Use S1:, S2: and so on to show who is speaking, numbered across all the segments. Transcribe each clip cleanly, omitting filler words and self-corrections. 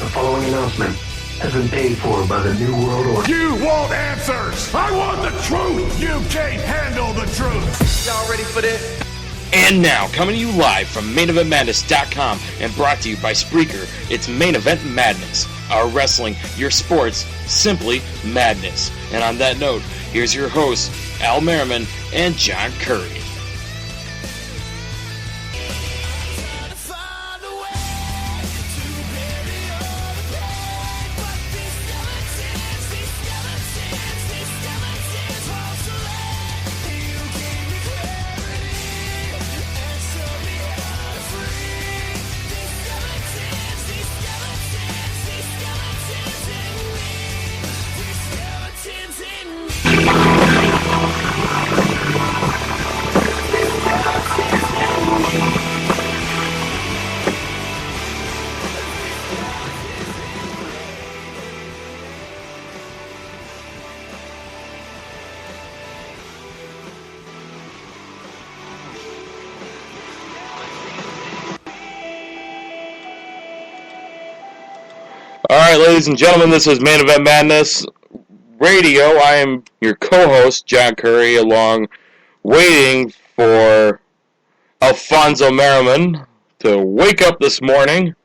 S1: The following announcement has been paid for by the New World Order.
S2: You want answers! I want the truth! You can't handle the truth!
S3: Y'all ready for this?
S4: And now, coming to you live from MainEventMadness.com and brought to you by Spreaker, it's Main Event Madness. Our wrestling, your sports, simply madness. And on that note, here's your hosts, Al Merriman and John Curry. Alright, ladies and gentlemen, this is Main Event Madness Radio. I am your co-host, John Curry, waiting for Alfonso Merriman to wake up this morning.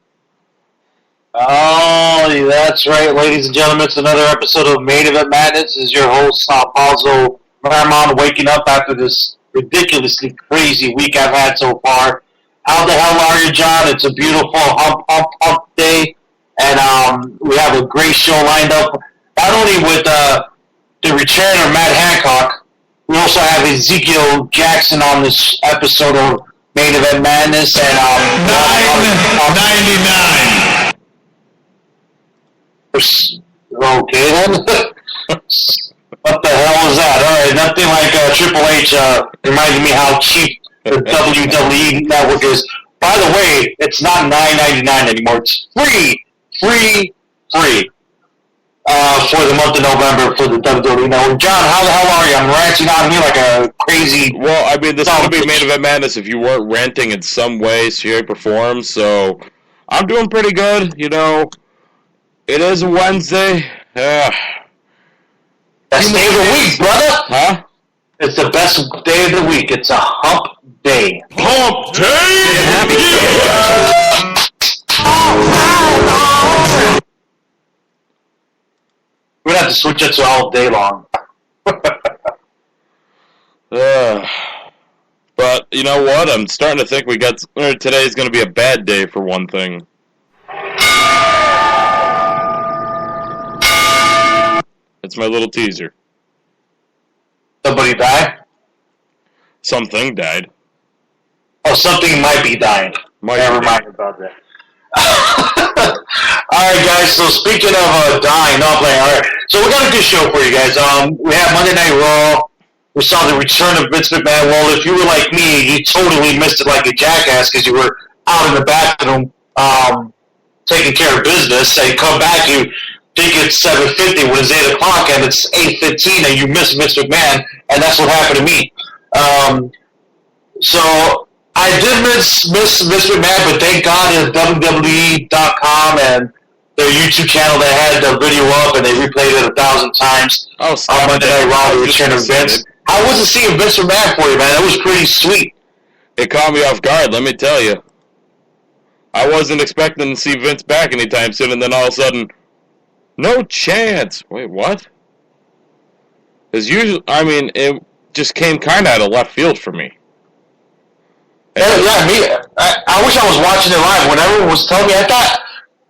S5: Oh, that's right, ladies and gentlemen. It's another episode of Main Event Madness. This is your host, Alfonso Merriman, waking up after this ridiculously crazy week I've had so far. How the hell are you, John? It's a beautiful hump day. And we have a great show lined up, not only with the return of Matt Hancock, we also have Ezekiel Jackson on this episode of Main Event Madness. And $9.99. Okay, then. What the hell was that? All right, nothing like Triple H reminding me how cheap the WWE network is. By the way, it's not $9.99 anymore. It's free for the month of November for the WWE Network. John, how the hell are you? I'm ranting on here like a crazy...
S4: Well, I mean, this would be Main Event Madness if you weren't ranting in some way, shape, or form, so I'm doing pretty good, you know. It is a Wednesday.
S5: Best day of the week, brother!
S4: Huh?
S5: It's the best day of the week. It's a hump day.
S2: Hump day!
S5: We're going to have to switch it to all day long.
S4: But, you know what? I'm starting to think today's going to be a bad day for one thing. It's my little teaser.
S5: Somebody died?
S4: Something died.
S5: Oh, something might be dying. Never mind about that. Alright, guys, so speaking of dying, not playing, alright, so we got a good show for you guys. We have Monday Night Raw. We saw the return of Vince McMahon. Well, if you were like me, you totally missed it like a jackass because you were out in the bathroom taking care of business. And you come back, you think it's 7:50 when it's 8 o'clock and it's 8:15 and you miss Vince McMahon, and that's what happened to me. So I did miss Vince McMahon, but thank God it's WWE.com and their YouTube channel that had the video up and they replayed it 1,000 times.
S4: Oh,
S5: on Monday Night Raw, the return of Vince. How was it seeing Vince McMahon for you, man? That was pretty sweet.
S4: It caught me off guard, let me tell you. I wasn't expecting to see Vince back anytime soon, and then all of a sudden, no chance. Wait, what? Because usually, I mean, it just came kind of out of left field for me.
S5: Yeah, me. I wish I was watching it live. When everyone was telling me, I thought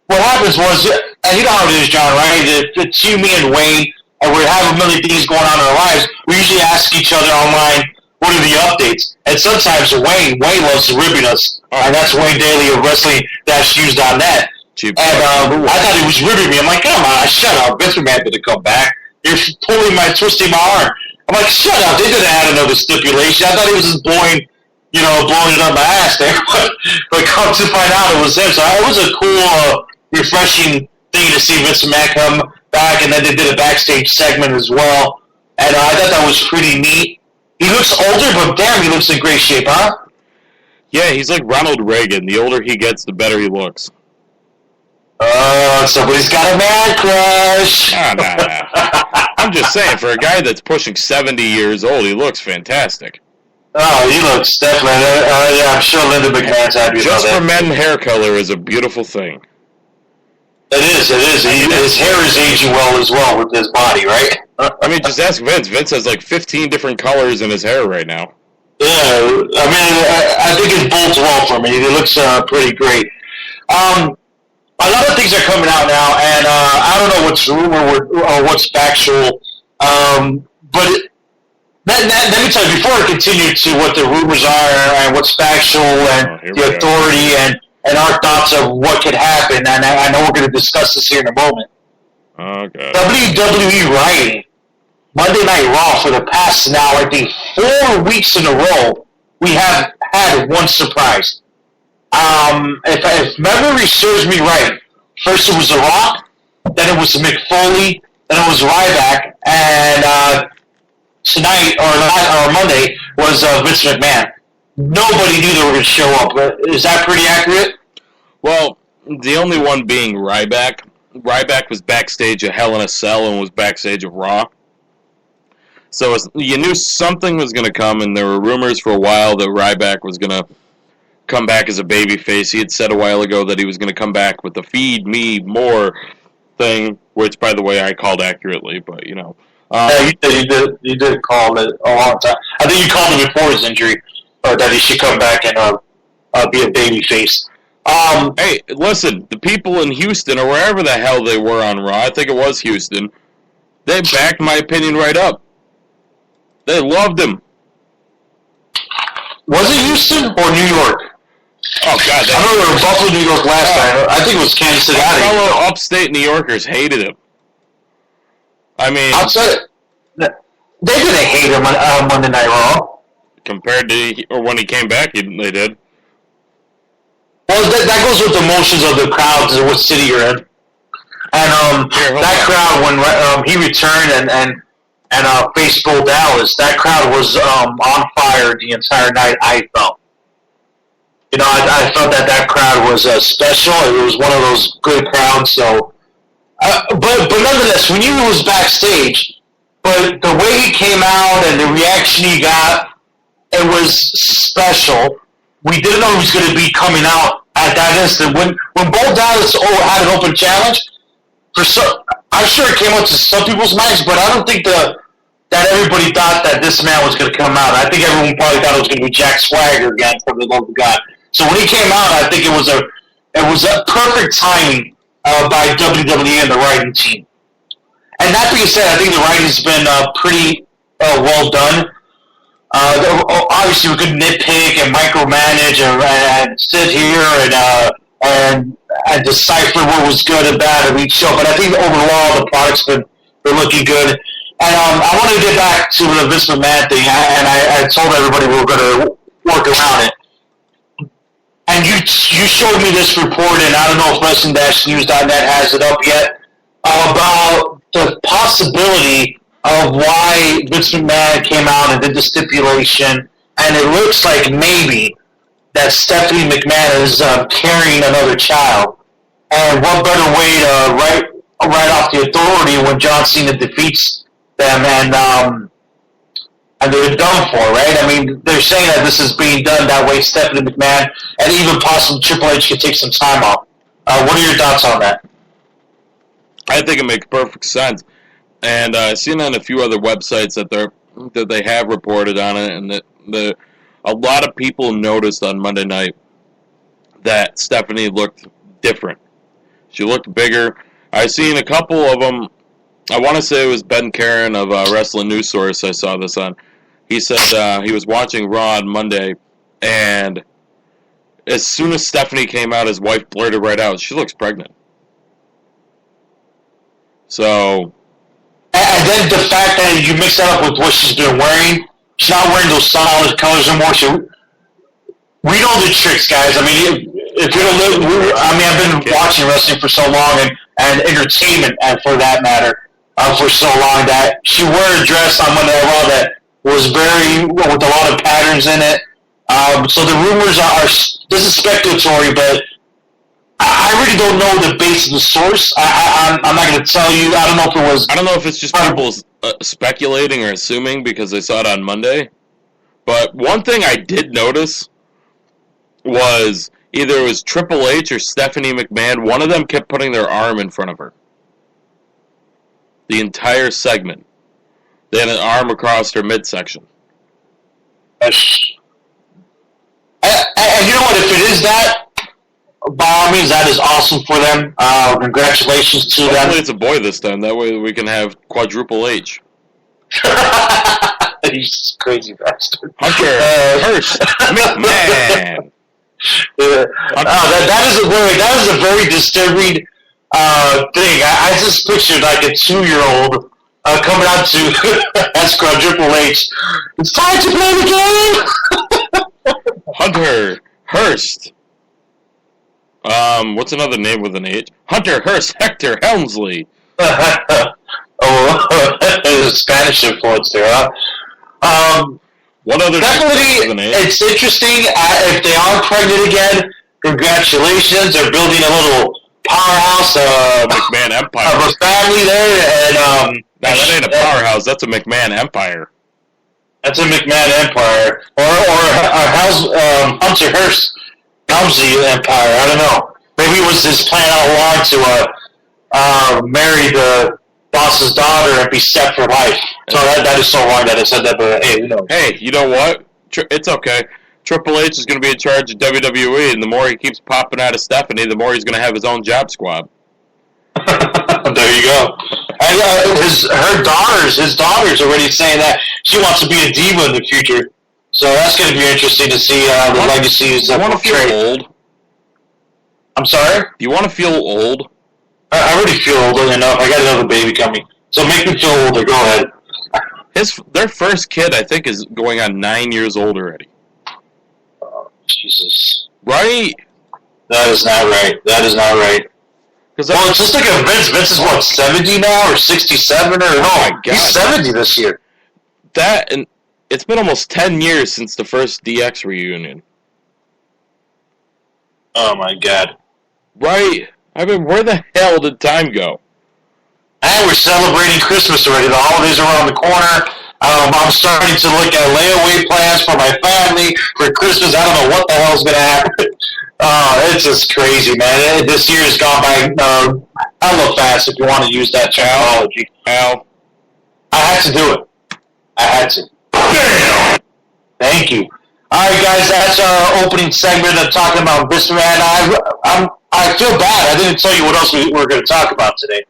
S5: what happens was, and you know how it is, John, right? It's you, me, and Wayne, and we have a million things going on in our lives. We usually ask each other online, what are the updates? And sometimes Wayne loves ribbing us, and that's Wayne Daly of Wrestling-News.net. And I thought he was ribbing me. I'm like, come on, shut up. Vince McMahon didn't come back. You're twisting my arm. I'm like, shut up. They didn't add another stipulation. I thought he was just blowing it up my ass there. But come to find out, it was him. So it was a cool, refreshing thing to see Vince McMahon come back, and then they did a backstage segment as well. And I thought that was pretty neat. He looks older, but damn, he looks in great shape, huh?
S4: Yeah, he's like Ronald Reagan. The older he gets, the better he looks.
S5: out. Somebody's got a man crush.
S4: Nah. I'm just saying, for a guy that's pushing 70 years old, he looks fantastic.
S5: Oh, he looks definitely. Yeah, I'm sure Linda McMahon's happy
S4: Just
S5: about
S4: for
S5: that.
S4: men, hair color is a beautiful thing.
S5: It is. His hair is aging well as well with his body, right?
S4: I mean, just ask Vince. Vince has like 15 different colors in his hair right now.
S5: Yeah, I mean, I think it bodes well for me. It looks pretty great. A lot of things are coming out now, and I don't know what's rumor or what's factual. But let me tell you, before I continue to what the rumors are and what's factual and the authority and our thoughts of what could happen, and I know we're going to discuss this here in a moment.
S4: Okay.
S5: WWE writing Monday Night Raw for the past now, I think, 4 weeks in a row, we have had one surprise. If memory serves me right, first it was The Rock, then it was Mick Foley, then it was Ryback, and tonight, or Monday, was Vince McMahon. Nobody knew they were going to show up. Is that pretty accurate?
S4: Well, the only one being Ryback. Ryback was backstage at Hell in a Cell and was backstage at Raw. So you knew something was going to come, and there were rumors for a while that Ryback was going to come back as a babyface. He had said a while ago that he was going to come back with the Feed Me More thing, which, by the way, I called accurately, but, you know.
S5: Yeah, you did call it a long time. I think you called him before his injury, that he should come back and be a babyface.
S4: Hey, listen, the people in Houston, or wherever the hell they were on Raw, I think it was Houston, they backed my opinion right up. They loved him.
S5: Was it Houston or New York?
S4: Oh, God.
S5: I remember it was Buffalo, New York last time. I think it was Kansas City.
S4: Fellow upstate New Yorkers hated him. I mean...
S5: Outside, they didn't hate him on Monday Night Raw.
S4: Compared to or when he came back, they did.
S5: Well, that goes with the emotions of the crowds and what city you're in. And that crowd, when he returned and faced Bo Dallas, that crowd was on fire the entire night, I felt. You know, I felt that crowd was special. It was one of those good crowds. So, but nonetheless, when he was backstage, but the way he came out and the reaction he got, it was special. We didn't know he was going to be coming out at that instant. When Bo Dallas had an open challenge, I'm sure it came up to some people's minds, but I don't think that everybody thought that this man was going to come out. I think everyone probably thought it was going to be Jack Swagger again, for the love of God. So when he came out, I think it was a perfect timing by WWE and the writing team. And that being said, I think the writing's been pretty well done. Obviously, we could nitpick and micromanage and sit here and decipher what was good and bad of each show. But I think overall, the product's been looking good. And I want to get back to the Vince McMahon thing, and I told everybody we were going to work around it. And you showed me this report, and I don't know if Wrestling-News.net has it up yet, about the possibility of why Vince McMahon came out and did the stipulation, and it looks like maybe that Stephanie McMahon is carrying another child. And what better way to write off the authority when John Cena defeats them and they're done for, right? I mean, they're saying that this is being done that way. Stephanie McMahon and even possibly Triple H could take some time off. What are your thoughts on that?
S4: I think it makes perfect sense. And I've seen on a few other websites that they have reported on it, and that a lot of people noticed on Monday night that Stephanie looked different. She looked bigger. I've seen a couple of them. I want to say it was Ben Karen of Wrestling News Source I saw this on. He said he was watching Raw on Monday, and as soon as Stephanie came out, his wife blurted right out, "She looks pregnant." So...
S5: And then the fact that you mix that up with what she's been wearing, she's not wearing those solid colors anymore. We know the tricks, guys. I mean, if you don't live, I've been watching wrestling for so long and entertainment, and for that matter, for so long that she wore a dress on Monday Night Raw that was with a lot of patterns in it. So the rumors are, this is speculatory, but I really don't know the base of the source. I'm not going to tell you. I don't know if it was.
S4: I don't know if it's just people speculating or assuming because they saw it on Monday. But one thing I did notice was either it was Triple H or Stephanie McMahon. One of them kept putting their arm in front of her. The entire segment. They had an arm across her midsection.
S5: And you know what? If it is that, by all means, that is awesome for them. Congratulations to them.
S4: Hopefully it's a boy this time. That way we can have quadruple H.
S5: He's a crazy bastard.
S4: Hunter Hearst McMahon.
S5: That is a very disturbing thing. I just pictured like a 2-year-old coming out to ask Triple H, "It's time to play the game."
S4: Hunter Hearst. What's another name with an H? Hunter Hearst Hector Helmsley.
S5: Spanish influence there, huh?
S4: What other?
S5: Definitely, it's interesting. If they are pregnant again, congratulations. They're building a little powerhouse,
S4: McMahon Empire
S5: of a family there, and
S4: that ain't a powerhouse. That's a McMahon Empire.
S5: That's a McMahon Empire, or Hunter Hearst Helmsley Empire. I don't know. Maybe it was his plan all along to marry the boss's daughter and be set for life. So that is so wrong that I said that, but hey, who knows?
S4: Hey, you know what? It's okay. Triple H is going to be in charge of WWE, and the more he keeps popping out of Stephanie, the more he's going to have his own job squad.
S5: There you go. And his daughter's already saying that she wants to be a diva in the future. So that's going to be interesting to see the legacies of
S4: want to feel old?
S5: I'm sorry?
S4: Do you want to feel old?
S5: I already feel older enough. I got another baby coming. So make me feel older. Go ahead.
S4: Their first kid, I think, is going on 9 years old already.
S5: Oh, Jesus.
S4: Right?
S5: That is not right. That is not right. Well, it's just like a Vince. Vince is, what, 70 now? Or 67? Or no, he's 70 this year.
S4: That, and it's been almost 10 years since the first DX reunion.
S5: Oh, my God.
S4: Right? I mean, where the hell did time go?
S5: And we're celebrating Christmas already. The holidays are around the corner. I'm starting to look at layaway plans for my family for Christmas. I don't know what the hell's going to happen. It's just crazy, man. This year has gone by hella fast, if you want to use that terminology.
S4: Al.
S5: I had to do it. I had to.
S2: Damn!
S5: Thank you. All right, guys, that's our opening segment of talking about this, man. I feel bad. I didn't tell you what else we were going to talk about today.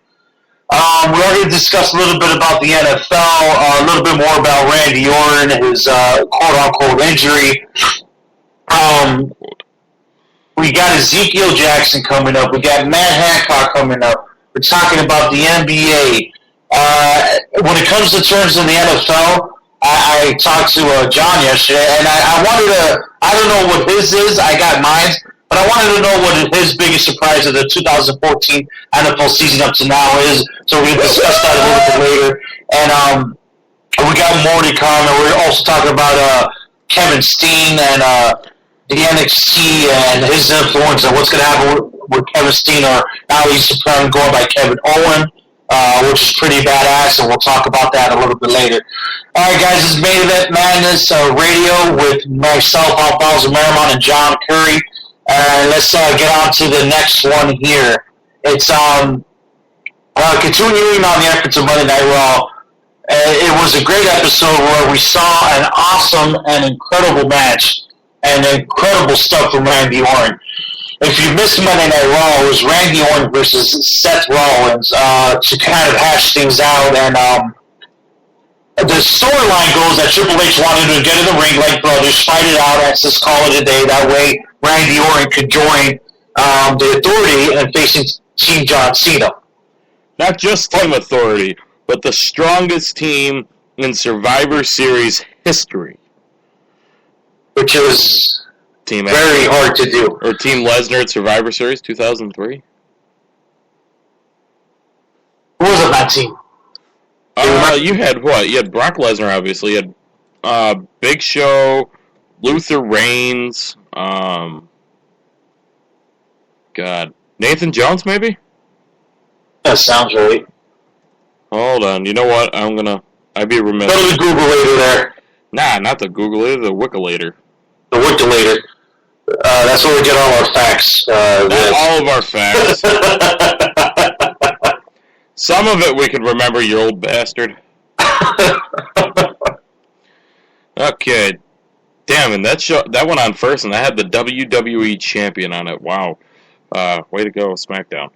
S5: We're going to discuss a little bit about the NFL, a little bit more about Randy Orton, his quote-unquote injury. We got Ezekiel Jackson coming up. We got Matt Hancock coming up. We're talking about the NBA. When it comes to terms in the NFL, I talked to John yesterday, and I wanted to, I don't know what his is. I got mine. But I wanted to know what his biggest surprise of the 2014 NFL season up to now is. So we're going to discuss that a little bit later. And we got more to come. And we're also talking about Kevin Steen and the NXT and his influence and what's going to happen with Kevin Steen, or now he's going by Kevin Owen, which is pretty badass. And we'll talk about that a little bit later. All right, guys, this is Main Event Madness Radio with myself, Alfonso Marimon, and John Curry. Let's get on to the next one here. It's continuing on the efforts of Monday Night Raw. It was a great episode where we saw an awesome and incredible match and incredible stuff from Randy Orton. If you missed Monday Night Raw, it was Randy Orton versus Seth Rollins to kind of hash things out. And the storyline goes that Triple H wanted to get in the ring like brothers, fight it out, and just call it a day. That way, Randy Orton could join the Authority and facing Team John Cena.
S4: Not just Team Authority, but the strongest team in Survivor Series history.
S5: Which is
S4: Team
S5: very hard to do.
S4: Or Team Lesnar at Survivor Series 2003.
S5: Who was on that team?
S4: You had what? You had Brock Lesnar, obviously. You had Big Show, Luther Reigns. God, Nathan Jones, maybe?
S5: That sounds right.
S4: Hold on. You know what? I'd be remiss.
S5: Go to the Googleator there.
S4: Nah, not the Googleator, the Wikilator.
S5: The Wikilator. That's where we get all our facts.
S4: Not all of our facts. Some of it we can remember, you old bastard. Okay. Damn, and that went on first, and I had the WWE champion on it. Wow. Way to go, SmackDown.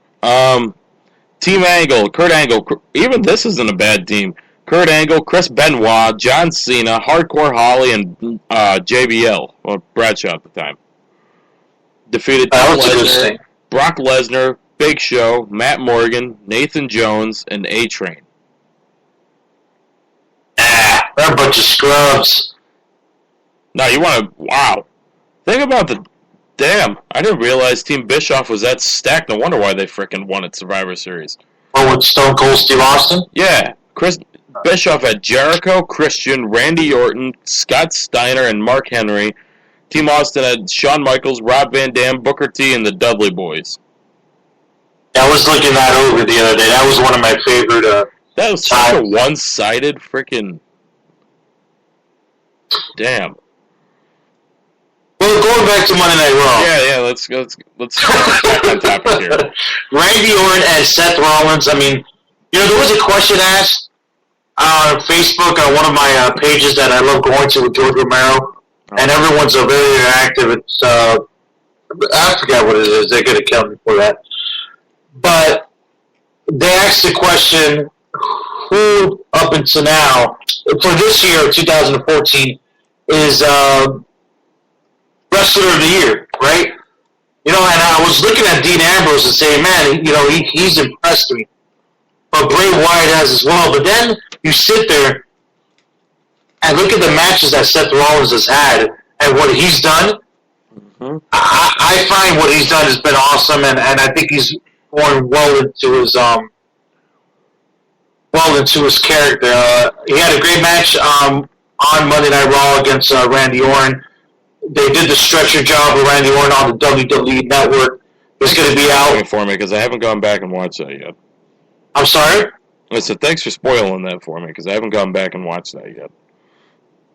S4: Team Angle, Kurt Angle. Even this isn't a bad team. Kurt Angle, Chris Benoit, John Cena, Hardcore Holly, and JBL, or Bradshaw at the time. Defeated Tom Lesnar, Brock Lesnar, Big Show, Matt Morgan, Nathan Jones, and A-Train.
S5: They're a bunch of scrubs.
S4: Now, wow. Think about damn, I didn't realize Team Bischoff was that stacked. No wonder why they frickin' won at Survivor Series.
S5: Oh, with Stone Cold Steve Austin?
S4: Yeah. Bischoff had Jericho, Christian, Randy Orton, Scott Steiner, and Mark Henry. Team Austin had Shawn Michaels, Rob Van Dam, Booker T, and the Dudley Boys.
S5: I was looking that over the other day. That was one of my favorite
S4: that was such a one-sided frickin' damn.
S5: Well, going back to Monday Night Raw.
S4: Yeah, let's back on topic here.
S5: Randy Orton and Seth Rollins. I mean, there was a question asked on Facebook on one of my pages that I love going to with George Romero, and everyone's very interactive. It's I forgot what it is. They're going to kill me for that. But they asked the question, who up until now, for this year, 2014, is Wrestler of the Year, right? And I was looking at Dean Ambrose and saying, man, he's impressed me. But Bray Wyatt has as well. But then you sit there and look at the matches that Seth Rollins has had and what he's done. Mm-hmm. I find what he's done has been awesome, and I think he's going well into his character. He had a great match on Monday Night Raw against Randy Orton. They did the stretcher job with Randy Orton on the WWE Network. It's going to be out
S4: for me because I haven't gone back and watched that yet.
S5: I'm sorry?
S4: I said thanks for spoiling that for me because I haven't gone back and watched that yet.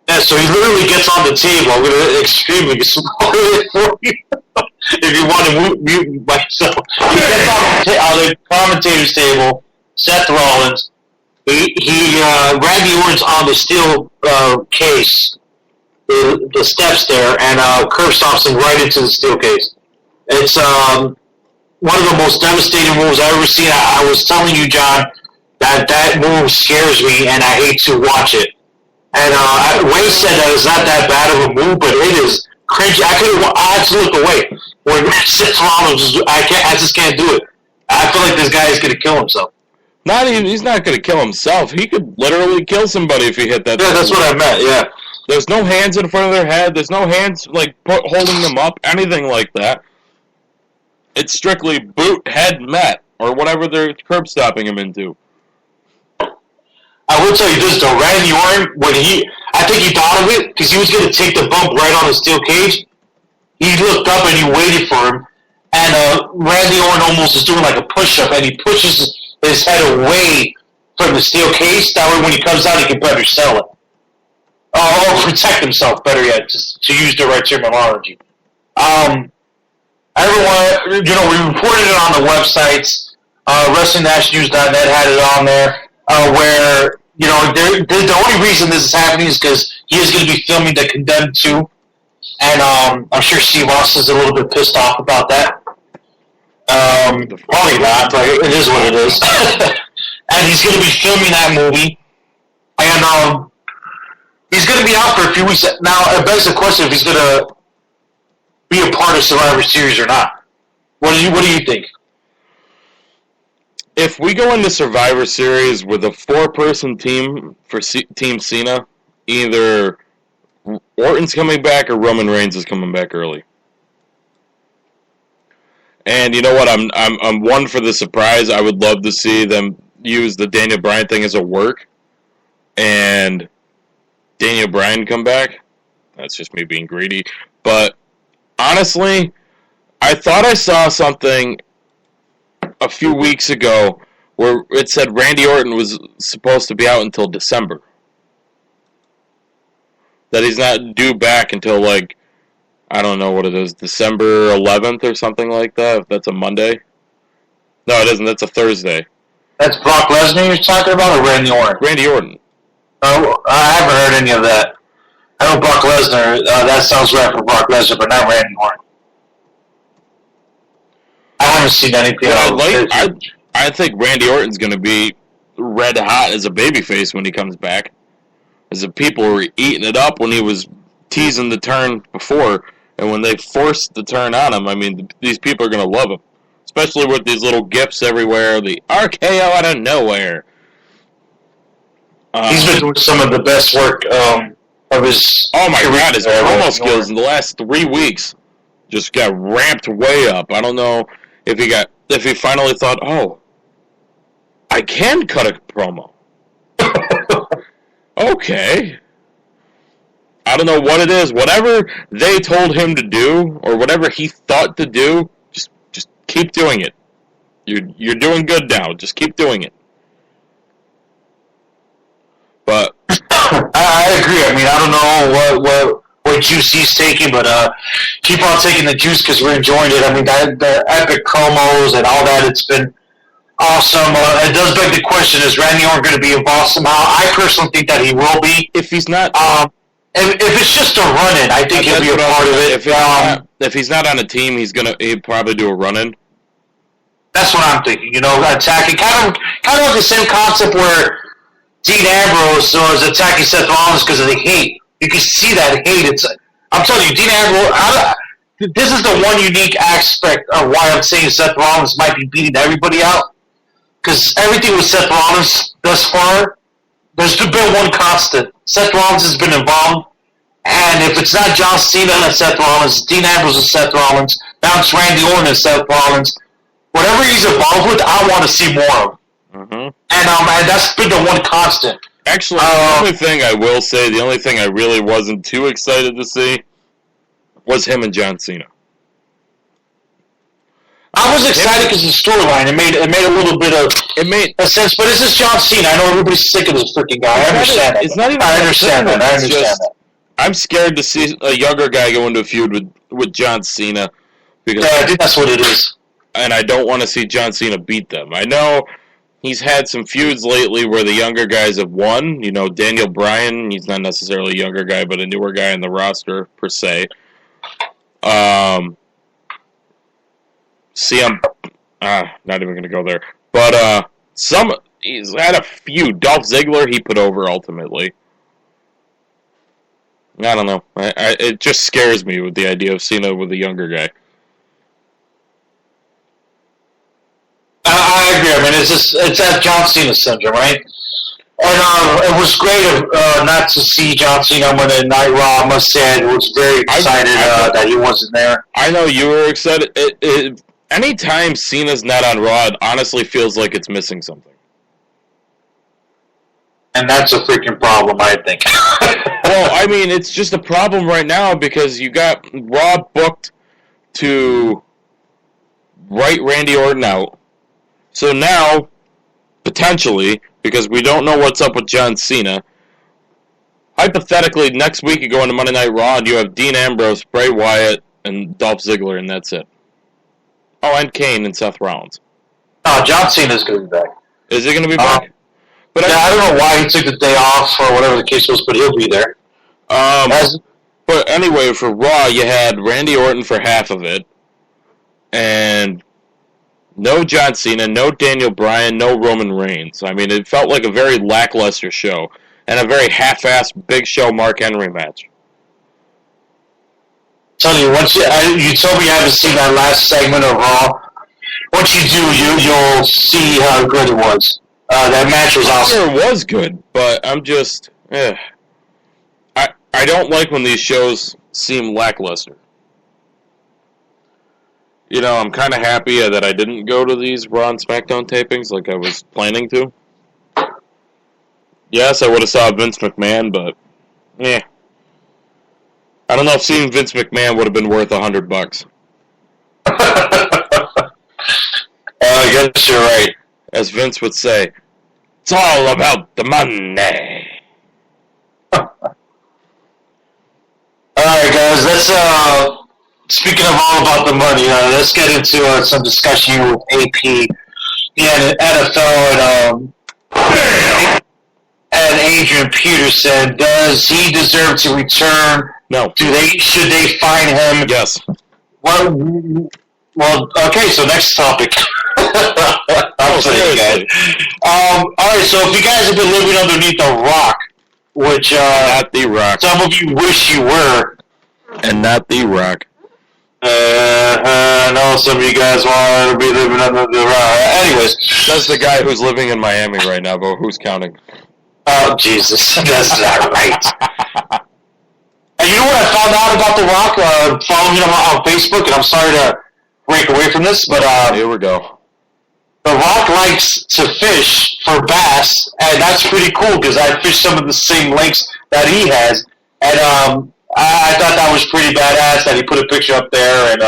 S5: Yeah, so he literally gets on the table. I'm going to extremely spoil it for you if you want to mute myself. He gets on the commentator's table. Seth Rollins. Randy Orton's on the steel case, the steps there, and curb stomps him right into the steel case. It's one of the most devastating moves I've ever seen. I was telling you, John, that move scares me, and I hate to watch it. And Wayne said that it's not that bad of a move, but it is cringy. I had to look away when Seth Rollins. I just can't do it. I feel like this guy is going to kill himself.
S4: He's not going to kill himself. He could literally kill somebody if he hit that.
S5: Yeah, that's what I meant. Yeah.
S4: There's no hands in front of their head. There's no hands holding them up. Anything like that. It's strictly boot, head, mat, or whatever they're curb stopping him into.
S5: I will tell you this though, Randy Orton, I think he thought of it because he was going to take the bump right on the steel cage. He looked up and he waited for him, and Randy Orton almost is doing like a push-up, and he pushes his head away from the steel case. That way, when he comes out, he can better sell it, or protect himself. Better yet, just to use the right terminology. Everyone, we reported it on the websites. WrestlingNashNews.net had it on there. Where, the only reason this is happening is because he is going to be filming the Condemned 2. And I'm sure Steve Austin's a little bit pissed off about that. Probably not, but it is what it is. And he's going to be filming that movie. And he's going to be out for a few weeks. Now, it begs the question if he's going to be a part of Survivor Series or not. What do you think?
S4: If we go into Survivor Series with a 4-person team for Team Cena, either Orton's coming back or Roman Reigns is coming back early. And you know what? I'm one for the surprise. I would love to see them use the Daniel Bryan thing as a work, and Daniel Bryan come back. That's just me being greedy. But honestly, I thought I saw something a few weeks ago where it said Randy Orton was supposed to be out until December. That he's not due back until, like, I don't know what it is, December 11th or something like that, if that's a Monday. No, it isn't. That's a Thursday.
S5: That's Brock Lesnar you're talking about, or Randy Orton?
S4: Randy Orton.
S5: Oh, I haven't heard any of that. I know Brock Lesnar. That sounds right for Brock Lesnar, but not Randy Orton. I haven't seen anything.
S4: I think Randy Orton's going to be red hot as a babyface when he comes back. As the people were eating it up when he was teasing the turn before, and when they forced the turn on him, I mean, these people are going to love him. Especially with these little gifs everywhere, the RKO out of nowhere.
S5: He's been doing some of the best work of his...
S4: Oh my God, his promo skills in the last 3 weeks just got ramped way up. I don't know if he finally thought, oh, I can cut a promo. Okay. I don't know what it is. Whatever they told him to do, or whatever he thought to do, just keep doing it. You're doing good now. Just keep doing it. But
S5: I agree. I mean, I don't know what juice he's taking, but keep on taking the juice because we're enjoying it. I mean, the epic promos and all that, it's been awesome. It does beg the question, is Randy Orton going to be involved somehow? I personally think that he will be.
S4: If he's not...
S5: if it's just a run-in, I think he'll be a part of it.
S4: If he's not on a team, he'd probably do a run-in.
S5: That's what I'm thinking. You know, attacking kind of like the same concept where Dean Ambrose was attacking Seth Rollins because of the hate. You can see that hate. I'm telling you, Dean Ambrose. This is the one unique aspect of why I'm saying Seth Rollins might be beating everybody out. Because everything with Seth Rollins thus far, there's been one constant. Seth Rollins has been involved, and if it's not John Cena and Seth Rollins, Dean Ambrose and Seth Rollins, now it's Randy Orton and Seth Rollins. Whatever he's involved with, I want to see more of.
S4: Mm-hmm.
S5: And that's been the one constant.
S4: Actually, the only thing I will say, the only thing I really wasn't too excited to see was him and John Cena.
S5: I was excited because of the storyline. It made a little bit of sense, but it's just John Cena. I know everybody's sick of this freaking guy. I understand that.
S4: It's not even.
S5: I understand that.
S4: I'm scared to see a younger guy go into a feud with John Cena because
S5: I think that's what it is.
S4: And I don't want to see John Cena beat them. I know he's had some feuds lately where the younger guys have won. You know, Daniel Bryan, he's not necessarily a younger guy, but a newer guy in the roster, per se. CM, not even going to go there. But he's had a feud. Dolph Ziggler, he put over ultimately. I don't know. It just scares me with the idea of Cena with a younger guy.
S5: I agree. I mean, it's that John Cena syndrome, right? And it was great not to see John Cena on Monday Night Raw. I must say, I was very excited that he wasn't there.
S4: I know you were excited. Anytime Cena's not on Raw, it honestly feels like it's missing something.
S5: And that's a freaking problem, I think.
S4: Well, I mean, it's just a problem right now because you got Raw booked to write Randy Orton out. So now, potentially, because we don't know what's up with John Cena, hypothetically, next week you go into Monday Night Raw and you have Dean Ambrose, Bray Wyatt, and Dolph Ziggler, and that's it. Oh, and Kane and Seth Rollins.
S5: Oh, John Cena's going to be back.
S4: Is he going to be back?
S5: But I don't know why he took the day off or whatever the case was, but he'll be there.
S4: But anyway, for Raw, you had Randy Orton for half of it, and no John Cena, no Daniel Bryan, no Roman Reigns. I mean, it felt like a very lackluster show, and a very half-assed Big Show Mark Henry match.
S5: Tell you, once you told me you haven't seen that last segment of Raw. Once you do, you'll see how good it was. That match was awesome.
S4: It was good, but I'm just, I don't like when these shows seem lackluster. You know, I'm kind of happy that I didn't go to these Raw and SmackDown tapings like I was planning to. Yes, I would have saw Vince McMahon, but, I don't know if seeing Vince McMahon would have been worth $100.
S5: Hey, I guess you're right.
S4: As Vince would say, it's all about the money.
S5: Alright, guys, let's, speaking of all about the money, let's get into some discussion here with AP and NFL and Adrian Peterson. Does he deserve to return?
S4: No.
S5: Should they fine him?
S4: Yes.
S5: Well, okay, so next topic.
S4: Seriously.
S5: Alright, so if you guys have been living underneath a rock, which
S4: Not the Rock.
S5: some of you wish you were,
S4: And not the Rock.
S5: I know some of you guys want to be living under the rock. Anyways.
S4: That's the guy who's living in Miami right now, but who's counting?
S5: Oh, Jesus. That's not right. And you know what I found out about The Rock? Following him on Facebook, and I'm sorry to break away from this, but
S4: Here we go.
S5: The Rock likes to fish for bass, and that's pretty cool because I fish some of the same lakes that he has, and I thought that was pretty badass that he put a picture up there, and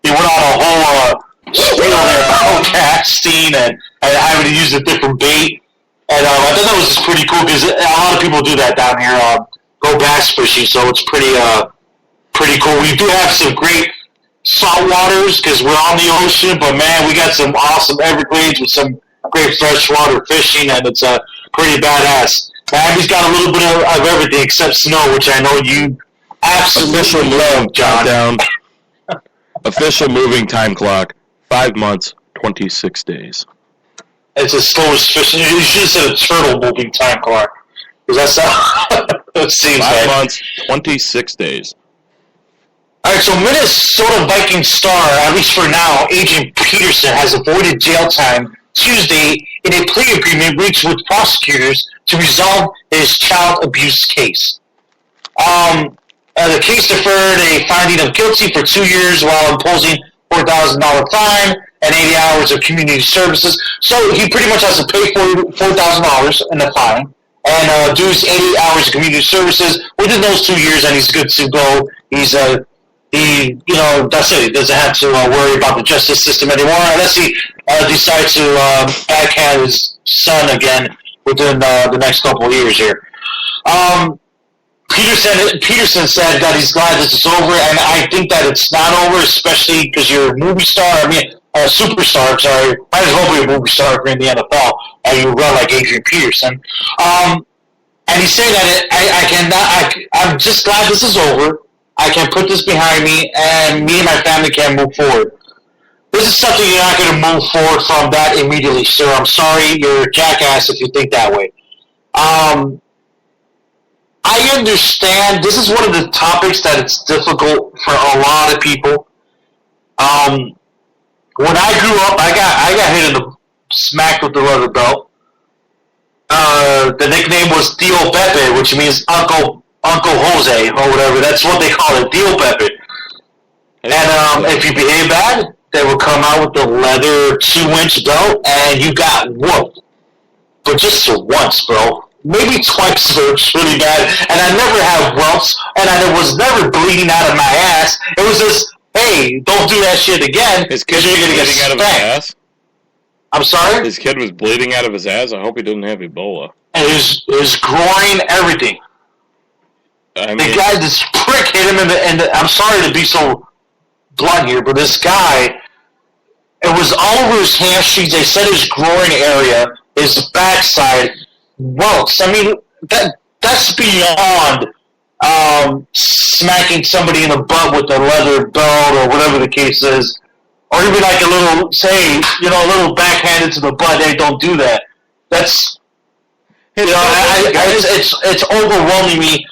S5: he went on a whole spiel there about casting and having to use a different bait, and I thought that was just pretty cool because a lot of people do that down here, go bass fishing, so it's pretty cool. We do have some great salt waters because we're on the ocean, but man, we got some awesome Everglades with some great freshwater fishing, and it's pretty badass. Miami's got a little bit of everything except snow, which I know you absolutely love, John.
S4: Down. Official moving time clock. 5 months, 26 days.
S5: It's the slowest fishing. You should have said a turtle moving time clock, because that's how it seems
S4: 5
S5: like.
S4: months, 26 days.
S5: Alright, so Minnesota Vikings star, at least for now, Adrian Peterson, has avoided jail time Tuesday in a plea agreement reached with prosecutors to resolve his child abuse case. The case deferred a finding of guilty for 2 years while imposing $4,000 fine and 80 hours of community services. So he pretty much has to pay $4,000 in the fine and do his 80 hours of community services within those 2 years, and he's good to go. That's it. He doesn't have to worry about the justice system anymore unless he decides to backhand his son again within the next couple of years here. Peterson said that he's glad this is over, and I think that it's not over, especially because you're a movie star. A superstar. Sorry, might as well be a movie star if you're in the NFL and you run like Adrian Peterson. And he's saying that I'm just glad this is over. I can put this behind me, and me and my family can move forward. This is something you're not going to move forward from that immediately, sir. I'm sorry, you're a jackass if you think that way. I understand. This is one of the topics that it's difficult for a lot of people. When I grew up, I got hit in the smack with the leather belt. The nickname was Tío Pepe, which means Uncle Jose or whatever. That's what they call it, Tío Pepe. And if you behave bad, they will come out with the leather 2-inch belt, and you got whooped. But just once, bro. Maybe twice, so it's really bad. And I never had whelps, and I was never bleeding out of my ass. It was just, hey, don't do that shit again.
S4: His kid was bleeding out of his ass?
S5: I'm sorry?
S4: His kid was bleeding out of his ass? I hope he didn't have Ebola.
S5: And his groin, everything. The guy, this prick hit him in the I'm sorry to be so blunt here, but this guy, it was all over his hamstrings. They said his groin area, his backside, welts. I mean, that's beyond smacking somebody in the butt with a leather belt or whatever the case is. Or even like a little backhanded to the butt. Hey, don't do that. That's, it's overwhelming me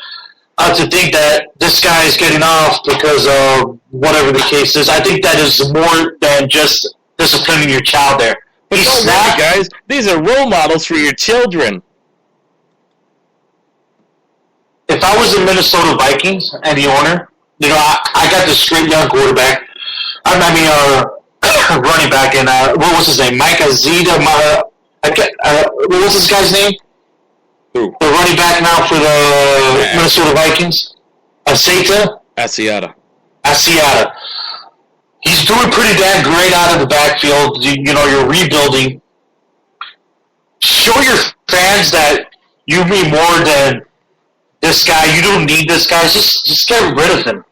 S5: to think that this guy is getting off because of whatever the case is. I think that is more than just disciplining your child there.
S4: But don't worry, guys. These are role models for your children.
S5: If I was the Minnesota Vikings and the owner, I got this great young quarterback. Running back, and what was his name? Mike Azita. What was this guy's name?
S4: Who?
S5: The running back now for the Minnesota Vikings. Asiata.
S4: Asiata.
S5: He's doing pretty damn great out of the backfield. You're rebuilding. Show your fans that you mean more than this guy. You don't need this guy. Just get rid of him.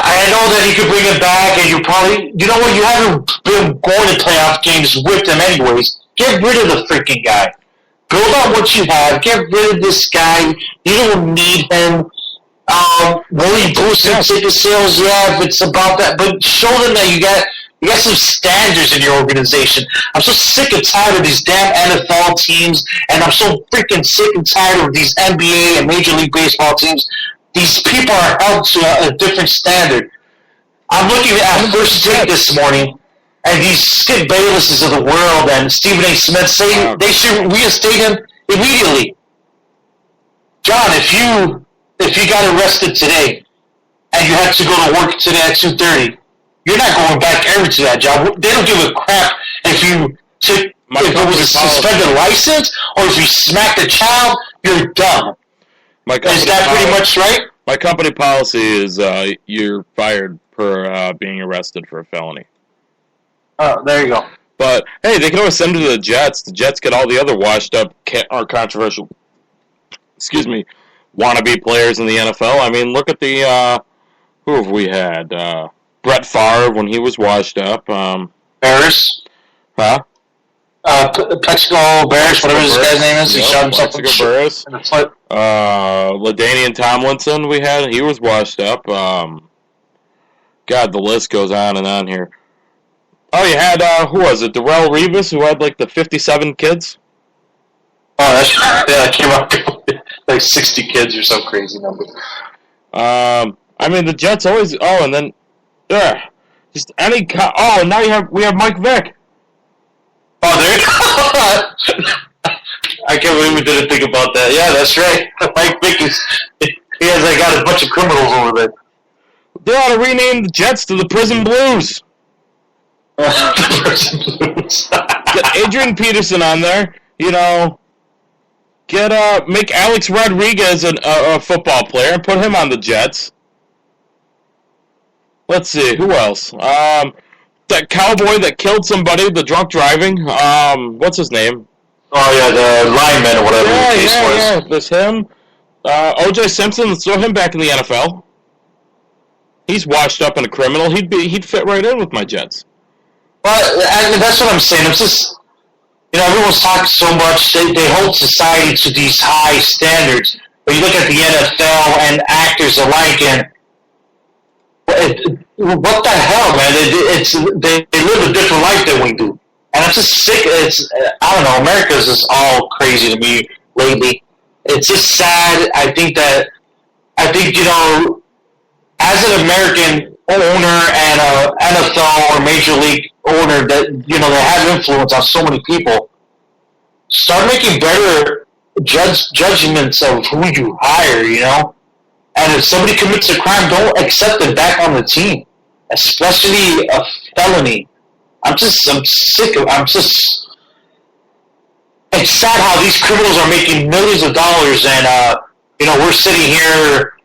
S5: I know that he could bring him back, and you probably, you know what, you haven't been going to playoff games with him anyways. Get rid of the freaking guy. Build on what you have. Get rid of this guy. You don't need him. Will he boost some ticket sales? Yeah, if it's about that. But show them that you got some standards in your organization. I'm so sick and tired of these damn NFL teams, and I'm so freaking sick and tired of these NBA and Major League Baseball teams. These people are held to a different standard. I'm looking at First Take this morning, and these Skip Baylesses of the world and Stephen A. Smith say they should reinstate him immediately. John, if you got arrested today and you had to go to work today at 2:30, you're not going back ever to that job. They don't give a crap if it was a suspended license or if you smacked a child. You're done. Is that pretty much right?
S4: My company policy is you're fired for being arrested for a felony.
S5: Oh, there you go.
S4: But, hey, they can always send it to the Jets. The Jets get all the other washed up or controversial, wannabe players in the NFL. I mean, look at the, who have we had? Brett Favre when he was washed up.
S5: Paris.
S4: Huh?
S5: Plexico Barris, whatever his guy's name is, he shot himself in the foot.
S4: LaDainian Tomlinson we had, he was washed up. God, the list goes on and on here. Oh, you had, who was it, Darrelle Revis, who had, like, the 57 kids?
S5: Oh, that came up like 60 kids or some crazy number.
S4: I mean, the Jets always, and then, just any, now we have Mike Vick.
S5: Oh, there I can't believe we didn't think about that. Yeah, that's right. Mike Vick got a bunch of criminals over there.
S4: They ought to rename the Jets to the Prison Blues.
S5: The Prison Blues.
S4: Get Adrian Peterson on there. Make Alex Rodriguez a football player and put him on the Jets. Let's see, who else? That cowboy that killed somebody, the drunk driving. What's his name?
S5: Oh yeah, the lineman or whatever the case was.
S4: Yeah, there's him. O.J. Simpson, let's throw him back in the NFL. He's washed up and a criminal. He'd fit right in with my Jets.
S5: Well, I mean, that's what I'm saying. It's just, everyone's talking so much. They hold society to these high standards. But you look at the NFL and actors alike, and what the hell, man? They live a different life than we do. And I'm just sick. I don't know. America's just all crazy to me lately. It's just sad. I think, as an American owner and a NFL or Major League owner that, they have influence on so many people, start making better judgments of who you hire, And if somebody commits a crime, don't accept them back on the team, especially a felony. I'm sick of. It's sad how these criminals are making millions of dollars, and we're sitting here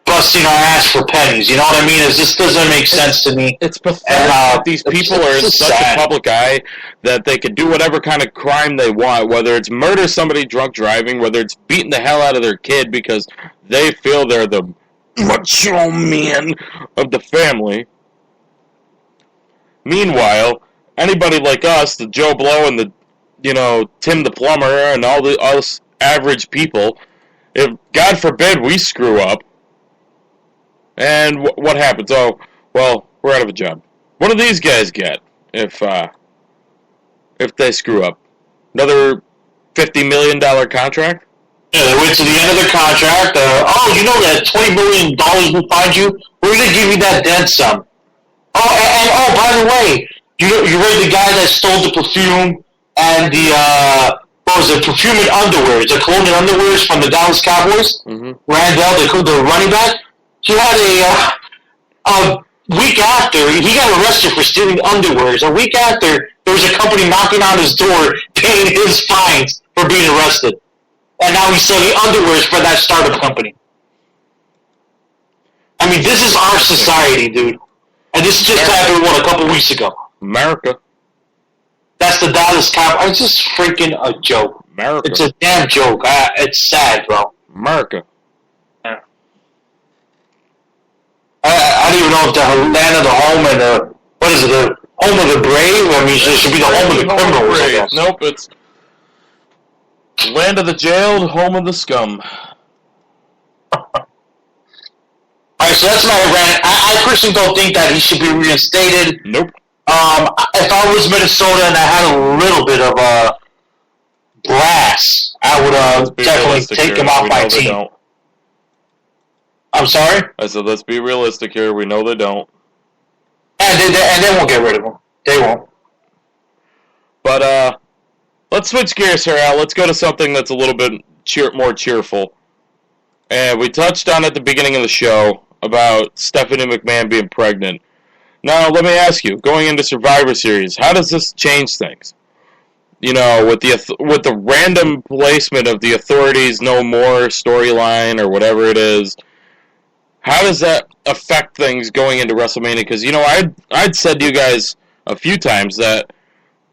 S5: busting our ass for pennies. You know what I mean? It just doesn't make sense to me.
S4: It's pathetic that these people are in such a public eye that they can do whatever kind of crime they want, whether it's murder somebody drunk driving, whether it's beating the hell out of their kid because they feel they're the macho man of the family. Meanwhile, anybody like us, the Joe Blow and the, Tim the Plumber and all us average people, if, God forbid, we screw up, and what happens? Oh, well, we're out of a job. What do these guys get if they screw up? Another $50 million contract?
S5: Yeah, they went to the end of their contract. That $20 million will find you? We're going to give you that then some. Oh, by the way, you read the guy that stole the perfume and the, perfume and underwears, the cologne and underwears from the Dallas Cowboys? Mm-hmm. Randall, the running back? He had a week after, he got arrested for stealing underwears. A week after, there was a company knocking on his door, paying his fines for being arrested. And now he's selling underwears for that startup company. I mean, this is our society, dude. And this just happened, a couple weeks ago.
S4: America.
S5: That's the Dallas Cowboys. It's just freaking a joke.
S4: America.
S5: It's a damn joke. It's sad, bro.
S4: America.
S5: I don't even know if the land of the home and the, what is it, the home of the brave? I mean, it should be the home of the criminals, I guess.
S4: Nope, it's land of the jailed, home of the scum.
S5: Alright, so that's my rant. I personally don't think that he should be reinstated.
S4: Nope.
S5: If I was Minnesota and I had a little bit of brass, I would definitely take him off my team.
S4: Don't.
S5: I'm sorry?
S4: I said, let's be realistic here. We know they don't.
S5: And they won't get rid of him. They won't.
S4: But, let's switch gears here, Al. Let's go to something that's a little bit more cheerful. And we touched on at the beginning of the show about Stephanie McMahon being pregnant. Now, let me ask you, going into Survivor Series, how does this change things? You know, with the random placement of the Authorities No More storyline or whatever it is, how does that affect things going into WrestleMania? Because, you know, I'd said to you guys a few times that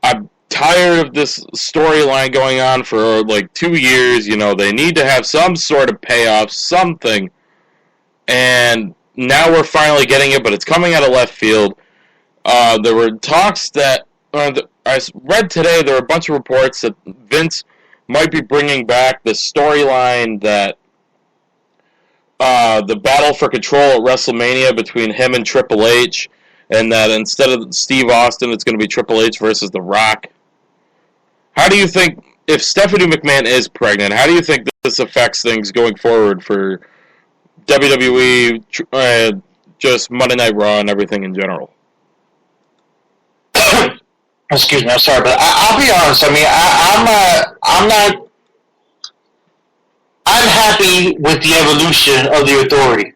S4: I'm tired of this storyline going on for like 2 years. You know, they need to have some sort of payoff, something. And now we're finally getting it, but it's coming out of left field. There were talks that I read today. There were a bunch of reports that Vince might be bringing back the storyline that the battle for control at WrestleMania between him and Triple H, and that instead of Steve Austin, it's going to be Triple H versus The Rock. How do you think, if Stephanie McMahon is pregnant, how do you think this affects things going forward for WWE, just Monday Night Raw and everything in general?
S5: Excuse me, I'm sorry, but I'll be honest. I mean, I'm happy with the evolution of the Authority.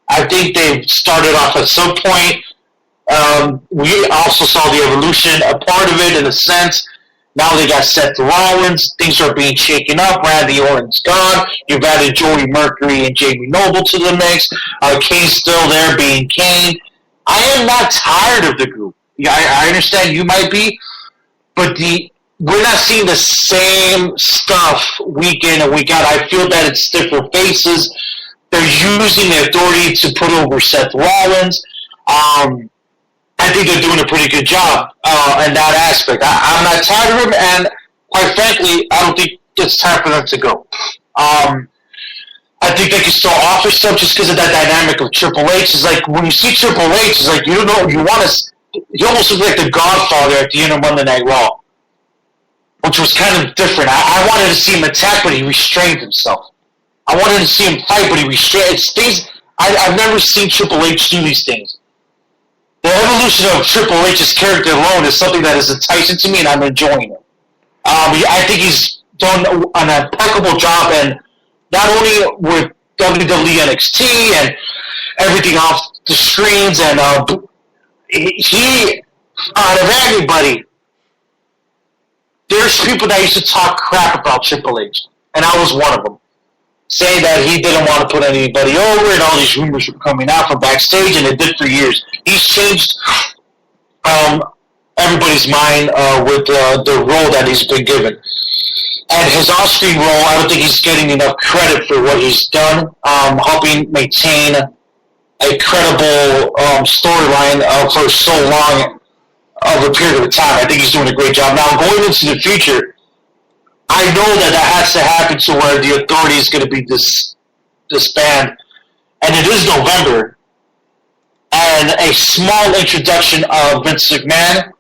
S5: I think they've started off at some point. We also saw the evolution, a part of it in a sense. Now they got Seth Rollins. Things are being shaken up. Randy Orton's gone. You've added Joey Mercury and Jamie Noble to the mix. Kane's still there being Kane. I am not tired of the group. Yeah, I understand you might be, but we're not seeing the same stuff week in and week out. I feel that it's different faces. They're using the Authority to put over Seth Rollins. I think they're doing a pretty good job in that aspect. I'm not tired of them, and quite frankly, I don't think it's time for them to go. I think they can still offer stuff just because of that dynamic of Triple H. It's like when you see Triple H, it's like you don't know, you want to. He almost looks like the Godfather at the end of Monday Night Raw, which was kind of different. I wanted to see him attack, but he restrained himself. I wanted to see him fight, but he restrained. It's things I've never seen Triple H do these things. The evolution of Triple H's character alone is something that is enticing to me, and I'm enjoying it. I think he's done an impeccable job, and not only with WWE NXT and everything off the screens, and he, out of anybody, there's people that used to talk crap about Triple H, and I was one of them, saying that he didn't want to put anybody over, and all these rumors were coming out from backstage, and it did for years. He's changed everybody's mind with the role that he's been given. And his off-screen role, I don't think he's getting enough credit for what he's done, helping maintain a credible storyline for so long of a period of time. I think he's doing a great job. Now, going into the future, I know that has to happen to where the Authority is going to be disbanded, and it is November, and a small introduction of Vince McMahon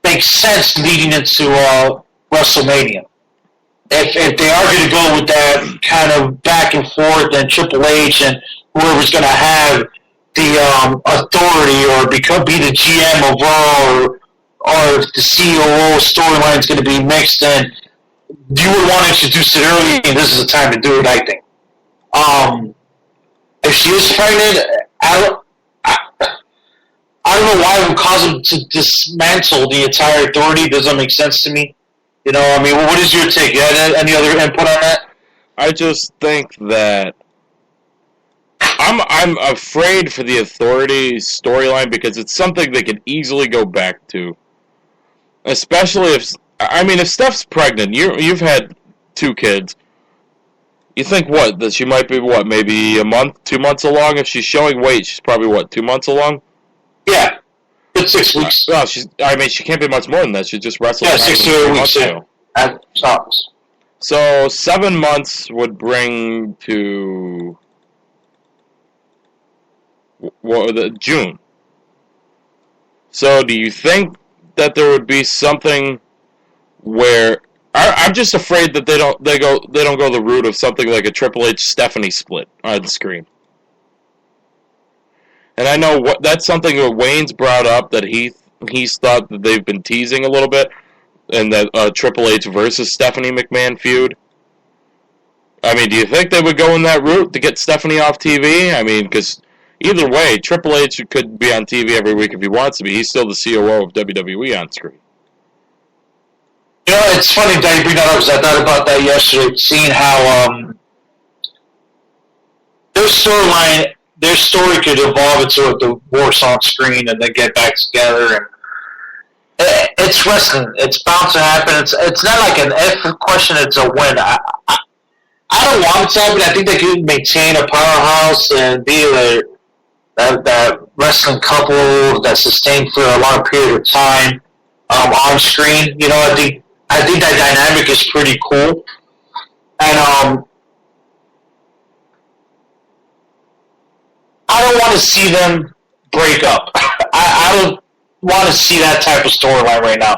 S5: makes sense leading into WrestleMania. If they are going to go with that kind of back and forth, and Triple H and whoever's going to have the authority or be the GM of Raw, or if the COO storyline is going to be mixed, then you would want to introduce it early, and this is the time to do it, I think. If she is pregnant, I don't know why it would cause them to dismantle the entire Authority. It doesn't make sense to me. You know, I mean, what is your take? You had any other input on that?
S4: I just think that I'm afraid for the Authority storyline because it's something they could easily go back to. Especially if Steph's pregnant, you've had 2 kids. You think that she might be maybe a month, 2 months along? If she's showing weight, she's probably 2 months along?
S5: Yeah. It's 6 weeks.
S4: Well, she can't be much more than that. She just wrestled.
S5: Yeah, 6 to 8 weeks. Yeah. Stops.
S4: So 7 months would bring to June. So do you think that there would be something where I'm just afraid that they don't go the route of something like a Triple H Stephanie split on the screen. And I know that's something that Wayne's brought up, that he's thought that they've been teasing a little bit, and that Triple H versus Stephanie McMahon feud. Do you think they would go in that route to get Stephanie off TV? Because either way, Triple H could be on TV every week if he wants to be. He's still the COO of WWE on screen.
S5: It's funny that you bring that up, because I thought about that yesterday, seeing how their story could evolve into a divorce on screen and then get back together. And it's wrestling. It's bound to happen. It's not like an if question, it's a when. I don't want it to happen. I think they could maintain a powerhouse and be that wrestling couple that's sustained for a long period of time on screen. I think that dynamic is pretty cool. And I don't want to see them break up. I don't want to see that type of storyline right now.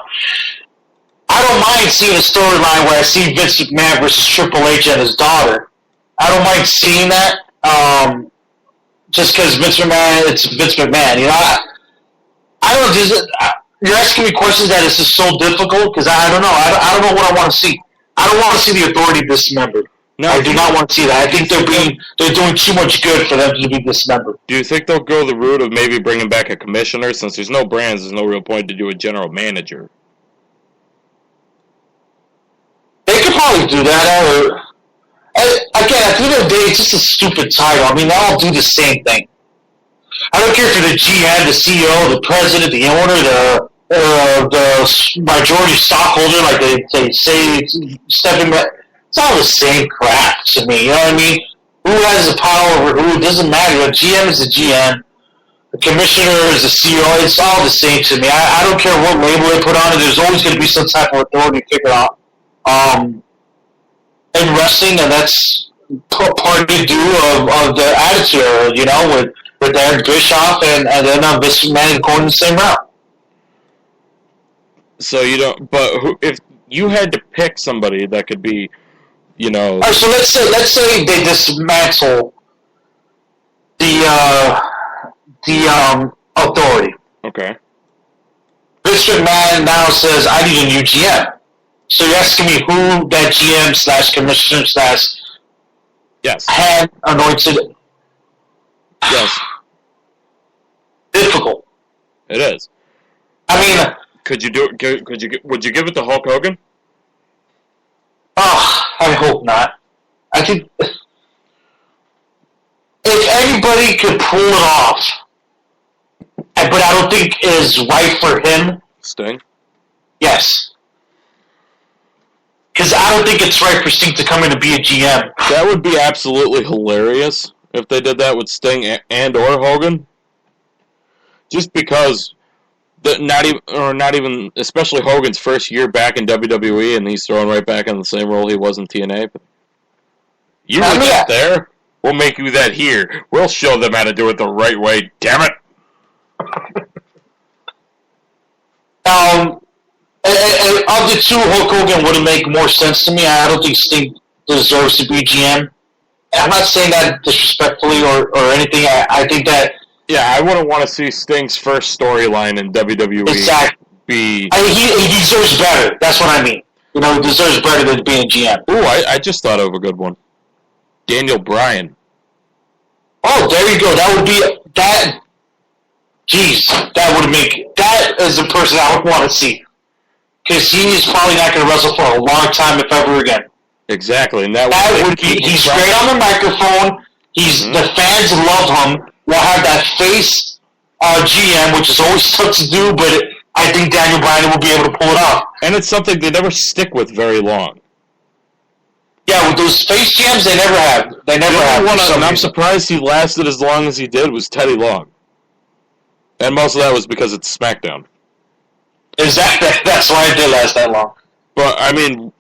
S5: I don't mind seeing a storyline where I see Vince McMahon versus Triple H and his daughter. I don't mind seeing that. Just because it's Vince McMahon. I don't just. You're asking me questions that is just so difficult because I don't know. I don't know what I want to see. I don't want to see the Authority dismembered. No, I do not want to see that. I think they're doing too much good for them to be dismembered.
S4: Do you think they'll go the route of maybe bringing back a commissioner? Since there's no brands, there's no real point to do a general manager.
S5: They could probably do that. Again, at the end of the day, it's just a stupid title. They all do the same thing. I don't care if you're the GM, the CEO, the president, the owner, the majority stockholder, like they say, stepping back. It's all the same crap to me. You know what I mean? Who has the power over who? It doesn't matter. The GM is the GM. The commissioner is the CEO. It's all the same to me. I don't care what label they put on it. There's always going to be some type of authority figured out in wrestling, and that's part of the attitude, with Eric Bischoff and then Vince McMahon going the same route.
S4: So you don't. But if you had to pick somebody that could be,
S5: All right, so let's say they dismantle the Authority.
S4: Okay.
S5: Vince McMahon now says, I need a new GM. So you're asking me who that GM / commissioner /
S4: yes.
S5: hand anointed.
S4: Yes.
S5: Difficult.
S4: It is. Could you do it? Would you give it to Hulk Hogan?
S5: I hope not. I think if anybody could pull it off, but I don't think it is right for him.
S4: Sting?
S5: Yes. Because I don't think it's right for Sting to come in and be a GM.
S4: That would be absolutely hilarious if they did that with Sting and or Hogan. Just because, not even, especially Hogan's first year back in WWE, and he's thrown right back in the same role he was in TNA. But you were that there. We'll make you that here. We'll show them how to do it the right way. Damn it!
S5: And of the two, Hulk Hogan would make more sense to me. I don't think Sting deserves to be GM. I'm not saying that disrespectfully or anything. I think that...
S4: Yeah, I wouldn't want to see Sting's first storyline in WWE be...
S5: he deserves better. That's what I mean. He deserves better than being GM.
S4: Ooh, I just thought of a good one. Daniel Bryan.
S5: Oh, there you go. That would be... That... Jeez, that is the person I would want to see. Because he's probably not going to wrestle for a long time, if ever again.
S4: Exactly, and
S5: that would be... He's great on the microphone. The fans love him. We'll have that face GM, which is always tough to do, but I think Daniel Bryan will be able to pull it off.
S4: And it's something they never stick with very long.
S5: Yeah, with those face GMs, they never have. They never have.
S4: And I'm surprised he lasted as long as he did was Teddy Long. And most of that was because it's SmackDown.
S5: That's why it did last that long.
S4: But, I mean,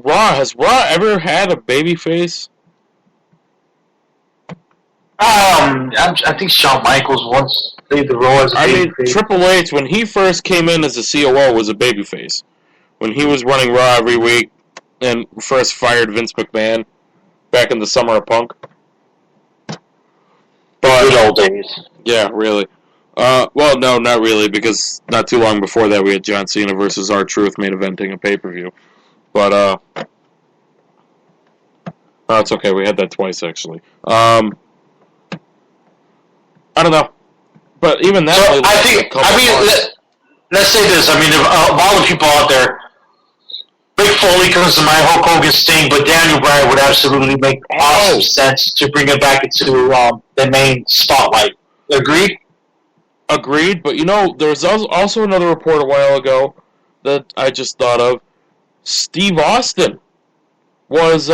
S4: has Raw ever had a babyface?
S5: I think Shawn Michaels once played the role as a babyface.
S4: Triple H, when he first came in as a COO, was a babyface. When he was running Raw every week and first fired Vince McMahon back in the summer of Punk.
S5: Good old days.
S4: Yeah, really. Well, no, not really, because not too long before that we had John Cena versus R-Truth main eventing a pay-per-view. But, it's okay, we had that twice, actually. I don't know. But even that...
S5: So let's say this. I mean, of all the people out there, Mick Foley comes to my Hulk Hogan Sting, but Daniel Bryan would absolutely make awesome sense to bring it back into the main spotlight. Agreed?
S4: Agreed, but there was also another report a while ago that I just thought of. Steve Austin was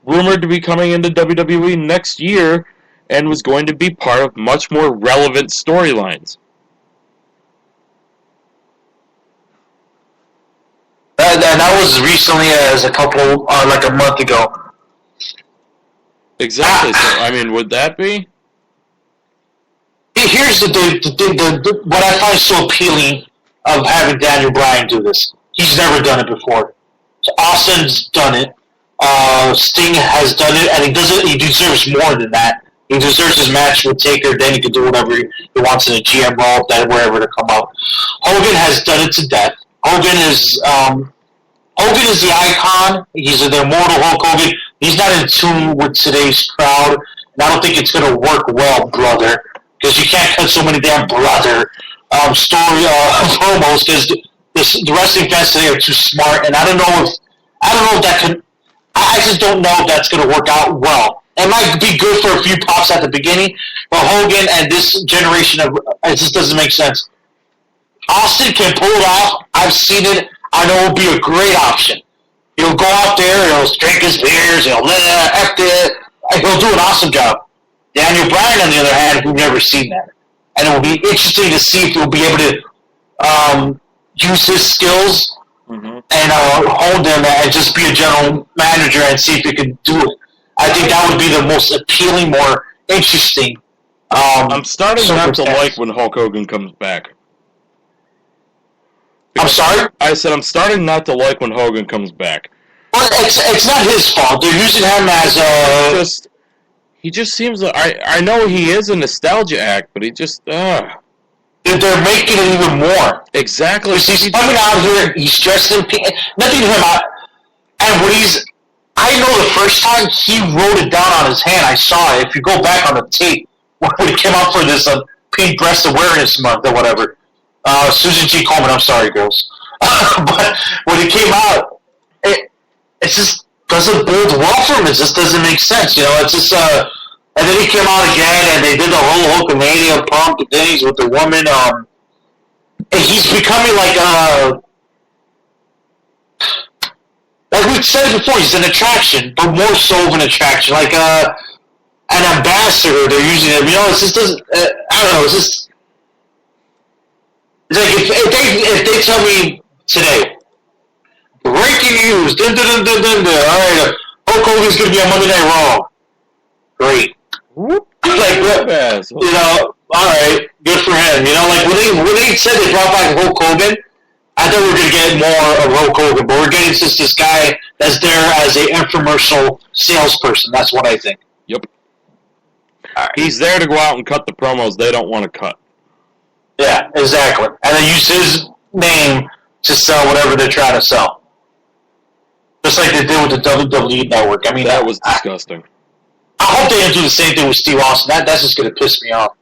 S4: rumored to be coming into WWE next year and was going to be part of much more relevant storylines.
S5: And that was recently as a couple, like a month ago.
S4: Exactly. So, I mean, would that be?
S5: Here's the what I find so appealing of having Daniel Bryan do this. He's never done it before. So Austin's done it. Sting has done it, and he deserves more than that. He deserves his match with Taker, then he can do whatever he wants in a GM role, then wherever to come out. Hogan has done it to death. Hogan is the icon. He's the immortal Hulk Hogan. He's not in tune with today's crowd, and I don't think it's going to work well, brother, because you can't cut so many damn brother promos, because the wrestling fans today are too smart, and I don't know if that can. I just don't know if that's going to work out well. It might be good for a few pops at the beginning, but Hogan and this generation it just doesn't make sense. Austin can pull it off. I've seen it. I know it would be a great option. He'll go out there, he'll drink his beers, he'll do an awesome job. Daniel Bryan, on the other hand, we've never seen that. And it will be interesting to see if he'll be able to use his skills and hold them and just be a general manager and see if he can do it. I think that would be the most appealing, more interesting.
S4: I'm starting not to like when Hulk Hogan comes back.
S5: I'm sorry?
S4: I said I'm starting not to like when Hogan comes back.
S5: Well, it's not his fault. They're using him as
S4: he just seems like... I know he is a nostalgia act, but he just...
S5: They're making it even more.
S4: Exactly.
S5: Because he's coming out here, he's dressed in pink. Nothing to him out. And when I know the first time he wrote it down on his hand, I saw it. If you go back on the tape, when he came out for this Pink Breast Awareness Month or whatever, Susan G. Coleman, I'm sorry, girls. But when it came out, it just doesn't bode well for him. It just doesn't make sense, It's just, and then he came out again, and they did the whole Hulkamania pump things with the woman. And he's becoming like we said before, he's an attraction, but more so of an attraction, like an ambassador. They're using him. It just doesn't. I don't know. It's just. It's like if they tell me today, breaking news, all right, Hulk Hogan's gonna be on Monday Night Raw. Great. All right, good for him. Like when they said they brought back Hulk Hogan, I thought we were gonna get more of Hulk Hogan, but we're getting just this guy that's there as a infomercial salesperson. That's what I think.
S4: Yep. Right. He's there to go out and cut the promos they don't want to cut.
S5: Yeah, exactly. And they use his name to sell whatever they're trying to sell. Just like they did with the WWE Network. I mean,
S4: that was disgusting.
S5: I hope they don't do the same thing with Steve Austin. That's just going to piss me off.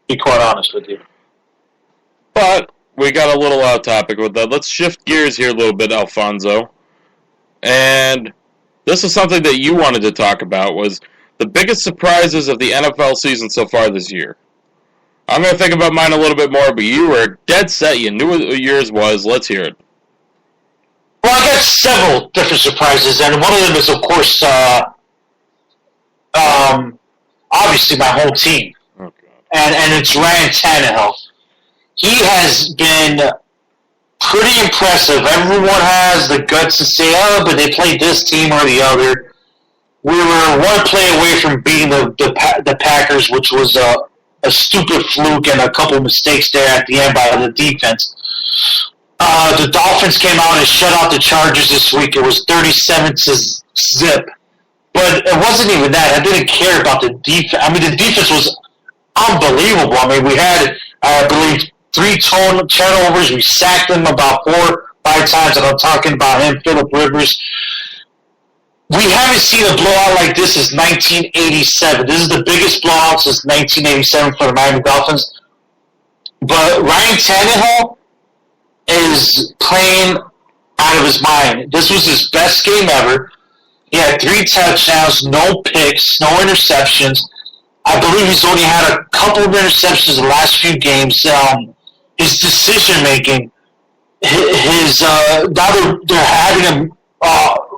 S5: Be quite honest with you.
S4: But we got a little off topic with that. Let's shift gears here a little bit, Alfonso. And this is something that you wanted to talk about, was the biggest surprises of the NFL season so far this year. I'm going to think about mine a little bit more, but you were dead set. You knew what yours was. Let's hear it.
S5: Well, I got several different surprises, and one of them is, of course, obviously my whole team.
S4: Oh,
S5: and it's Ryan Tannehill. He has been pretty impressive. Everyone has the guts to say, oh, but they played this team or the other. We were one play away from beating the Packers, which was a stupid fluke and a couple mistakes there at the end by the defense. The Dolphins came out and shut out the Chargers this week. It was 37-0. But it wasn't even that. I didn't care about the defense. I mean, the defense was unbelievable. I mean, we had, I believe, 3 turnovers. We sacked them about 4 or 5 times, and I'm talking about him, Phillip Rivers. We haven't seen a blowout like this since 1987. This is the biggest blowout since 1987 for the Miami Dolphins. But Ryan Tannehill is playing out of his mind. This was his best game ever. He had 3 touchdowns, no picks, no interceptions. I believe he's only had a couple of interceptions in the last few games. His decision making, now they're having him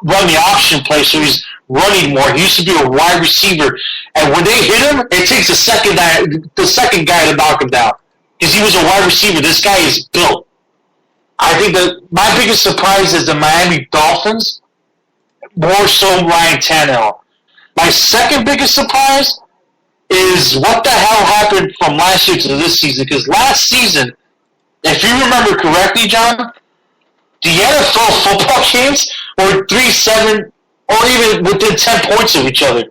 S5: run the option play, so he's running more. He used to be a wide receiver, and when they hit him, it takes the second guy to knock him down because he was a wide receiver. This guy is built. I think that my biggest surprise is the Miami Dolphins, more so Ryan Tannehill. My second biggest surprise is what the hell happened from last year to this season, because last season, if you remember correctly, John, the NFL football games were 3-7 or even within 10 points of each other.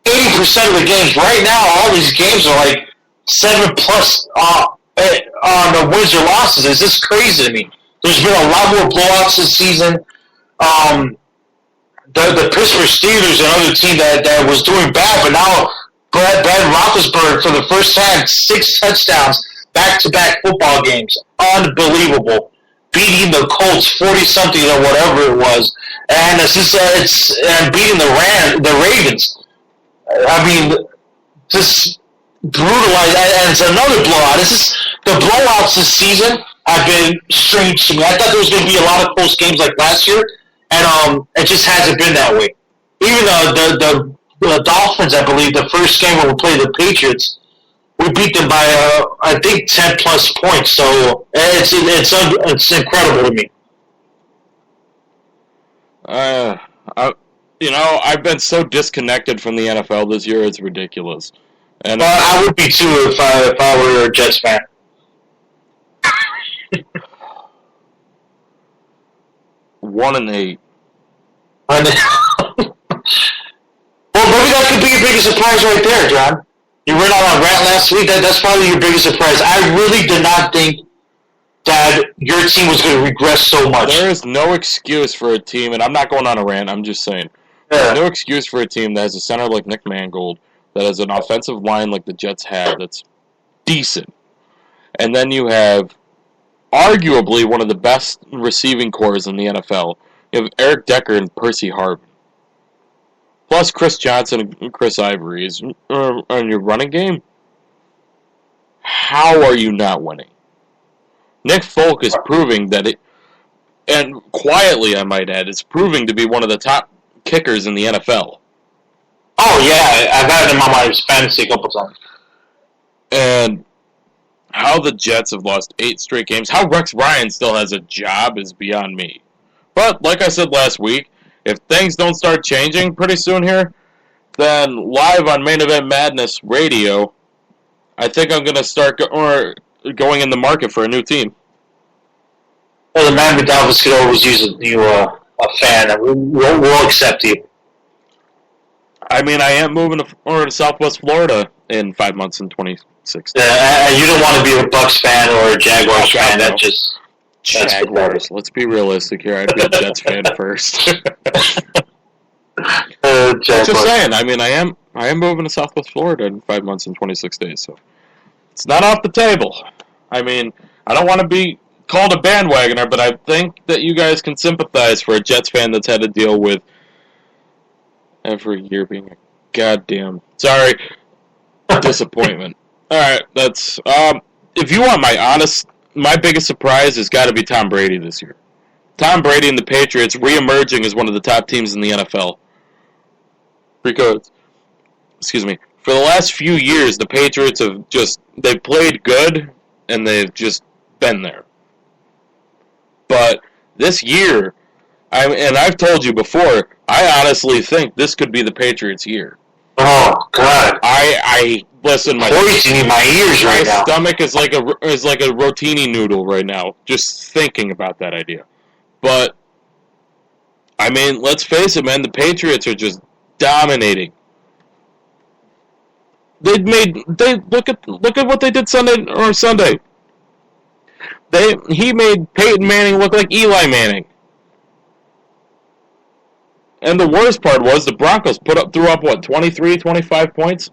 S5: 80% of the games. Right now, all these games are like 7+ on the wins or losses. It's just crazy to me. There's been a lot more blowouts this season. The Pittsburgh Steelers, another team that was doing bad, but now Ben Roethlisberger, for the first time, 6 touchdowns, back-to-back football games. Unbelievable. Beating the Colts 40-something or whatever it was. And and beating the Ravens. I mean, just brutalized. And it's another blowout. The blowouts this season have been strange to me. I thought there was going to be a lot of close games like last year, and it just hasn't been that way. Even the Dolphins, I believe, the first game when we played the Patriots, we beat them by, I think, 10+ points. So it's incredible to me.
S4: I've been so disconnected from the NFL this year; it's ridiculous. And
S5: I would be too if I were a Jets fan.
S4: 1-8.
S5: Well, maybe that could be your biggest surprise right there, John. You went on a rant last week. That's probably your biggest surprise. I really did not think that your team was going to regress so much.
S4: There is no excuse for a team, and I'm not going on a rant, I'm just saying. There's no excuse for a team that has a center like Nick Mangold, that has an offensive line like the Jets have that's decent. And then you have arguably one of the best receiving corps in the NFL. You have Eric Decker and Percy Harvin. Plus Chris Johnson and Chris Ivory is on your running game. How are you not winning? Nick Folk is proving that it, and quietly I might add, is proving to be one of the top kickers in the NFL.
S5: Oh yeah, I've had him on my fantasy a couple times.
S4: And how the Jets have lost 8 straight games, how Rex Ryan still has a job is beyond me. But like I said last week, if things don't start changing pretty soon here, then live on Main Event Madness Radio, I think I'm going to start going in the market for a new team.
S5: Well, the Miami Dolphins could always use a fan, and we'll accept you.
S4: I mean, I am moving to Southwest Florida in 5 months in 2016.
S5: Yeah, you don't want to be a Bucs fan or a Jaguars fan. That just...
S4: Jaguars. Let's be realistic here. I'd be a Jets fan first. Just saying. I mean, I am moving to Southwest Florida in 5 months and 26 days, so it's not off the table. I mean, I don't want to be called a bandwagoner, but I think that you guys can sympathize for a Jets fan that's had to deal with every year being a goddamn disappointment. All right, that's if you want my biggest surprise has got to be Tom Brady this year. Tom Brady and the Patriots reemerging as one of the top teams in the NFL. Because, for the last few years, the Patriots they've played good and they've just been there. But this year, I've told you before, I honestly think this could be the Patriots' year.
S5: Oh God!
S4: I listen. My
S5: poison in my ears right now.
S4: My stomach is like a rotini noodle right now, just thinking about that idea. But I mean, let's face it, man. The Patriots are just dominating. Look at what they did Sunday. He made Peyton Manning look like Eli Manning. And the worst part was the Broncos threw up 23, 25 points?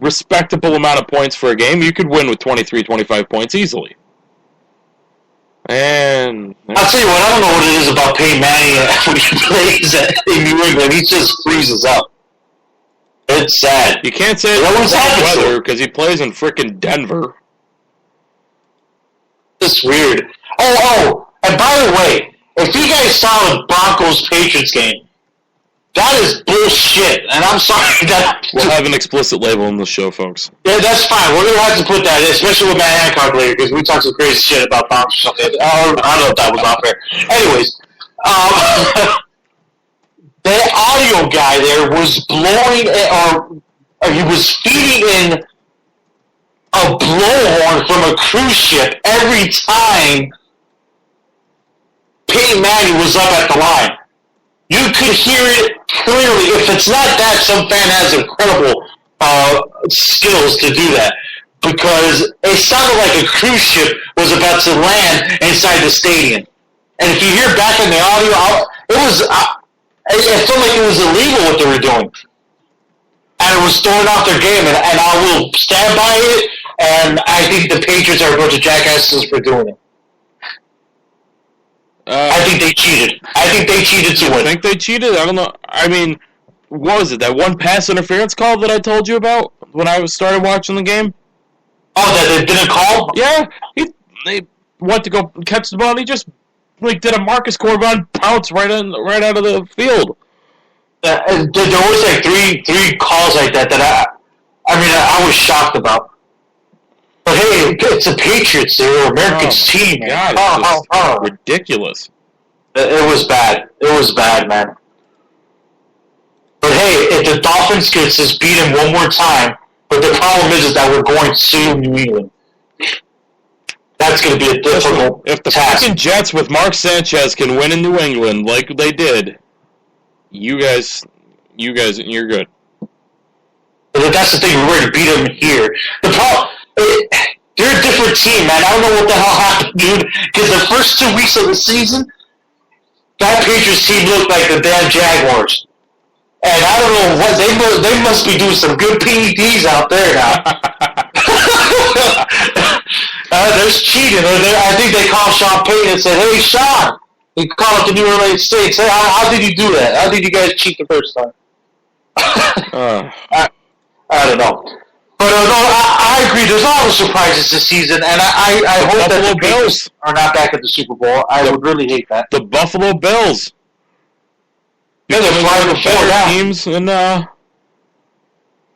S4: Respectable amount of points for a game. You could win with 23, 25 points easily. And
S5: I'll tell you what, I don't know what it is about Peyton Manning when he plays in New England. He just freezes up. It's sad.
S4: You can't say it's bad weather because he plays in frickin' Denver.
S5: It's weird. Oh, and by the way, if you guys saw the Broncos-Patriots game, that is bullshit, and I'm sorry that...
S4: We'll have an explicit label on the show, folks.
S5: Yeah, that's fine. We're going to have to put that in, especially with Matt Hancock later, because we talked some crazy shit about Broncos or something. I don't know if that was not fair. Anyways, the audio guy there was blowing, or he was feeding in a blowhorn from a cruise ship every time Peyton Manning was up at the line. You could hear it clearly. If it's not that, some fan has incredible skills to do that. Because it sounded like a cruise ship was about to land inside the stadium. And if you hear back in the audio, it felt like it was illegal what they were doing. And it was throwing off their game. And I will stand by it. And I think the Patriots are a bunch of jackasses for doing it. I think they cheated. I think they cheated to win.
S4: I think they cheated? I don't know. I mean, what was it? That one pass interference call that I told you about when I started watching the game?
S5: Oh, that they didn't call?
S4: Yeah. They went to go catch the ball, and he just did a Marcus Corvon pounce right out of the field.
S5: There was like three calls like that I was shocked about. But hey, it's the Patriots. They're America's team.
S4: God, ridiculous.
S5: It was bad. It was bad, man. But hey, if the Dolphins could just beat him one more time, but the problem is that we're going to New England. That's going to be a difficult
S4: If the
S5: task.
S4: fucking Jets with Mark Sanchez can win in New England like they did, you guys, you're good.
S5: But that's the thing. We're going to beat them here. The problem... They're a different team, man. I don't know what the hell happened, dude. Because the first 2 weeks of the season, that Patriots team looked like the damn Jaguars. And I don't know what they must be doing some good PEDs out there now. There's cheating. I think they called Sean Payton and said, "Hey, Sean," he called up the New Orleans Saints. Hey, how did you do that? How did you guys cheat the first time? I don't know. But I agree. There's a lot of surprises this season, and I hope that the Bills are not back at the Super Bowl. I would really hate that.
S4: The Buffalo Bills.
S5: Yeah, they're one of the better
S4: teams in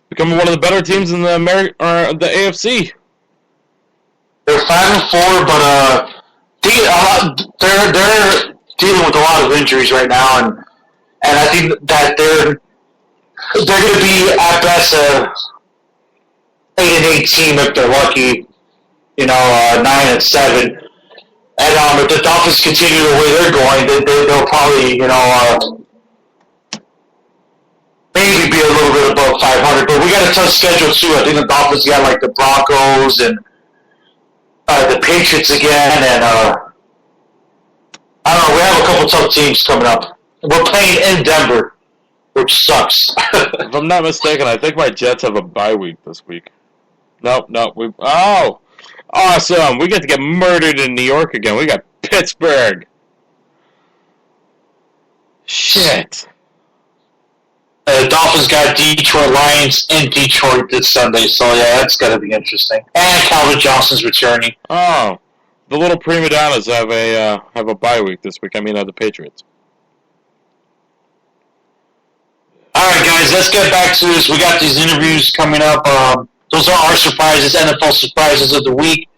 S4: becoming one of the better teams in the AFC.
S5: They're 5-4, but they're dealing with a lot of injuries right now, and I think that they're going to be at best 8-8 team if they're lucky, 9-7. And if the Dolphins continue the way they're going, they'll probably, maybe be a little bit above 500. But we got a tough schedule too. I think the Dolphins got like the Broncos and the Patriots again, and I don't know. We have a couple tough teams coming up. We're playing in Denver, which sucks.
S4: If I'm not mistaken, I think my Jets have a bye week this week. No. Awesome. We get to get murdered in New York again. We got Pittsburgh. Shit.
S5: The Dolphins got Detroit Lions in Detroit this Sunday, so yeah, that's got to be interesting. And Calvin Johnson's returning.
S4: Oh, the little prima donnas have a bye week this week. I mean, the Patriots.
S5: All right, guys, let's get back to this. We got these interviews coming up. Those are our surprises, NFL surprises of the week.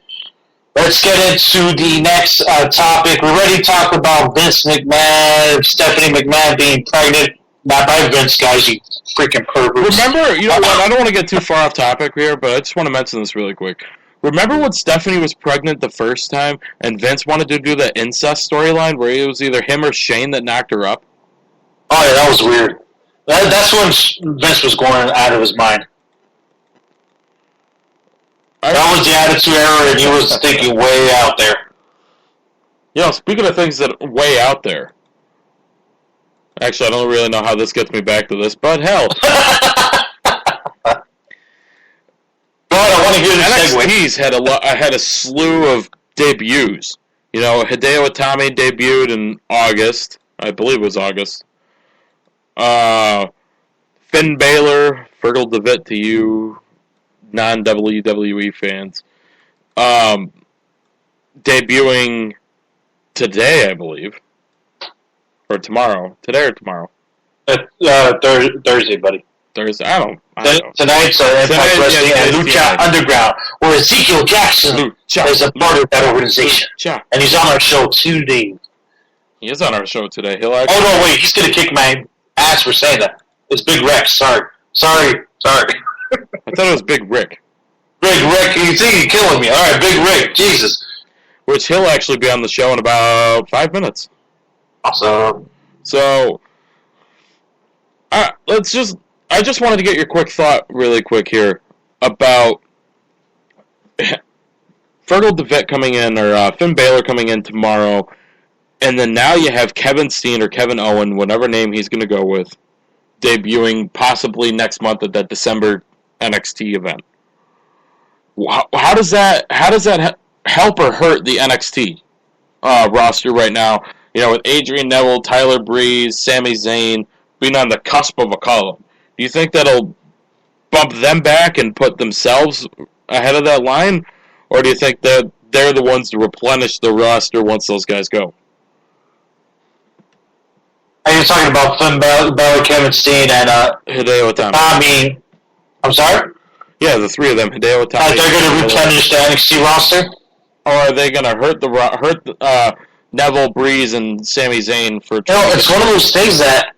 S5: Let's get into the next topic. We already talked about Vince McMahon, Stephanie McMahon being pregnant. Not by Vince, guys, you freaking perverts.
S4: Remember, you know what? I don't want to get too far off topic here, but I just want to mention this really quick. Remember when Stephanie was pregnant the first time, and Vince wanted to do the incest storyline where it was either him or Shane that knocked her up?
S5: Oh, yeah, that was weird. That's when Vince was going out of his mind. That was the attitude era, and he was thinking way out there.
S4: You know, speaking of things that are way out there, actually, I don't really know how this gets me back to this, but hell.
S5: I want to hear the
S4: NXT's had a slew of debuts. You know, Hideo Itami debuted in August. I believe it was August. Finn Balor, Fergal DeVitt to you, non-WWE fans. Debuting today, I believe. Or tomorrow. Today or tomorrow?
S5: Thursday, buddy.
S4: Thursday. I don't know.
S5: Tonight's Impact Wrestling and Lucha Underground, where Ezekiel Jackson is a part of that organization. And he's on our show today.
S4: He is on our show today. He'll actually...
S5: Oh, no, wait. He's going to kick my ass for saying that. It's Big Rex. Sorry.
S4: I thought it was Big Rick.
S5: Big Rick. You think you're killing me. All right, Big Rick. Jesus.
S4: Which he'll actually be on the show in about 5 minutes.
S5: Awesome.
S4: So, I just wanted to get your quick thought really quick here about Fergal DeVitt coming in, or Finn Balor coming in tomorrow, and then now you have Kevin Steen or Kevin Owen, whatever name he's going to go with, debuting possibly next month at that December NXT event. How does that help or hurt the NXT roster right now? You know, with Adrian Neville, Tyler Breeze, Sami Zayn being on the cusp of a call-up. Do you think that'll bump them back and put themselves ahead of that line? Or do you think that they're the ones to replenish the roster once those guys go?
S5: Are you talking about Finn Balor, Kevin Steen, and
S4: Hideo Itami?
S5: Tommy. I'm sorry?
S4: Yeah, the three of them. Hideo Itami.
S5: They're going to replenish the NXT roster?
S4: Or are they going to hurt Neville, Breeze, and Sami Zayn for...
S5: You know, it's one of those things that,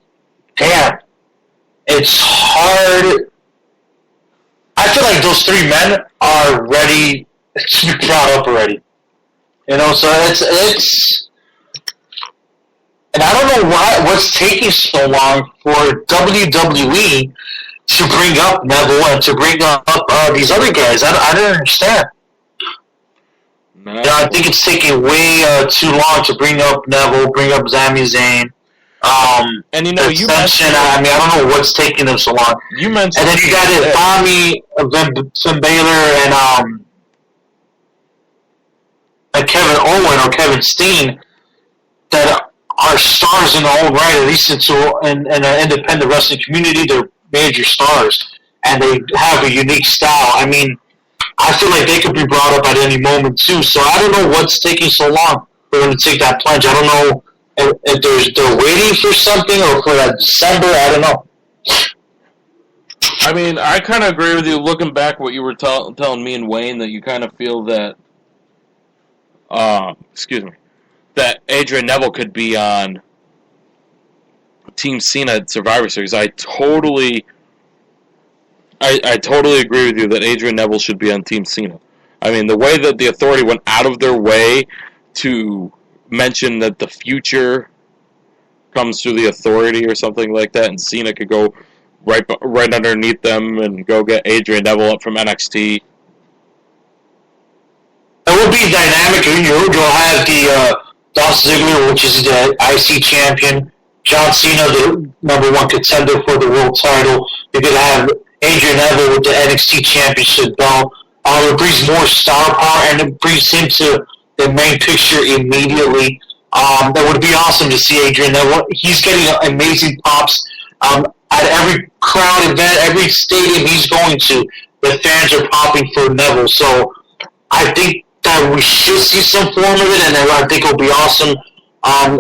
S5: damn, it's hard. I feel like those three men are ready to be brought up already. You know, so it's and I don't know what's taking so long for WWE to bring up Neville and to bring up these other guys. I don't understand. No. You know, I think it's taking way too long to bring up Neville, bring up Sami Zayn.
S4: And you know,
S5: I don't know what's taking them so long.
S4: You mentioned,
S5: and then you got it, Tommy, Finn Balor, and Kevin Owen or Kevin Steen that are stars in their own right, at least in an independent wrestling community. They're major stars, and they have a unique style. I mean, I feel like they could be brought up at any moment too. So I don't know what's taking so long for them to take that plunge. I don't know if they're waiting for something or for that December. I don't know.
S4: I mean, I kind of agree with you. Looking back, what you were telling me and Wayne, that you kind of feel that, that Adrian Neville could be on Team Cena at Survivor Series. I totally agree with you that Adrian Neville should be on Team Cena. I mean, the way that the Authority went out of their way to mention that the future comes through the Authority or something like that, and Cena could go right underneath them and go get Adrian Neville up from NXT.
S5: It would be dynamic. You'll have the Dolph Ziggler, which is the IC champion, John Cena, the #1 contender for the world title. You're going to have Adrian Neville with the NXT championship belt, It brings more star power, and it brings him to the main picture immediately. That would be awesome to see Adrian. He's getting amazing pops at every crowd event, every stadium he's going to. The fans are popping for Neville. So I think that we should see some form of it, and I think it'll be awesome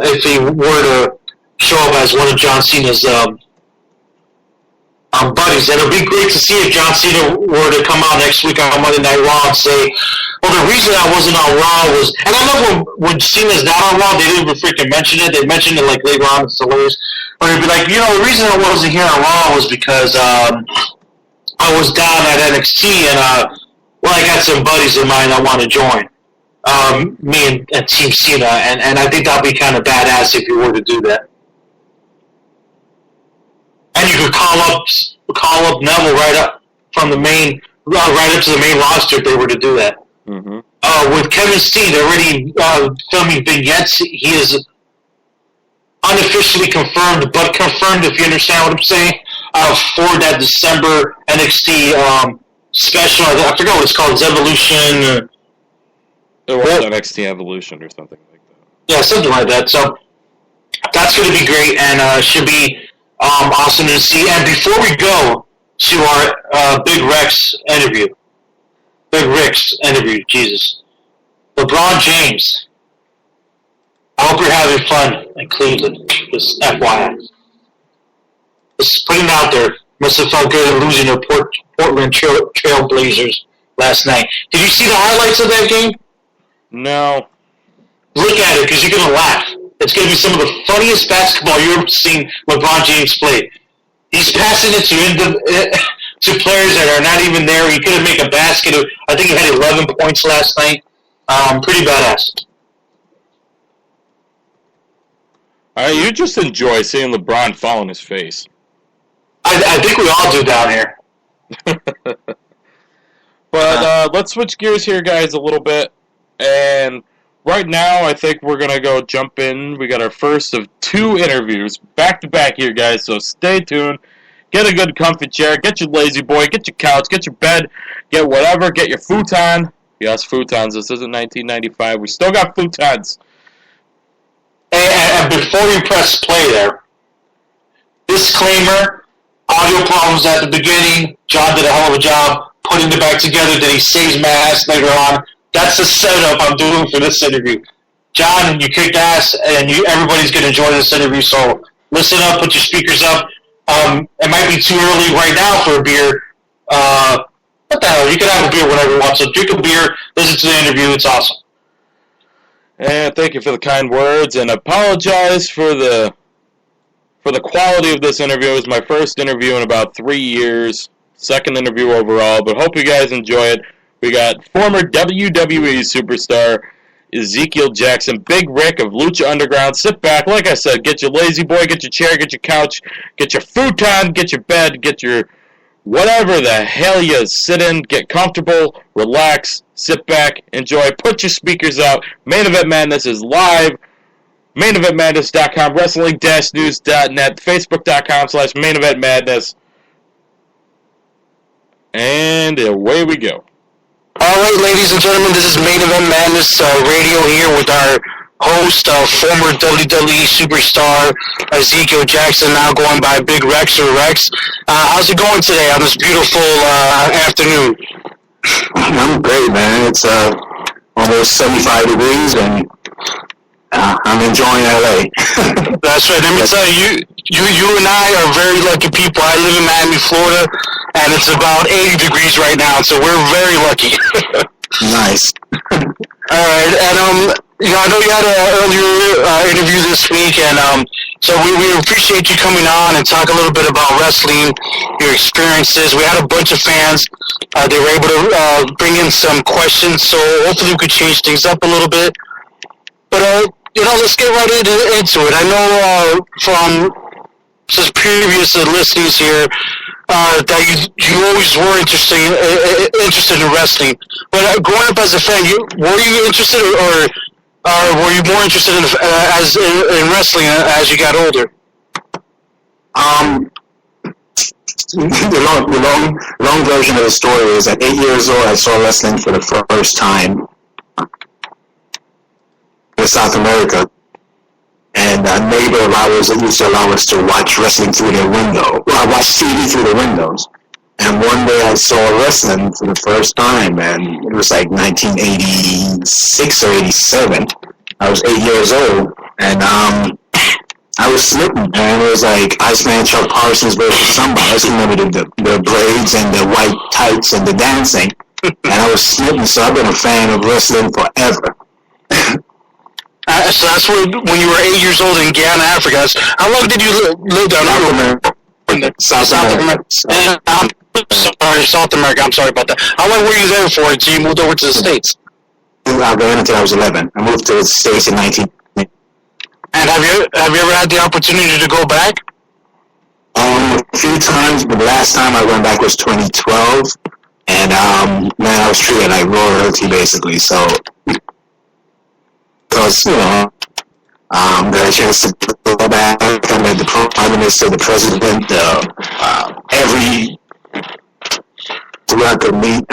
S5: if he were to show up as one of John Cena's buddies. And it'll be great to see if John Cena were to come out next week on Monday Night Raw and say, well, the reason I wasn't on Raw was, and I love when Cena's not on Raw, they didn't even freaking mention it. They mentioned it like later on, it's hilarious. But it'd be like, the reason I wasn't here on Raw was because I was down at NXT, and I got some buddies of mine that want to join me and Team Cena, and I think that'd be kind of badass if you were to do that. And you could call up Neville right up from the main, right up to the main roster if they were to do that.
S4: Mm-hmm.
S5: With Kevin Steen, they're already filming vignettes. He is unofficially confirmed, but confirmed, if you understand what I'm saying, for that December NXT special. I forgot what it's called. It's Evolution.
S4: It was NXT Evolution or something like that.
S5: Yeah, something like that. So that's going to be great, and should be awesome to see. And before we go to our Big Rick's interview, Jesus. LeBron James. I hope you're having fun in Cleveland. Just FYI. Just putting it out there. Must have felt good losing to Portland Trail Blazers last night. Did you see the highlights of that game?
S4: No.
S5: Look at it, because you're going to laugh. It's going to be some of the funniest basketball you've ever seen LeBron James play. He's passing it to players that are not even there. He couldn't make a basket. I think he had 11 points last night. Pretty badass.
S4: You just enjoy seeing LeBron fall on his face.
S5: I think we all do down here.
S4: But let's switch gears here, guys, a little bit. And right now, I think we're going to go jump in. We got our first of 2 interviews back-to-back here, guys, so stay tuned. Get a good comfy chair, get your lazy boy, get your couch, get your bed, get whatever, get your futon. Yes, futons. This isn't 1995. We still got futons.
S5: And before you press play there, disclaimer, audio problems at the beginning. John did a hell of a job putting it back together. Then he saves my ass later on. That's the setup I'm doing for this interview. John, you kicked ass, and everybody's going to enjoy this interview, so listen up, put your speakers up. It might be too early right now for a beer. What the hell? You can have a beer whenever you want. So drink a beer, listen to the interview. It's awesome.
S4: And thank you for the kind words, and apologize for the quality of this interview. It was my first interview in about 3 years, second interview overall, but hope you guys enjoy it. We got former WWE superstar Ezekiel Jackson, Big Rick of Lucha Underground. Sit back, like I said, get your lazy boy, get your chair, get your couch, get your futon, get your bed, get your whatever the hell you sit in, get comfortable, relax, sit back, enjoy, put your speakers out. Main Event Madness is live. MainEventMadness.com, Wrestling-News.net, Facebook.com/Main Event Madness. And away we go.
S5: All right, ladies and gentlemen, this is Main Event Madness Radio here with our host, former WWE superstar Ezekiel Jackson, now going by Big Rex or Rex. How's it going today on this beautiful afternoon?
S3: I'm great, man. It's almost 75 degrees, and I'm enjoying LA.
S5: That's right. Let me tell you, you and I are very lucky people. I live in Miami, Florida, and it's about 80 degrees right now, so we're very lucky.
S3: Nice.
S5: All right, and I know you had an earlier interview this week, and so we appreciate you coming on and talk a little bit about wrestling, your experiences. We had a bunch of fans. They were able to bring in some questions, so hopefully we could change things up a little bit. But let's get right into it. I know from some previous listeners here that you always were interested in wrestling. But growing up as a fan, were you interested, or were you more interested in wrestling as you got older?
S3: the long version of the story is at 8 years old, I saw wrestling for the first time in South America. And a neighbor of ours used to allow us to watch wrestling through their window. Well, I watched TV through the windows. And one day I saw wrestling for the first time, and it was like 1986 or 87. I was 8 years old, and I was smitten, and it was like Iceman Chuck Parsons versus somebody. I just remember the braids and the white tights and the dancing, and I was smitten, so I've been a fan of wrestling forever.
S5: So that's when you were 8 years old in Guyana, Africa. How long did you live down there? South America. South America. I'm sorry about that. How long were you there for until you moved over to the States?
S3: I was there until I was 11. I moved to the States in 19.
S5: And have you ever had the opportunity to go back?
S3: A few times, but the last time I went back was 2012, and man, I was treated like royalty basically. So, because got a chance to go back. I met the Prime Minister, the President, every throughout the meet.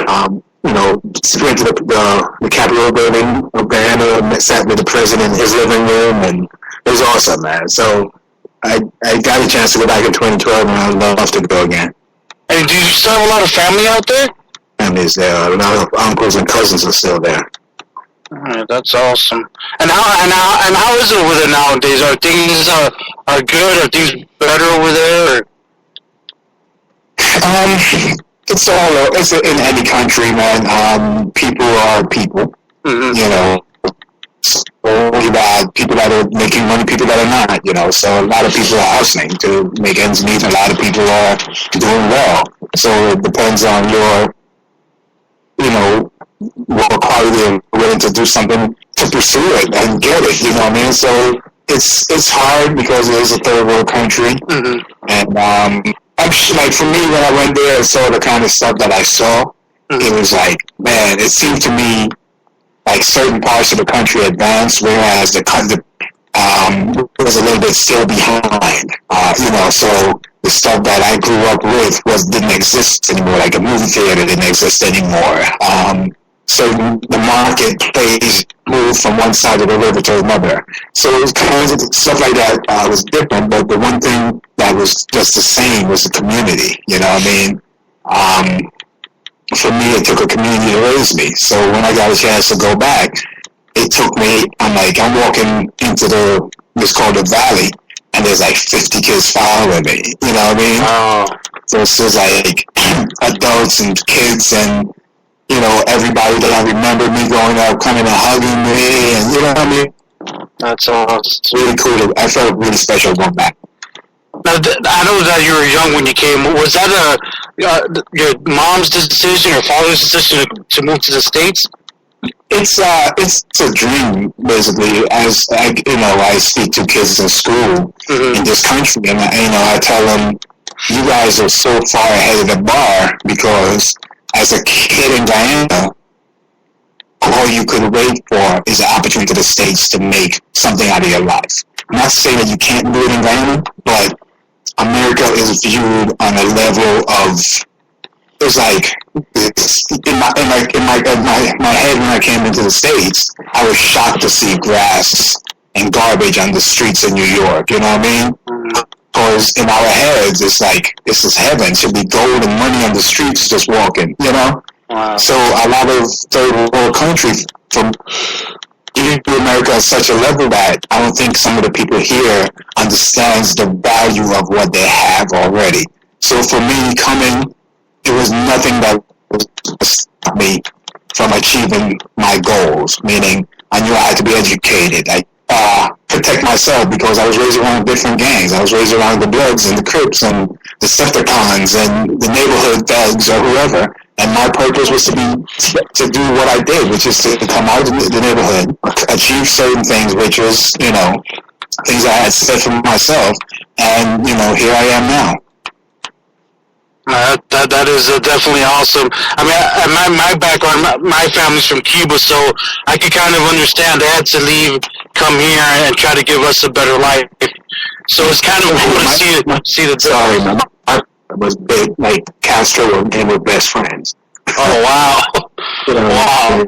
S3: Went to the Capitol building of Guyana, sat with the President in his living room, and it was awesome, man. So I got a chance to go back in 2012, and I would love to go again.
S5: And do you still have a lot of family out there?
S3: Family's there. A lot of uncles and cousins are still there.
S5: That's awesome. And how is it over there nowadays? Are things are good? Are things better over there?
S3: It's in any country, man. People are people. Mm-hmm. So you got people that are making money, people that are not. So a lot of people are hustling to make ends meet. A lot of people are doing well. So it depends on your, what quality you're willing to do something to pursue it and get it. You know what I mean? So it's hard because it is a third world country, and I'm like, for me, when I went there and saw the kind of stuff that I saw, it was like, man, it seemed to me like certain parts of the country advanced, whereas the country was a little bit still behind. So the stuff that I grew up with didn't exist anymore. Like a movie theater didn't exist anymore. So the marketplace moved from one side of the river to another. So it was kinds of stuff like that was different, but the one thing that was just the same was the community. You know what I mean? For me, it took a community to raise me. So when I got a chance to go back, it took me, I'm walking into it's called the Valley, and there's like 50 kids following me. You know what I mean? So it's just like adults and kids and, everybody that I remember me growing up coming and hugging me, and you know what I mean?
S5: That's awesome.
S3: It's really cool. I felt really special going back.
S5: Now, I know that you were young when you came. Was that your mom's decision or father's decision to move to the States?
S3: It's a dream, basically. As I speak to kids in school in this country, and I tell them, you guys are so far ahead of the bar because as a kid in Guyana, all you could wait for is an opportunity to the States to make something out of your life. I'm not saying that you can't do it in Guyana, but America is viewed on a level of, it's like, in my head when I came into the States, I was shocked to see grass and garbage on the streets in New York, you know what I mean? Because in our heads, it's like, this is heaven. It should be gold and money on the streets just walking, Wow. So a lot of third world countries from America at such a level that I don't think some of the people here understands the value of what they have already. So for me coming, it was nothing that would stop me from achieving my goals, meaning I knew I had to be educated. I protect myself because I was raised around different gangs. I was raised around the Bloods and the Crips and the Decepticons and the neighborhood thugs or whoever. And my purpose was to do what I did, which is to come out of the neighborhood, achieve certain things, which was, things I had set for myself. And, here I am now.
S5: That is definitely awesome. I mean, my background, my family's from Cuba, so I could kind of understand they had to leave, come here, and try to give us a better life. So it's kind of cool to see the.
S3: Sorry, man. was big, like Castro and him were best friends.
S5: Oh wow! Wow!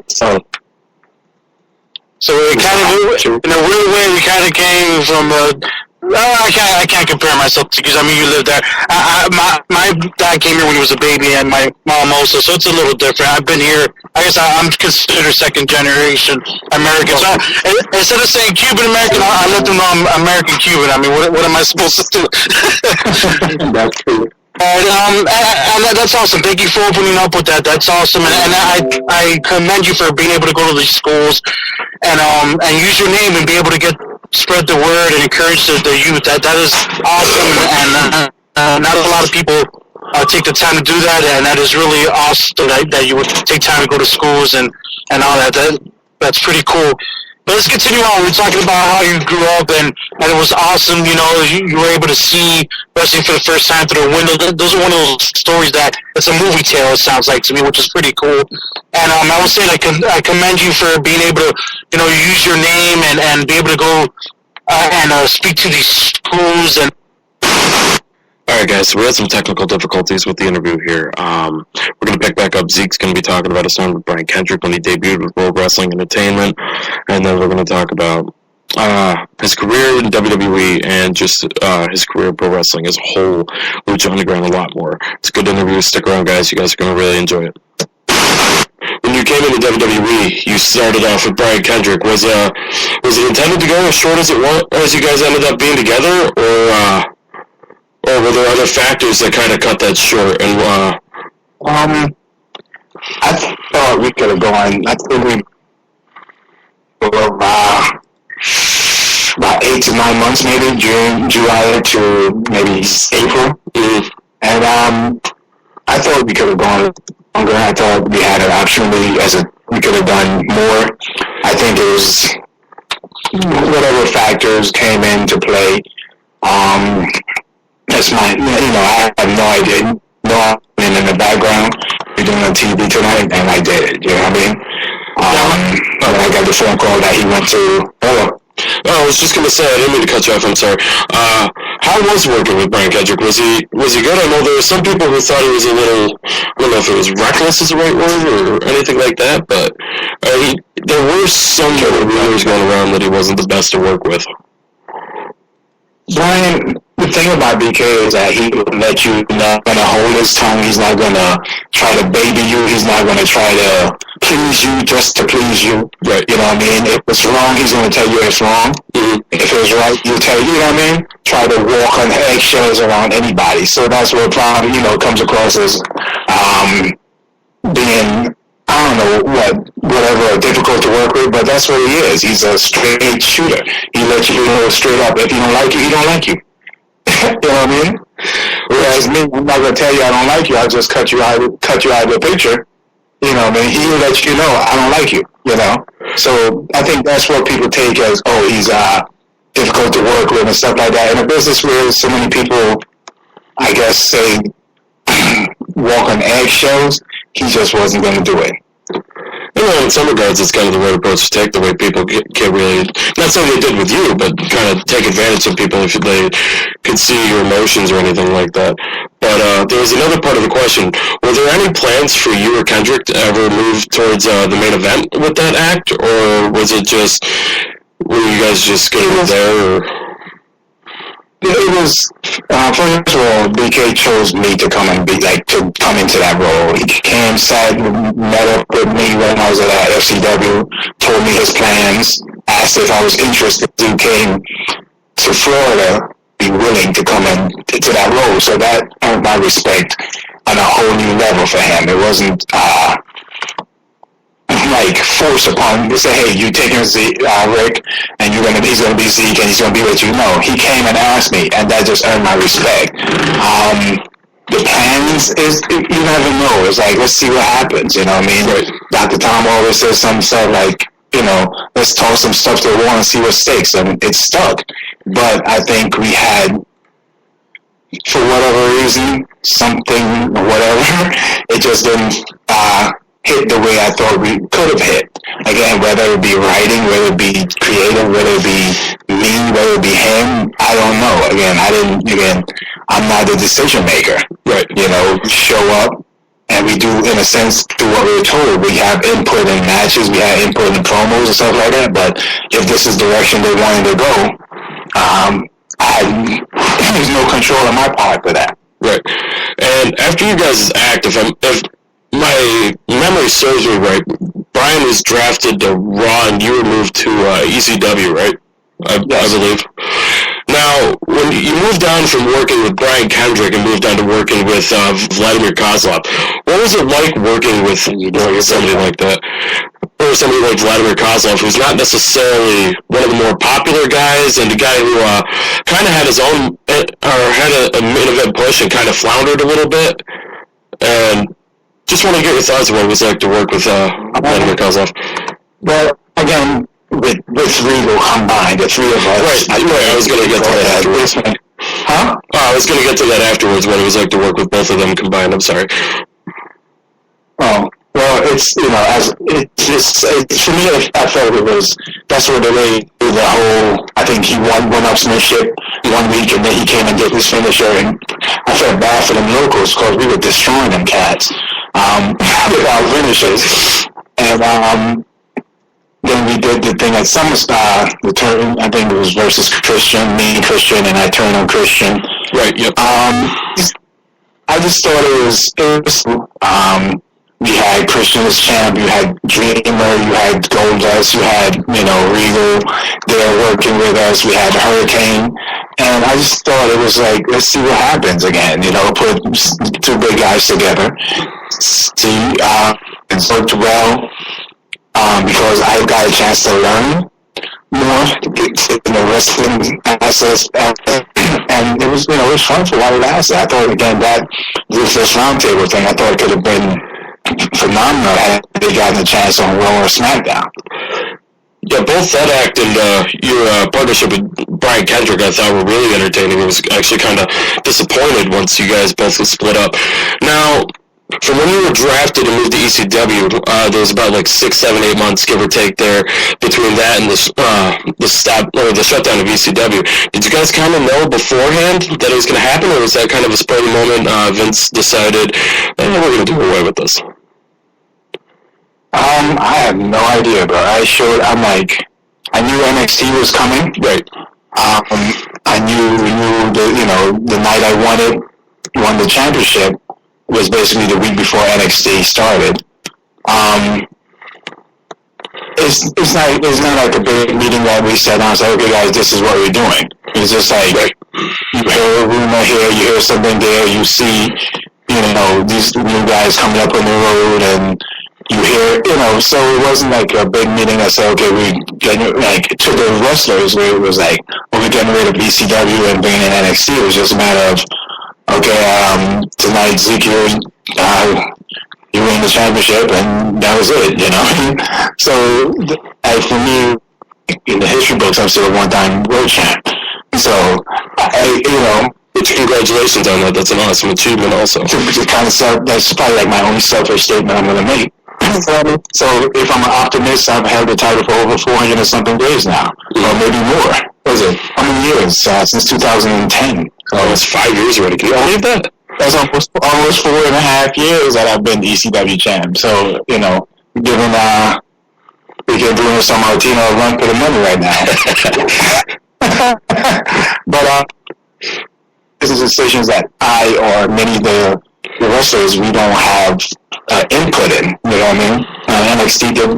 S5: So it kind of, in a weird way, we kind of came from. I can't compare myself to, because I mean you lived there. My dad came here when he was a baby, and my mom also, so it's a little different. I've been here. I guess I'm considered second generation American. So instead of saying Cuban American, I let them know I'm American Cuban. I mean, what am I supposed to do?
S3: That's true.
S5: And that's awesome. Thank you for opening up with that. That's awesome. And I commend you for being able to go to these schools and use your name and be able to spread the word and encourage the youth. That is awesome. And not a lot of people take the time to do that. And that is really awesome that you would take time to go to schools and all that. That's pretty cool. But let's continue on. We're talking about how you grew up, and it was awesome. You know, you were able to see wrestling for the first time through the window. Those are one of those stories that it's a movie tale, it sounds like to me, which is pretty cool. And I was saying I commend you for being able to, you know, use your name and be able to go and speak to these schools. And
S4: Alright guys, so we had some technical difficulties with the interview here. We're going to pick back up. Zeke's going to be talking about his time with Brian Kendrick when he debuted with World Wrestling Entertainment. And then we're going to talk about his career in WWE and just his career in pro wrestling as a whole. Lucha Underground a lot more. It's a good interview. Stick around guys. You guys are going to really enjoy it. When you came into WWE, you started off with Brian Kendrick. Was it intended to go as short as it was, as you guys ended up being together, or were there other factors that kind of cut that short? And
S3: I thought we could have gone. I think we were about 8 to 9 months, maybe June, July to maybe April. And I thought we could have gone longer. I thought we had an opportunity we could have done more. I think it was whatever factors came into play. That's I have no idea. No, in the background, we're doing on TV tonight, and I did it. You know what I mean? But I got the phone call that he went to.
S4: I was just gonna say, I didn't mean to cut you off. I'm sorry. How was working with Brian Kendrick? Was he good? I know there were some people who thought he was a little. I don't know if it was reckless is the right word or anything like that, but there were some rumors going around that he wasn't the best to work with.
S3: Brian, the thing about BK is that he will let you not gonna hold his tongue. He's not gonna try to baby you. He's not gonna try to please you just to please you.
S4: Right.
S3: You know what I mean? If it's wrong, he's gonna tell you it's wrong. Mm-hmm. If it's right, he'll tell you. You know what I mean? Try to walk on eggshells around anybody. So that's what probably comes across as being. I don't know whatever difficult to work with, but that's what he is. He's a straight shooter. He lets you know straight up. If you don't like you, he don't like you. You know what I mean? Whereas me, I'm not gonna tell you I don't like you. I'll just cut you out of the picture. You know what I mean? He'll let you know I don't like you. You know. So I think that's what people take as he's difficult to work with and stuff like that. In a business where so many people, I guess, say walk on eggshells, he just wasn't going to do it.
S4: You know, in some regards, it's kind of the right approach to take, the way people can't really, not something they did with you, but kind of take advantage of people if they could see your emotions or anything like that. But there was another part of the question. Were there any plans for you or Kendrick to ever move towards the main event with that act, or was it just, were you guys just going to be there, or?
S3: It was, first of all, BK chose me to come into that role. He came, met up with me when I was at FCW, told me his plans, asked if I was interested. He came to Florida, be willing to come into that role. So that earned my respect on a whole new level for him. It wasn't, force upon him to say, hey, you taking Rick, and he's gonna be Zeke, and he's gonna be with you. No, he came and asked me, and that just earned my respect. The plans is, you never know. It's like, let's see what happens. You know what I mean? Right. Dr. Tom always says some stuff like, let's toss some stuff to the wall and see what sticks, and it stuck. But I think we had, for whatever reason, something, whatever, it just didn't hit the way I thought we could have hit. Again, whether it be writing, whether it be creative, whether it be me, whether it be him, I don't know. Again, I'm not the decision maker.
S6: Right.
S3: You know, we show up and we do, in a sense, do what we were told. We have input in matches, we have input in promos and stuff like that, but if this is the direction they wanted to go, there's no control on my part for that.
S6: Right. And after you guys' act, if my memory serves me right, Brian was drafted to Raw and you were moved to ECW, right? I believe. Now, when you moved on from working with Brian Kendrick and moved on to working with Vladimir Kozlov, what was it like working with somebody like that? Or somebody like Vladimir Kozlov, who's not necessarily one of the more popular guys, and a guy who kind of had his own, or had a main event push and kind of floundered a little bit. And just want to get your thoughts on what it was like to work with Vladimir Kozlov.
S3: Well, again, with Regal combined, the three of us.
S6: Right, I was going to get to that afterwards.
S3: Huh?
S6: I was going to get to that afterwards, what it was like to work with both of them combined. I'm sorry.
S3: Oh, well, it's, you know, for me, I felt it was, that's what the way the whole, I think he won upsmanship 1 week, and then he came and did his finisher, and I felt bad for them locals, because we were destroying them cats, with our finishers, and, then we did the thing at SummerStar, the turn, I think it was versus Christian, me and Christian, and I turned on Christian.
S6: Right, yep.
S3: I just thought it was we had Christian as champ, you had Dreamer, you had Goldust, you had, you know, Regal there working with us, we had Hurricane, and I just thought it was like, let's see what happens again, you know, put two big guys together, see, it worked well, because I got a chance to learn more in the wrestling access, and it was, you know, it was fun for while it lasted. I thought, again, that this roundtable thing, I thought it could have been phenomenal had they gotten a chance on Raw or SmackDown.
S6: Yeah, both that act and your partnership with Brian Kendrick, I thought were really entertaining. I was actually kind of disappointed once you guys both split up. Now, from when you were drafted and moved to ECW, there was about like 6, 7, 8 months, give or take, there between that and the shutdown of ECW. Did you guys kind of know beforehand that it was going to happen, or was that kind of a spur of the moment? Vince decided, we're going to do away with this.
S3: I have no idea, bro. I knew NXT was coming.
S6: Right.
S3: I knew the night I won the championship was basically the week before NXT started. It's not like a big meeting that we sat down and said, okay guys, this is what we're doing. It's just like, you hear a rumor here, you hear something there, you see, you know, these new guys coming up on the road, and you hear, you know, so it wasn't like a big meeting that said, okay, we getting, like, to the wrestlers, where it was like, well, we're getting rid of ECW and bringing in NXT. It was just a matter of, okay, tonight, Ezekiel, you win the championship, and that was it, you know? So, for me, in the history books, I'm still a one-time world champ. So,
S6: congratulations on that. That's an awesome achievement also.
S3: That's probably like my only selfish statement I'm going to make. So, if I'm an optimist, I've held the title for over 400 and something days now, or maybe more. What is it? How many years? Since 2010.
S6: Oh, it's 5 years already. Can you believe that?
S3: That's almost 4.5 years that I've been ECW champ. So, you know, given we can do some Martino a run for the money right now. But this is decisions that I or many of the wrestlers, we don't have input in. You know what I mean? NXT did,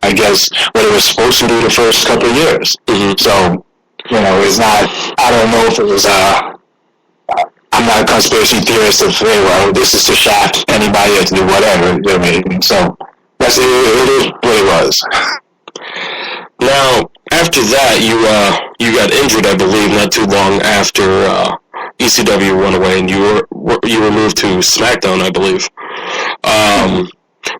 S3: I guess, what it was supposed to do the first couple of years.
S6: Mm-hmm.
S3: So, you know, it's not, I don't know if it was, I'm not a conspiracy theorist to say, well, this is to shaft anybody or to do whatever. You know what I mean? So, that's it is what it was.
S6: Now, after that, you got injured, I believe, not too long after ECW went away, and you were moved to SmackDown, I believe.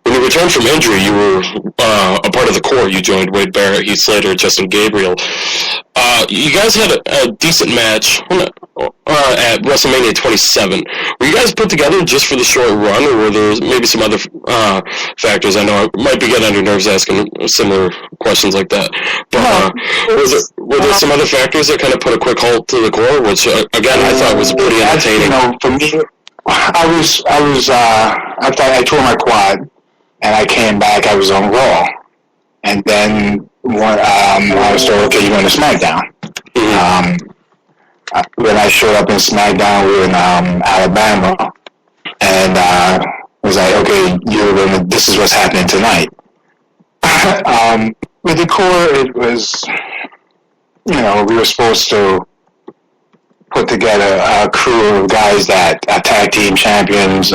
S6: when you returned from injury, you were a part of the core. You joined Wade Barrett, Heath Slater, Justin Gabriel. You guys had a decent match at WrestleMania 27. Were you guys put together just for the short run, or were there maybe some other factors? I know I might be getting on your nerves asking similar questions like that. But were there some other factors that kind of put a quick halt to the core, which, again, I thought was pretty entertaining?
S3: For me, I was after I tore my quad and I came back, I was on Raw, and then I was told, okay, you're going to SmackDown. When I showed up in SmackDown, we were in Alabama, and I was like, okay, this is what's happening tonight. With the core, it was, we were supposed to put together a crew of guys that are tag team champions,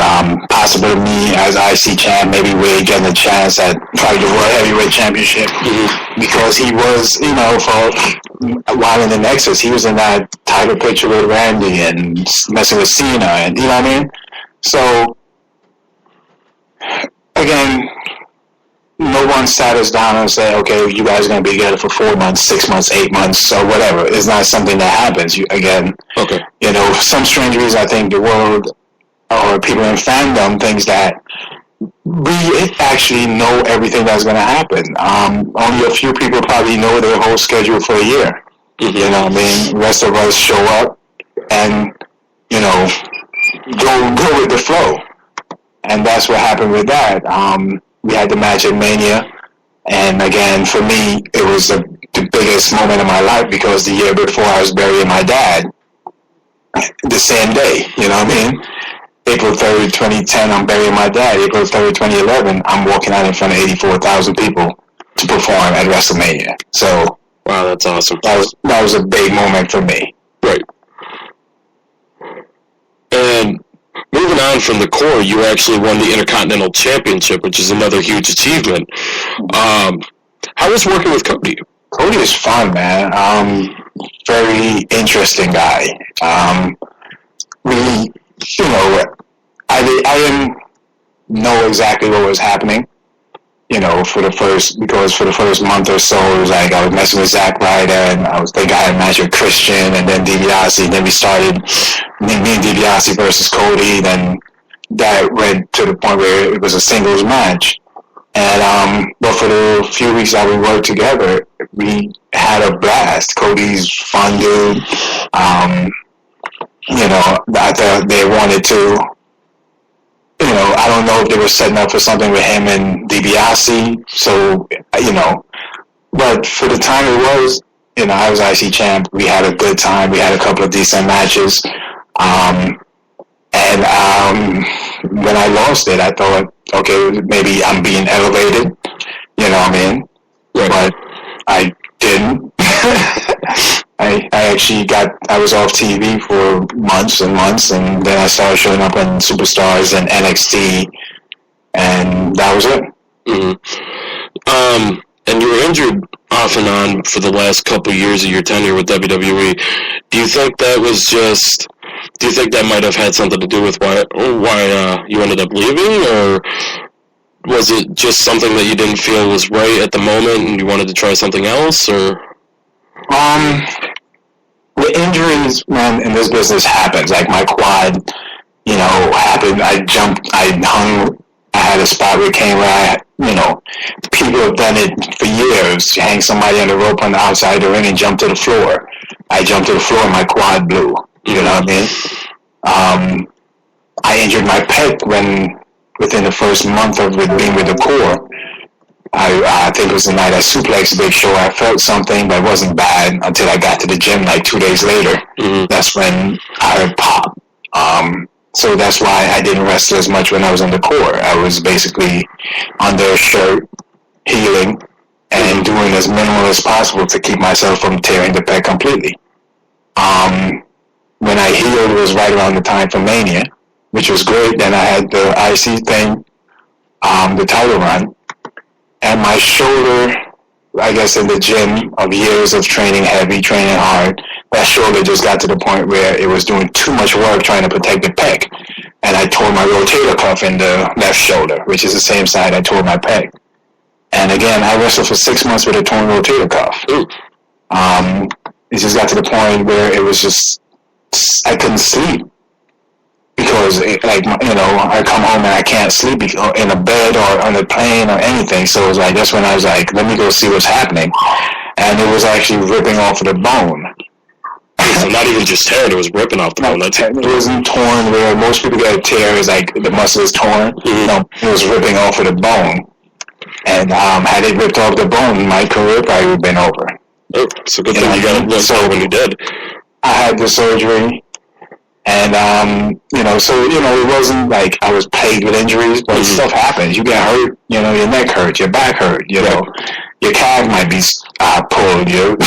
S3: possibly me as IC champ, maybe Wade getting a chance at probably the World Heavyweight Championship, because he was, while in the Nexus, he was in that title picture with Randy and messing with Cena, and you know what I mean? So, again, no one sat us down and said, okay, you guys are going to be together for 4 months, 6 months, 8 months, or whatever. It's not something that happens. Some strange reason I think the world or people in fandom thinks that we actually know everything that's going to happen. Only a few people probably know their whole schedule for a year. You know what I mean? The rest of us show up and, go with the flow. And that's what happened with that. We had the match at Mania, and again, for me, it was the biggest moment of my life because the year before I was burying my dad, the same day, you know what I mean? April 3rd, 2010, I'm burying my dad. April 3rd, 2011, I'm walking out in front of 84,000 people to perform at WrestleMania. So,
S6: wow, that's awesome.
S3: That was a big moment for me.
S6: Right. And moving on from the core, you actually won the Intercontinental Championship, which is another huge achievement. How was working with Cody?
S3: Cody is fun, man. Very interesting guy. I didn't know exactly what was happening, for the first month or so, it was like I was messing with Zack Ryder, and I was thinking I had a match with Christian, and then DiBiase, and then we started me and DiBiase versus Cody, then that went to the point where it was a singles match. And but for the few weeks that we worked together, we had a blast. Cody's fun dude. I thought they wanted to. I don't know if they were setting up for something with him and DiBiase. So, but for the time it was, I was IC champ. We had a good time. We had a couple of decent matches. And when I lost it, I thought, okay, maybe I'm being elevated. You know what I mean?
S6: Right.
S3: But I didn't. I was off TV for months and months, and then I started showing up on Superstars and NXT, and that was it.
S6: And you were injured off and on for the last couple of years of your tenure with WWE. Do you think that might have had something to do with why you ended up leaving, or was it just something that you didn't feel was right at the moment and you wanted to try something else, or?
S3: The injuries, man, in this business happens. Like my quad, happened. I jumped, I hung, I had a spot where it came where people have done it for years. You hang somebody on the rope on the outside of the ring and jump to the floor. I jumped to the floor and my quad blew. You know what I mean? I injured my pec within the first month of being with the core. I think it was the night I suplexed Big Show. I felt something, but it wasn't bad until I got to the gym like 2 days later. That's when I heard pop. So that's why I didn't wrestle as much when I was in the core. I was basically under a shirt, healing, and doing as minimal as possible to keep myself from tearing the pec completely. When I healed, it was right around the time for Mania, which was great. Then I had the IC thing, the title run. And my shoulder, I guess in the gym of years of training heavy, training hard, that shoulder just got to the point where it was doing too much work trying to protect the pec. and I tore my rotator cuff in the left shoulder, which is the same side I tore my pec. And again, I wrestled for 6 months with a torn rotator cuff. It just got to the point where it was just, I couldn't sleep. Because, I come home and I can't sleep in a bed or on a plane or anything. So it was like, that's when I was like, let me go see what's happening. And it was actually ripping off of the bone.
S6: So not even just tearing, it was ripping off the bone.
S3: It wasn't torn where most people get a tear, is like the muscle is torn. No, it was ripping off of the bone. And had it ripped off the bone, my career probably would have been over.
S6: Oh, it's a good thing you got it ripped off when you did.
S3: I had the surgery. And, it wasn't like I was plagued with injuries, but stuff happens. You get hurt, your neck hurts, your back hurt, your calf might be pulled, your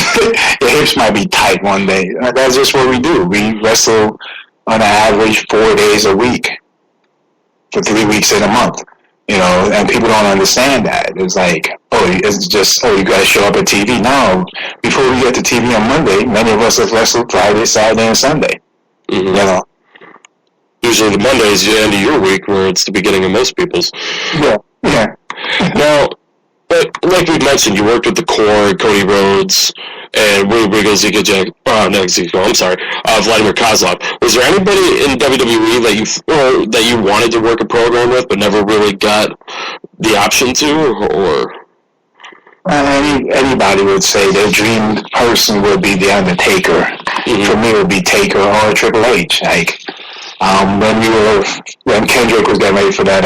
S3: hips might be tight one day. That's just what we do. We wrestle on an average 4 days a week for 3 weeks in a month, and people don't understand that. It's like, you got to show up at TV. No, before we get to TV on Monday, many of us have wrestled Friday, Saturday, and Sunday.
S6: Usually the Monday is the end of your week, where it's the beginning of most people's.
S3: Yeah.
S6: Now, but like we mentioned, you worked with the Core, Cody Rhodes, and Ezekiel Jackson. Vladimir Kozlov. Was there anybody in WWE that you wanted to work a program with, but never really got the option to, or?
S3: Anybody would say their dream person would be The Undertaker. For me, it would be Taker or Triple H. Like, when Kendrick was getting ready for that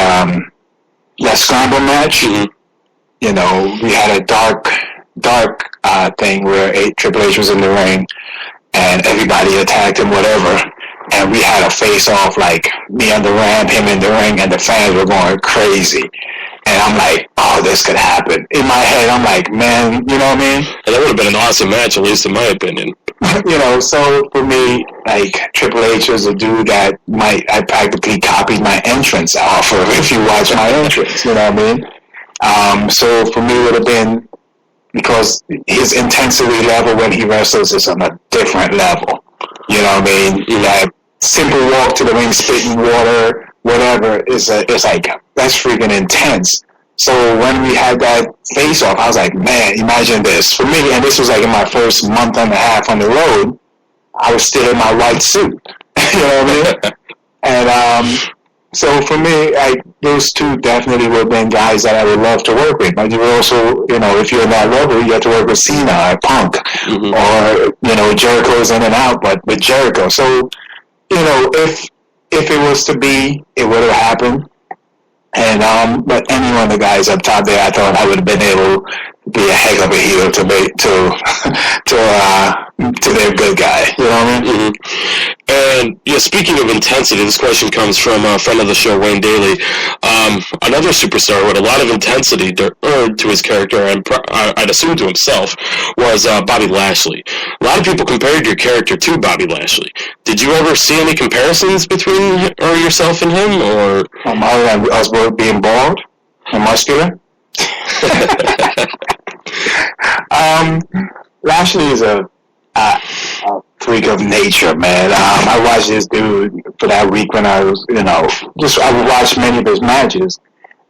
S3: scramble match, we had a dark thing where Triple H was in the ring, and everybody attacked him, whatever. And we had a face-off, like me on the ramp, him in the ring, and the fans were going crazy. And I'm like, oh, this could happen. In my head, I'm like, man, you know what I mean?
S6: And that would have been an awesome match, at least in my opinion.
S3: So for me, like, Triple H was a dude that I practically copied my entrance off of, if you watch my entrance, you know what I mean? So for me, it would have been, because his intensity level when he wrestles is on a different level. You know what I mean? That simple walk to the ring, spitting water, whatever, it's like, that's freaking intense. So when we had that face-off, I was like, man, imagine this. For me, and this was like in my first month and a half on the road, I was still in my white suit. You know what I mean? And so for me, those two definitely would have been guys that I would love to work with. But you would also, if you're in that level, you have to work with Cena or Punk. Or, Jericho's in and out, but with Jericho. So, if it was to be, it would have happened. And but any one of the guys up top there, I thought I would have been able to be a heck of a heel to their good guy. You know what I mean?
S6: And speaking of intensity, this question comes from a friend of the show, Wayne Daly. Another superstar with a lot of intensity to his character, and I'd assume to himself, was Bobby Lashley. A lot of people compared your character to Bobby Lashley. Did you ever see any comparisons between yourself and him, or?
S3: Other than us both being bald and muscular. Lashley is a freak of nature, man. I watched this dude for that week when I was, I would watch many of his matches,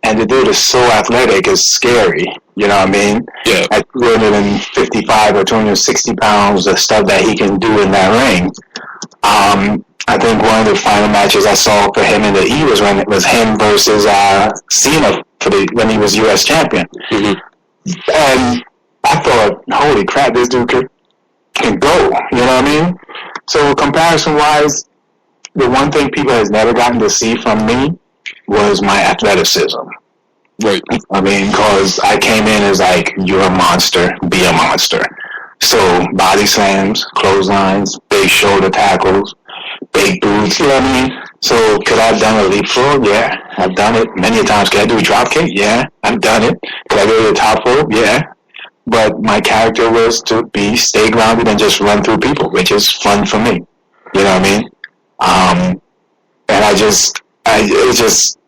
S3: and the dude is so athletic, it's scary. You know what I mean?
S6: Yeah.
S3: At 255 or 260 pounds, the stuff that he can do in that ring. I think one of the final matches I saw for him in the E was when it was him versus Cena when he was U.S. champion. And I thought, holy crap, this dude can go. You know what I mean? So comparison-wise, the one thing people has never gotten to see from me was my athleticism.
S6: Right.
S3: I mean, because I came in as like, you're a monster, be a monster. So body slams, clotheslines, big shoulder tackles, big boots, you know what I mean? So could I have done a leapfrog? Yeah, I've done it many times. Could I do a drop kick? Yeah, I've done it. Could I go to the top rope? Yeah. But my character was to stay grounded and just run through people, which is fun for me. You know what I mean? And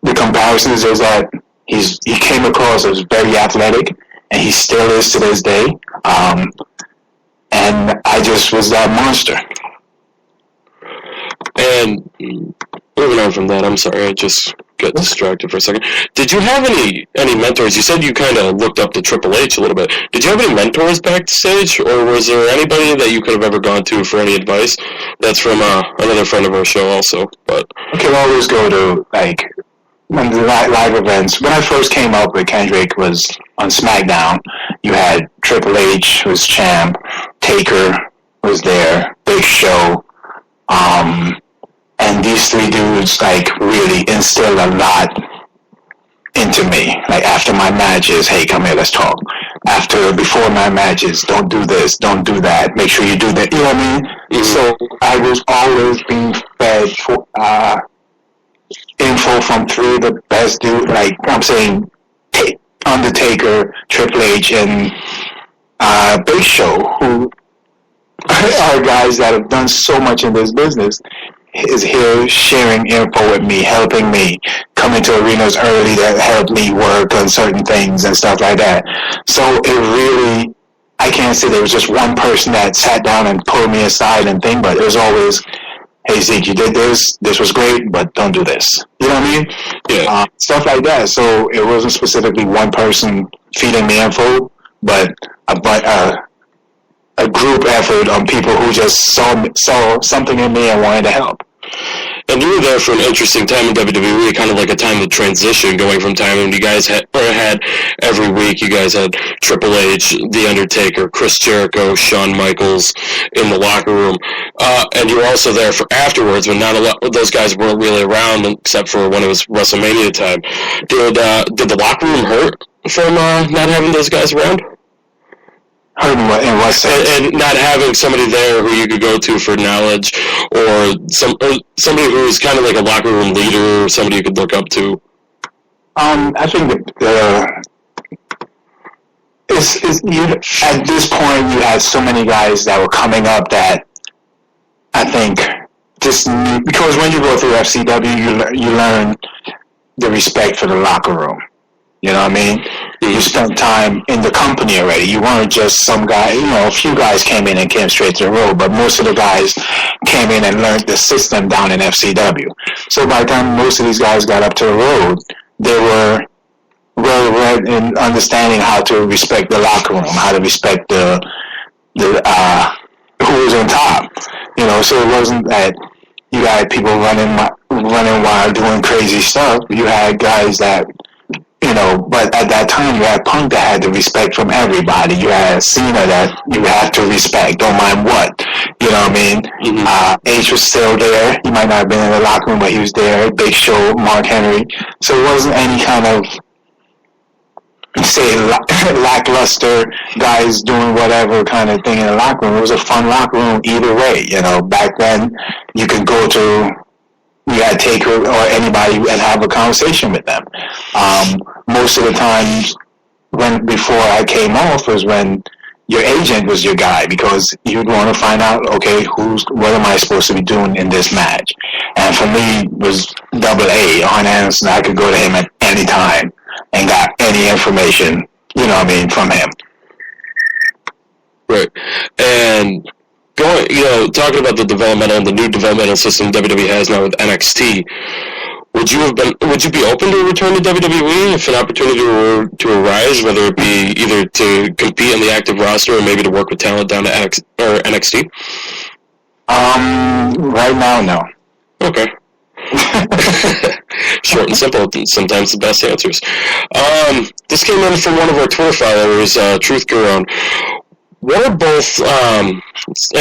S3: the comparisons is that he came across as very athletic, and he still is to this day. And I just was that monster.
S6: And moving on from that, I'm sorry, I just got distracted for a second. Did you have any mentors? You said you kind of looked up to Triple H a little bit. Did you have any mentors backstage, or was there anybody that you could have ever gone to for any advice? That's from another friend of our show also. But
S3: I can always go to, like, when the live events. When I first came up with Kendrick was on SmackDown. You had Triple H was champ, Taker was there, Big Show, and these three dudes, like, really instilled a lot into me. Like, after my matches, hey, come here, let's talk. Before my matches, don't do this, don't do that, make sure you do that, you know what I mean? Mm-hmm. So I was always being fed info from three of the best dudes, like, I'm saying, Undertaker, Triple H, and Big Show, who are guys that have done so much in this business, is here sharing info with me, helping me, coming to arenas early to help me work on certain things and stuff like that. So it really, I can't say there was just one person that sat down and pulled me aside and thing, but it was always, hey Zeke, you did this was great, but don't do this. You know what I mean?
S6: Yeah.
S3: Stuff like that. So it wasn't specifically one person feeding me info, but a group effort on people who just saw something in me and wanted to help.
S6: And you were there for an interesting time in WWE, kind of like a time of transition, going from time when you guys had every week, you guys had Triple H, The Undertaker, Chris Jericho, Shawn Michaels in the locker room. And you were also there for afterwards when not a lot, those guys weren't really around except for when it was WrestleMania time. Did the locker room hurt from not having those guys around?
S3: In what sense?
S6: And not having somebody there who you could go to for knowledge, or somebody who's kind of like a locker room leader, or somebody you could look up to.
S3: I think at this point you had so many guys that were coming up that I think just because when you go through FCW, you learn the respect for the locker room. You know what I mean? You spent time in the company already. You weren't just some guy, a few guys came in and came straight to the road, but most of the guys came in and learned the system down in FCW. So by the time most of these guys got up to the road, they were well read in understanding how to respect the locker room, how to respect the who was on top. So it wasn't that you had people running wild doing crazy stuff. You had guys that, but at that time you had Punk that had the respect from everybody. You had Cena that you had to respect, don't mind what. You know what I mean? Mm-hmm. H was still there. He might not have been in the locker room, but he was there. Big Show, Mark Henry. So it wasn't any kind of, say, lackluster guys doing whatever kind of thing in the locker room. It was a fun locker room either way. Back then you could go to, you had Taker or anybody and have a conversation with them. Most of the times before I came off was when your agent was your guy, because you'd want to find out, okay, what am I supposed to be doing in this match? And for me, it was Double A, Arn Anderson. I could go to him at any time and got any information, from him.
S6: Right. And talking about the new developmental system WWE has now with NXT, would you be open to a return to WWE if an opportunity were to arise, whether it be either to compete in the active roster or maybe to work with talent down to NXT?
S3: Right now, no.
S6: Okay. Short and simple, sometimes the best answers. This came in from one of our Twitter followers, Truth Garon. What are both, and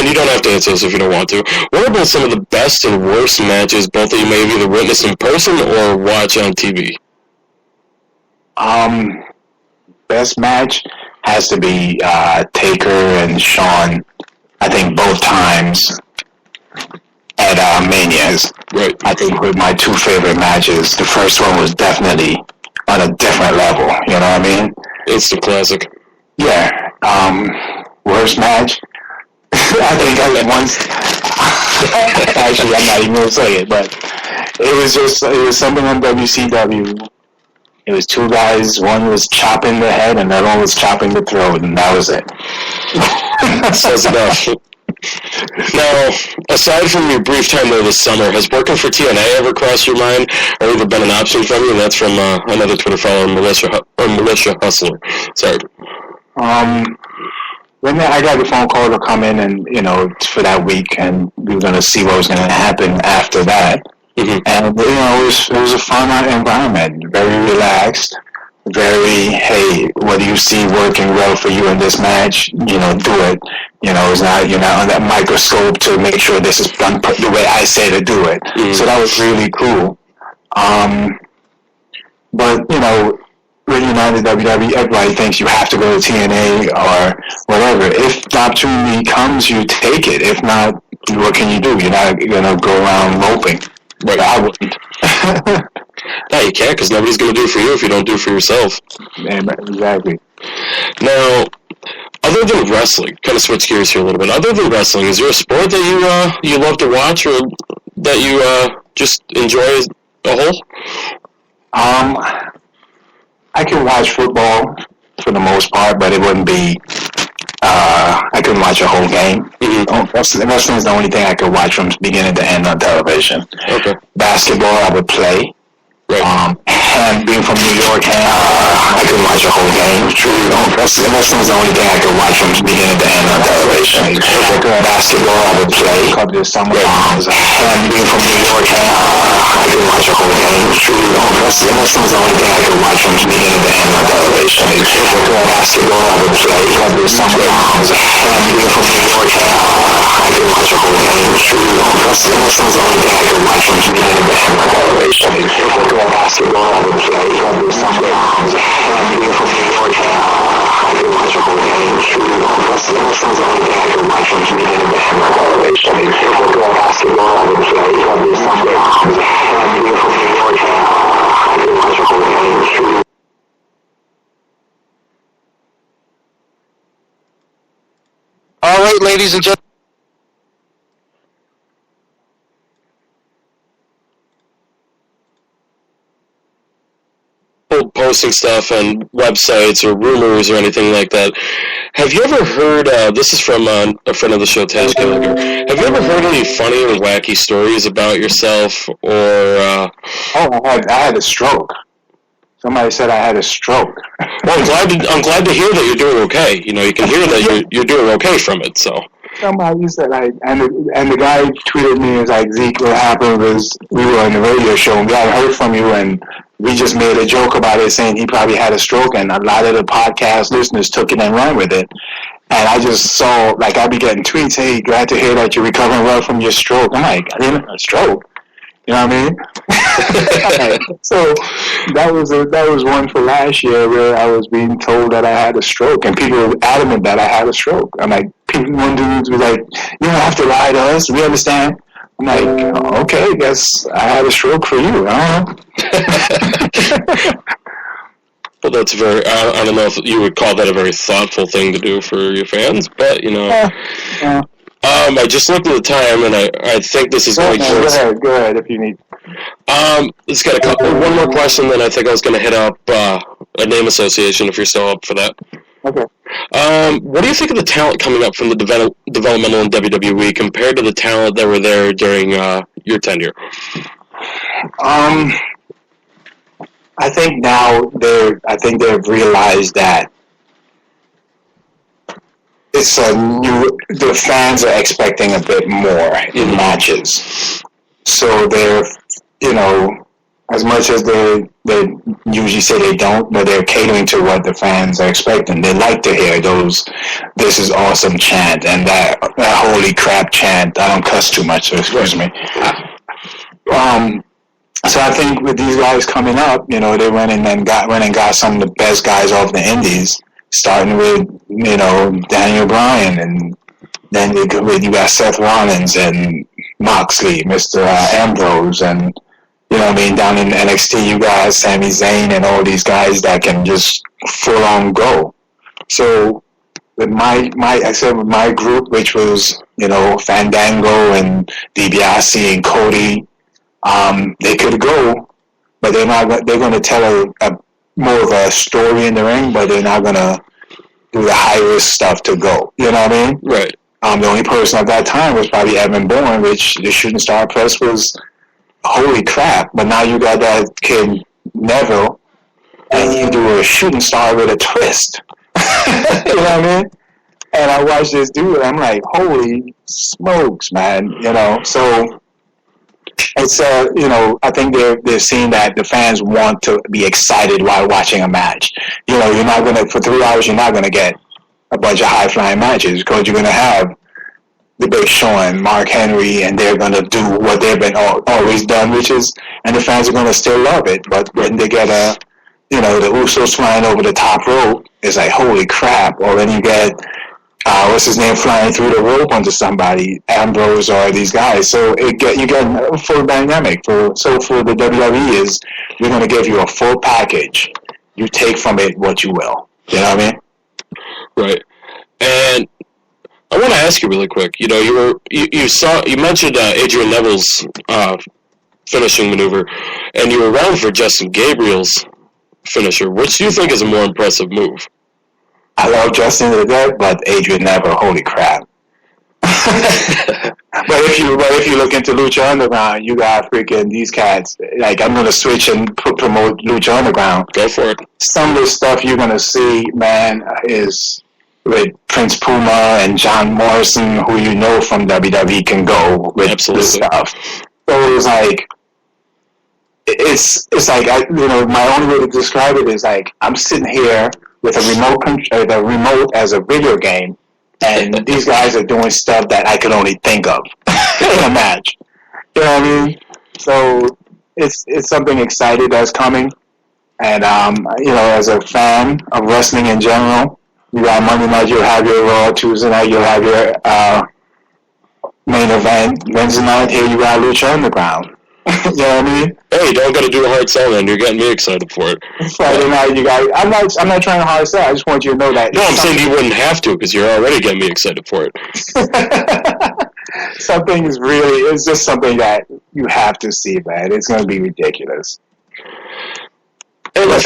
S6: you don't have to answer this if you don't want to, what are both some of the best and worst matches, both that you may have either witnessed in person or watch on TV?
S3: Best match has to be Taker and Shawn, I think both times at Manias.
S6: Right.
S3: I think with my two favorite matches, the first one was definitely on a different level, you know what I mean?
S6: It's the classic.
S3: Yeah. Worst match? I think I once. Actually, I'm not even going to say it, but it was something on WCW. It was two guys. One was chopping the head, and the other one was chopping the throat, and that was it.
S6: Says enough. Now, aside from your brief time there this summer, has working for TNA ever crossed your mind, or ever been an option from you? And that's from another Twitter follower, Militia Hustler. Sorry.
S3: When I got the phone call to come in and, for that week, and we were going to see what was going to happen after that. Mm-hmm. And, it was a fun environment, very relaxed, very, hey, what do you see working well for you in this match? Do it. It's not, you're not on that microscope to make sure this is done the way I say to do it. Mm-hmm. So that was really cool. But, when you're not in WWE, everybody thinks you have to go to TNA or whatever. If the opportunity comes, you take it. If not, what can you do? You're not going to go around moping.
S6: Right.
S3: I wouldn't.
S6: No, you can't, because nobody's going to do it for you if you don't do it for yourself.
S3: Exactly.
S6: Now, other than wrestling, kind of switch gears here a little bit. Other than wrestling, is there a sport that you love to watch, or that you just enjoy as a whole?
S3: I can watch football for the most part, but it wouldn't be. I couldn't watch a whole game. Mm-hmm. Wrestling is the only thing I could watch from beginning to end on television.
S6: Okay.
S3: Basketball, I would play.
S6: Right.
S3: And being from New York, I couldn't watch a whole game. Truly, wrestling is the only thing I could watch from beginning to end on television. Basketball, I would play. This summer, and being from New York, I couldn't watch a whole game. Truly, wrestling is the only thing I could watch from beginning to end on television. Basketball, I would play. This summer, and being from New York, I couldn't watch a whole game. Truly, wrestling is the only thing I could watch from beginning to end on television. Basketball, I would play. Sunday arms, and being from New York, I could watch a whole game. Truly, wrestling is the only thing I could watch from beginning to end on television. Basketball, I would play. Sunday arms, and being from New York, I could watch a whole game. Truly.
S5: All right, ladies and gentlemen.
S6: Posting stuff on websites or rumors or anything like that. Have you ever heard, this is from a friend of the show, Taj Gallagher, have you ever heard any funny or wacky stories about yourself, or...
S3: I had a stroke. Somebody said I had a stroke.
S6: Well, I'm glad to hear that you're doing okay. You can hear that you're doing okay from it, so...
S3: Somebody said, and the guy tweeted me, was like, Zeke, what happened was we were on the radio show and we hadn't heard from you, and we just made a joke about it, saying he probably had a stroke, and a lot of the podcast listeners took it and ran with it. And I just saw, I'd be getting tweets, hey, glad to hear that you're recovering well from your stroke. I'm like, I didn't have a stroke. You know what I mean? So that was one for last year where I was being told that I had a stroke, and people were adamant that I had a stroke. I'm like, one dude was like, you don't have to lie to us. We understand. I'm like, okay, I guess I had a stroke for you. I don't know.
S6: Well, that's very, I don't know if you would call that a very thoughtful thing to do for your fans, but,
S3: Yeah.
S6: I just looked at the time, and I think this is going to...
S3: Go ahead if you need.
S6: It's got one more question, then I think I was going to hit up a name association, if you're still up for that.
S3: Okay.
S6: What do you think of the talent coming up from the developmental in WWE compared to the talent that were there during your tenure?
S3: I think now they've realized that it's the fans are expecting a bit more in matches. So they're, as much as they usually say they don't, but they're catering to what the fans are expecting. They like to hear those "This is awesome" chant and that "Holy crap" chant. I don't cuss too much, so excuse me. So I think with these guys coming up, they went and got some of the best guys off the indies, starting with Daniel Bryan, and then you got Seth Rollins and Moxley, Mr. Ambrose, and down in NXT you got Sami Zayn and all these guys that can just full on go. So with my group, which was Fandango and DiBiase and Cody, they could go, but they're going to tell a more of a story in the ring, but they're not going to do the high risk stuff to go. You know what I mean?
S6: Right.
S3: The only person at that time was probably Evan Bourne, which the shooting star press was, holy crap. But now you got that kid Neville, and you do a shooting star with a twist. You know what I mean? And I watched this dude, and I'm like, holy smokes, man. You know, so it's, you know, I think they're seeing that the fans want to be excited while watching a match. You know, you're not going to, for 3 hours, you're not going to get a bunch of high-flying matches because you're going to have the Big Show and Mark Henry, and they're going to do what they've been always done, which is, and the fans are going to still love it. But when they get you know, the Usos flying over the top rope, it's like, holy crap. Or when you get, what's his name, flying through the rope onto somebody, Ambrose or these guys. So you get a full dynamic. For the WWE is, we're going to give you a full package. You take from it what you will. You know what I mean?
S6: Right. And I want to ask you really quick. You know, you mentioned Adrian Neville's finishing maneuver, and you were around for Justin Gabriel's finisher. Which do you think is a more impressive move?
S3: I love Justin to death, but Adrian Neville, holy crap! But if you look into Lucha Underground, you got freaking these cats. Like, I'm gonna switch and promote Lucha Underground.
S6: Go for it.
S3: Some of the stuff you're gonna see, man, is with Prince Puma and John Morrison, who you know from WWE can go with this stuff. So it's like, it's like, you know, my only way to describe it is like, I'm sitting here with a remote as a video game, and these guys are doing stuff that I could only think of in a match. You know what I mean? So it's something exciting that's coming, and you know, as a fan of wrestling in general, you got Monday night, you'll have your Raw. Tuesday night, you'll have your main event. Wednesday night, here you got Lucha Underground. You know what I mean?
S6: Hey, you don't got to do a hard sell, then. You're getting me excited for it.
S3: Friday night, you got. I'm not trying to hard sell. I just want you to know that.
S6: No, I'm saying you wouldn't have to because you're already getting me excited for it.
S3: Something is really. It's just something that you have to see, man. It's going to be ridiculous. Hey, look,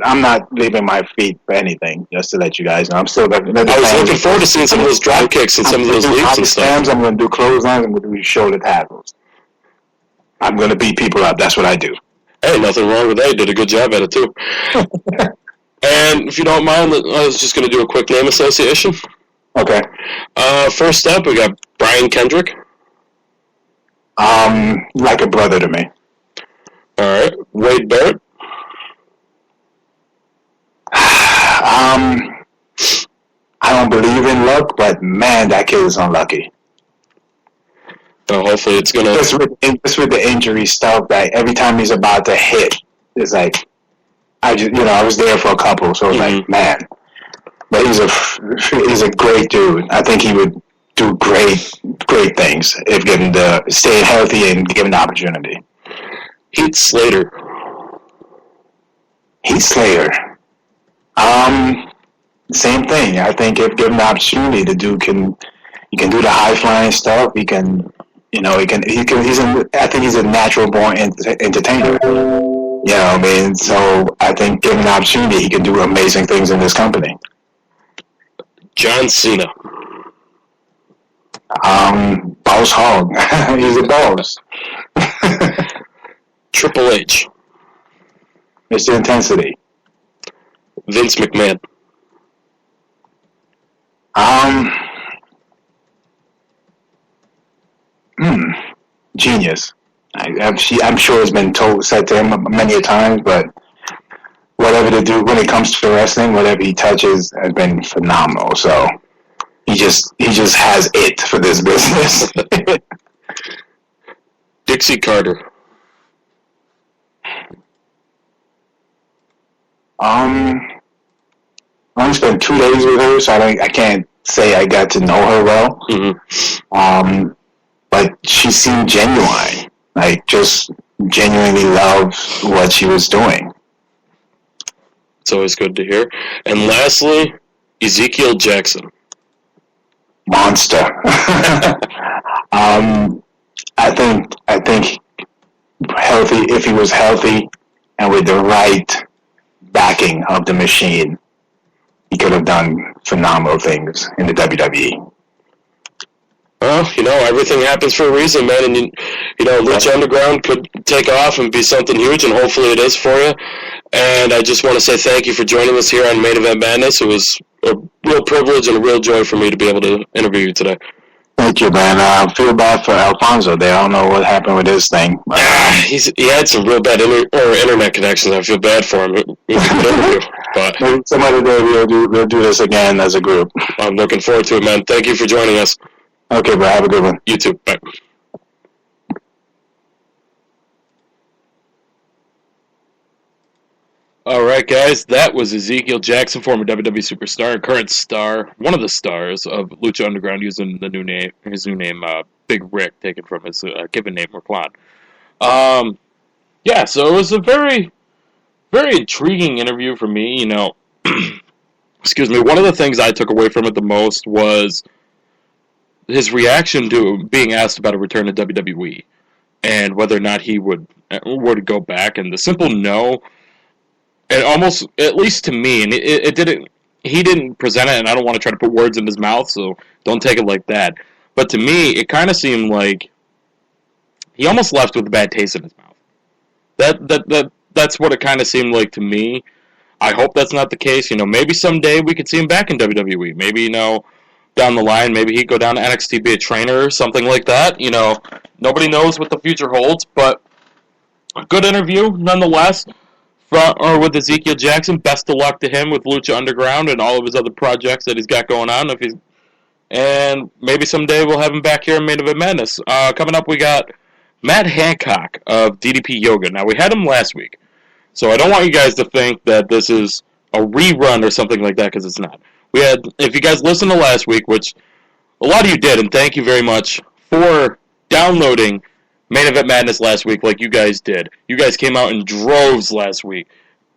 S3: I'm not leaving my feet for anything. Just to let you guys know, I'm still. I
S6: was looking forward to seeing some of those drop kicks and some of those leaps and stuff.
S3: I'm going to do clotheslines. I'm going to do shoulder tackles. I'm going to beat people up. That's what I do.
S6: Hey, nothing wrong with that. You did a good job at it, too. And if you don't mind, I was just going to do a quick name association.
S3: Okay.
S6: First up, we got Brian Kendrick.
S3: Like a brother to me.
S6: All right. Wade Barrett.
S3: I don't believe in luck, but man, that kid is unlucky.
S6: So hopefully it's gonna.
S3: Just with the injury stuff, that every time he's about to hit, it's like, I was there for a couple, so it's like, man. But he's a great dude. I think he would do great things if given staying healthy and given the opportunity.
S6: Heath Slater.
S3: Same thing. I think if given the opportunity, the dude can do the high flying stuff. He can. I think he's a natural born entertainer. You know what I mean? So I think given the opportunity, he can do amazing things in this company.
S6: John Cena.
S3: Boss hog. He's a boss.
S6: Triple H.
S3: Mr. Intensity.
S6: Vince McMahon.
S3: Genius. I'm sure it's been said to him many a times, but whatever to do when it comes to wrestling, whatever he touches has been phenomenal. So he just has it for this business.
S6: Dixie Carter.
S3: I only spent 2 days with her, so I can't say I got to know her well.
S6: Mm-hmm.
S3: But she seemed genuine, like just genuinely loved what she was doing.
S6: It's always good to hear. And lastly, Ezekiel Jackson.
S3: Monster. I think healthy, if he was healthy and with the right backing of the machine, he could have done phenomenal things in the WWE.
S6: Well, everything happens for a reason, man, and Lucha Underground could take off and be something huge, and hopefully it is for you. And I just want to say thank you for joining us here on Main Event Madness. It was a real privilege and a real joy for me to be able to interview you today.
S3: Thank you, man. I feel bad for Alfonso there. I don't know what happened with his thing.
S6: He had some real bad internet connections. I feel bad for him. It was a good interview, but
S3: maybe some other day we'll do this again as a group.
S6: I'm looking forward to it, man. Thank you for joining us.
S3: Okay, bro. Have a good one.
S6: You too. Bye. All right, guys. That was Ezekiel Jackson, former WWE superstar, current star, one of the stars of Lucha Underground, using his new name, Big Rick, taken from his given name, Raquan. Yeah, so it was a very, very intriguing interview for me. Excuse me. One of the things I took away from it the most was his reaction to being asked about a return to WWE and whether or not he would go back, and the simple no. And almost, at least to me, and he didn't present it, and I don't want to try to put words in his mouth, so don't take it like that. But to me, it kind of seemed like he almost left with a bad taste in his mouth. That's what it kind of seemed like to me. I hope that's not the case. Maybe someday we could see him back in WWE. Maybe, down the line, maybe he'd go down to NXT, be a trainer or something like that. Nobody knows what the future holds, but a good interview nonetheless. With Ezekiel Jackson, best of luck to him with Lucha Underground and all of his other projects that he's got going on. And maybe someday we'll have him back here in Main Event Madness. Coming up, we got Matt Hancock of DDP Yoga. Now, we had him last week, so I don't want you guys to think that this is a rerun or something like that, because it's not. If you guys listened to last week, which a lot of you did, and thank you very much for downloading Main Event Madness last week like you guys did. You guys came out in droves last week.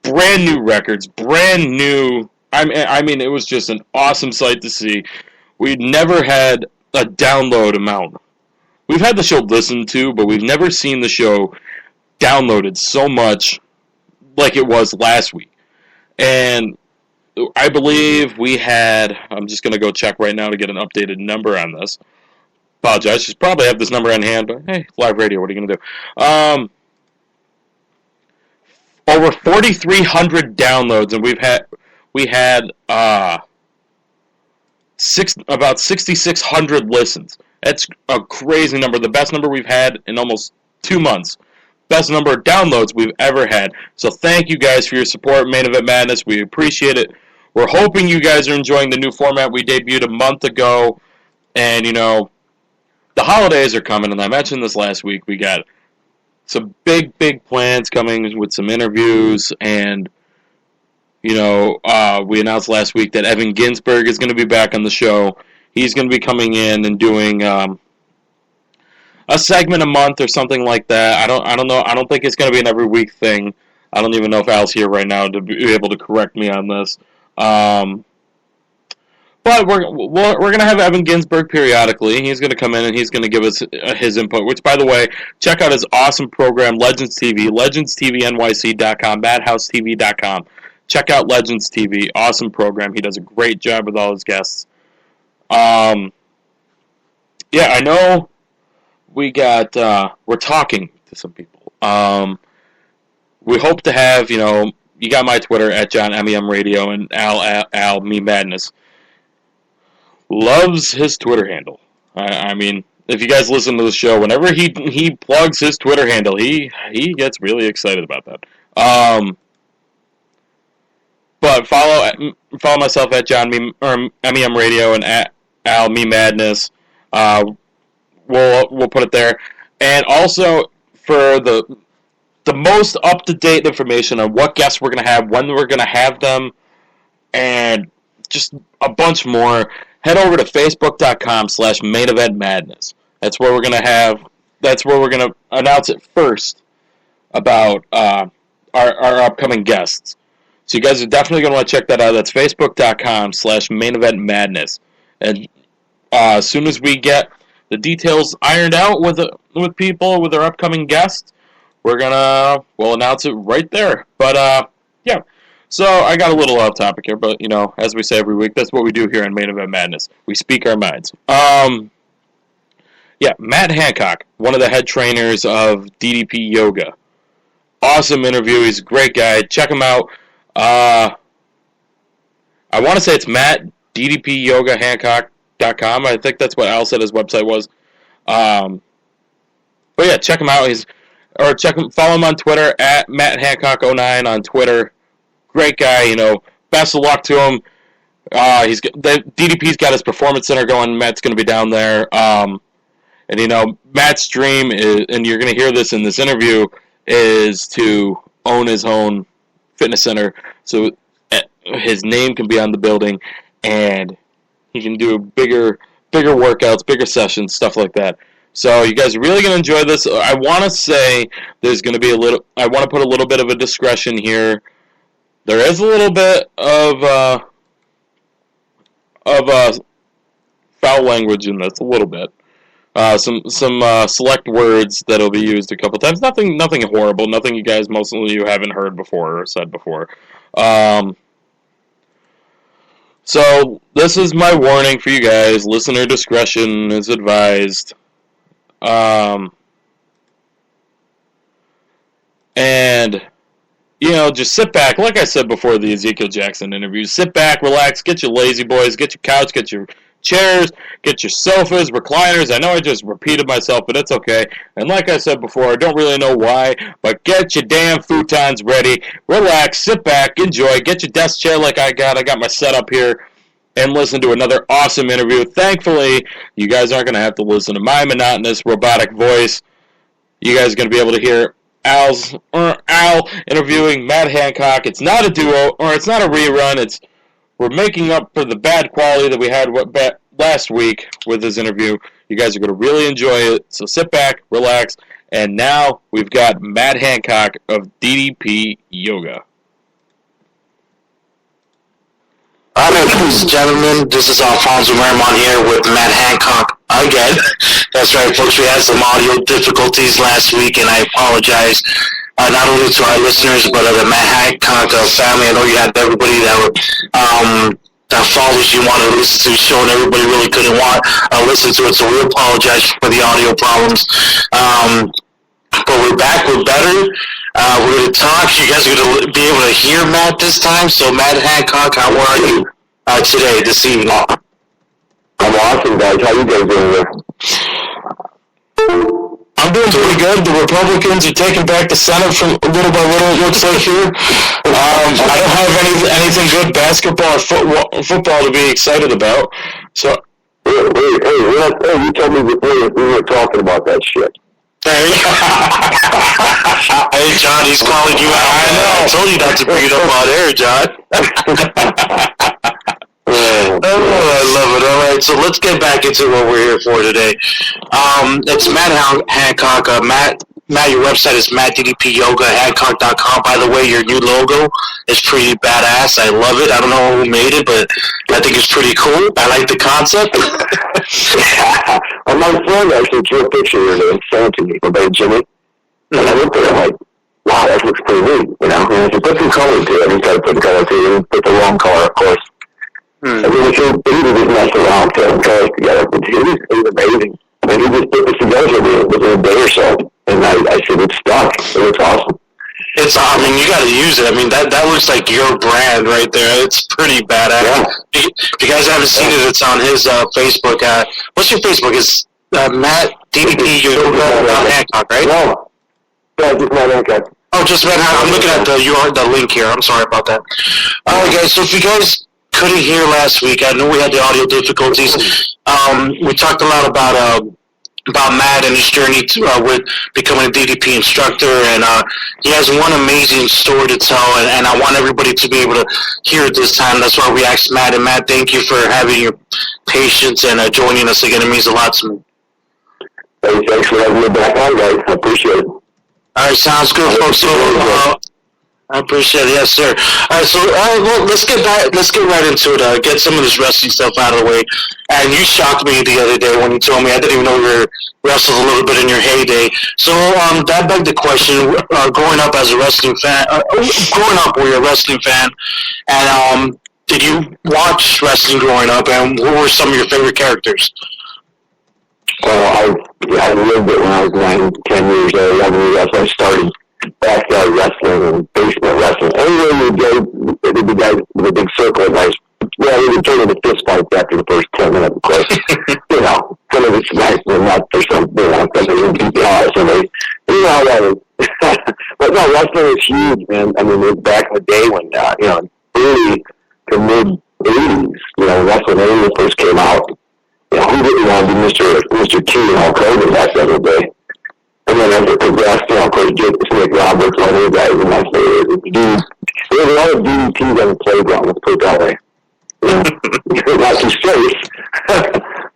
S6: Brand new records, brand new. I mean, it was just an awesome sight to see. We'd never had a download amount. We've had the show listened to, but we've never seen the show downloaded so much like it was last week. And I believe we had, I'm just going to go check right now to get an updated number on this. Apologize. Should probably have this number on hand, but hey, live radio. What are you going to do? Over 4,300 downloads, and we had about 6,600 listens. That's a crazy number. The best number we've had in almost 2 months. Best number of downloads we've ever had. So thank you guys for your support, Main Event Madness. We appreciate it. We're hoping you guys are enjoying the new format we debuted a month ago, and the holidays are coming, and I mentioned this last week. We got some big plans coming with some interviews, and, we announced last week that Evan Ginsberg is going to be back on the show. He's going to be coming in and doing a segment a month or something like that. I don't know. I don't think it's going to be an every week thing. I don't even know if Al's here right now to be able to correct me on this. But we're going to have Evan Ginsberg periodically. He's going to come in and he's going to give us his input, which, by the way, check out his awesome program, Legends TV, legendstvnyc.com, madhousetv.com. Check out Legends TV. Awesome program. He does a great job with all his guests. Yeah, I know we're talking to some people. We hope to have, you got my Twitter at John MEM Radio and Al Me Madness. Loves his Twitter handle. I mean, if you guys listen to the show, whenever he plugs his Twitter handle, he gets really excited about that. But follow myself at John MEM Radio and at Al Me Madness. We'll put it there. And also for the most up-to-date information on what guests we're going to have, when we're going to have them, and just a bunch more, head over to facebook.com/maineventmadness. That's where we're going to announce it first about our upcoming guests. So you guys are definitely going to want to check that out. That's facebook.com/maineventmadness. And as soon as we get the details ironed out with people, with our upcoming guests, we'll announce it right there. But yeah. So I got a little off topic here, but as we say every week, that's what we do here on Main Event Madness. We speak our minds.
S4: Yeah, Matt Hancock, one of the head trainers of DDP Yoga. Awesome interview. He's a great guy. Check him out. I want to say it's mattddpyogahancock.com. I think that's what Al said his website was. But yeah, check him out. Follow him on Twitter at MattHancock09 on Twitter. Great guy, you know. Best of luck to him. DDP's got his performance center going. Matt's going to be down there. And you know, Matt's dream is, and you're going to hear this in this interview, is to own his own fitness center, so his name can be on the building, and he can do bigger workouts, bigger sessions, stuff like that. So you guys are really going to enjoy this. I want to say there's going to be I want to put a little bit of a discretion here. There is a little bit of foul language in this, a little bit. Some select words that'll be used a couple times. Nothing horrible. Nothing you guys, most of you haven't heard before or said before. So this is my warning for you guys. Listener discretion is advised. And you know, just sit back. Like I said before the Ezekiel Jackson interview, sit back, relax, get your lazy boys, get your couch, get your chairs, get your sofas, recliners. I know I just repeated myself, but it's okay. And like I said before, I don't really know why, but get your damn futons ready, relax, sit back, enjoy, get your desk chair like I got my setup here, and listen to another awesome interview. Thankfully, you guys aren't going to have to listen to my monotonous robotic voice. You guys are going to be able to hear Al interviewing Matt Hancock. It's not a duo, or it's not a rerun. We're making up for the bad quality that we had last week with this interview. You guys are going to really enjoy it. So sit back, relax, and now we've got Matt Hancock of DDP Yoga.
S5: All right, ladies and gentlemen, this is Alfonso Merrimon here with Matt Hancock again. That's right, folks, we had some audio difficulties last week, and I apologize not only to our listeners, but the Matt Hancock family. I know you had everybody that follows you wanted to listen to the show, and everybody really couldn't listen to it, so we apologize for the audio problems. But we're back, we're better. We're going to talk. You guys are going to be able to hear Matt this time. So, Matt Hancock, how are you today, this evening?
S3: I'm awesome, guys. How you guys doing?
S6: I'm doing pretty good. The Republicans are taking back the Senate from little by little, it looks like here. I don't have anything good basketball or football to be excited about. So,
S3: Hey, you told me before we were talking about that shit.
S5: Hey, John, he's calling you out. I know. I told you not to bring it up on air, John. Oh, I love it. All right, so let's get back into what we're here for today. It's Matt Hancock. Matt, your website is mattddpyogahancock.com. By the way, your new logo is pretty badass. I love it. I don't know who made it, but I think it's pretty cool. I like the concept.
S3: My friend actually drew a picture and sent it to me from Jimmy. And I looked at it like, wow, that looks pretty neat. You know, and if you put some color to it, you got to put the color to it. You put the wrong color, of course. I mean, if you just mess around, put the colors together, it was amazing. I mean, he just put this together within a day or so. And I said, it's stuck. It looks awesome.
S5: I mean, you got to use it. I mean, that looks like your brand right there. It's pretty badass. Yeah. If you guys haven't seen it, it's on his Facebook. What's your Facebook? It's Matt DDP Hancock, right?
S3: No. Yeah, just Matt Hancock.
S5: Oh, just Matt Hancock. I'm looking at the link here. I'm sorry about that. All right, guys. So if you guys couldn't hear last week, I know we had the audio difficulties. We talked a lot about Matt and his journey with becoming a DDP instructor, and he has one amazing story to tell, and I want everybody to be able to hear it this time. That's why we asked Matt, and Matt, thank you for having your patience and joining us again. It means a lot to me.
S3: Hey, thanks for having me back on, guys. I appreciate it.
S5: All right, sounds good, folks. So, I appreciate it, yes, sir. All right, so well, let's get right into it. Get some of this wrestling stuff out of the way. And you shocked me the other day when you told me. I didn't even know you wrestled a little bit in your heyday. So that begged the question: growing up as a wrestling fan, were you a wrestling fan? And did you watch wrestling growing up? And who were some of your favorite characters?
S3: Well,
S7: I lived it when I was 9, 10 years old, 11 years old. So I started backyard wrestling and basement wrestling. Anywhere you go, there'd be guys with a big circle of guys. Well, we would turn into fist fights after the first 10 minutes, of course. You know, some of it's nice and not for some, you know, something in PPR or somebody. You know how that is. But no, wrestling is huge, man. I mean, it was back in the day when, you know, early to mid-80s, you know, WrestleMania first came out. You know, who didn't want to be Mr. T and Hulk Hogan back the other day? And then as it progressed, you know, of course, Nick Roberts, all those guys, and my favorite dudes. There was a lot of DDTs on the playground, let's put it that way. Not too safe.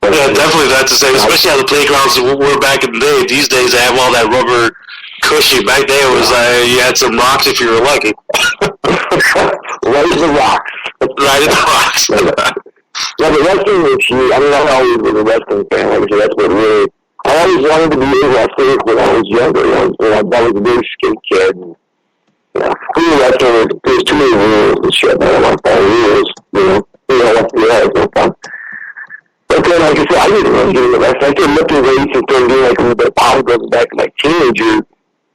S5: Yeah, definitely not to say, especially how the playgrounds were back in the day. These days, they have all that rubber cushion. Back there, it was you had some rocks if you were lucky.
S7: Right in the rocks.
S5: Right in the rocks.
S7: Yeah, the wrestling was huge. I mean, I always was a wrestling fan. Like I said, that's what really. I always wanted to be a wrestler when I was younger. You know, I was a very skinny kid. And, you know, school wrestling, there's too many rules and shit. Man, I don't want all rules. You know, it's no fun. But then, like I said, I didn't really get into wrestling. I started lifting weights and started doing like a little bit of bodybuilding back in my teenager.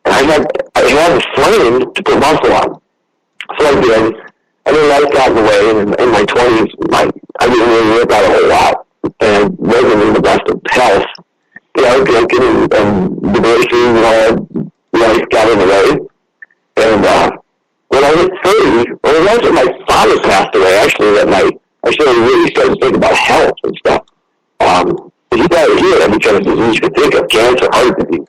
S7: And I had a flame to put muscle on. So I did. And then life got in the way. And in my 20s, I didn't really work out a whole lot. And wasn't in the best of health. You know, drinking and divorces and all, life got in the way. And when I hit 30, well, it was when my father passed away, actually, that night. I started really started to think about health and stuff. He died here, every kind of disease you could think of, cancer, heart disease,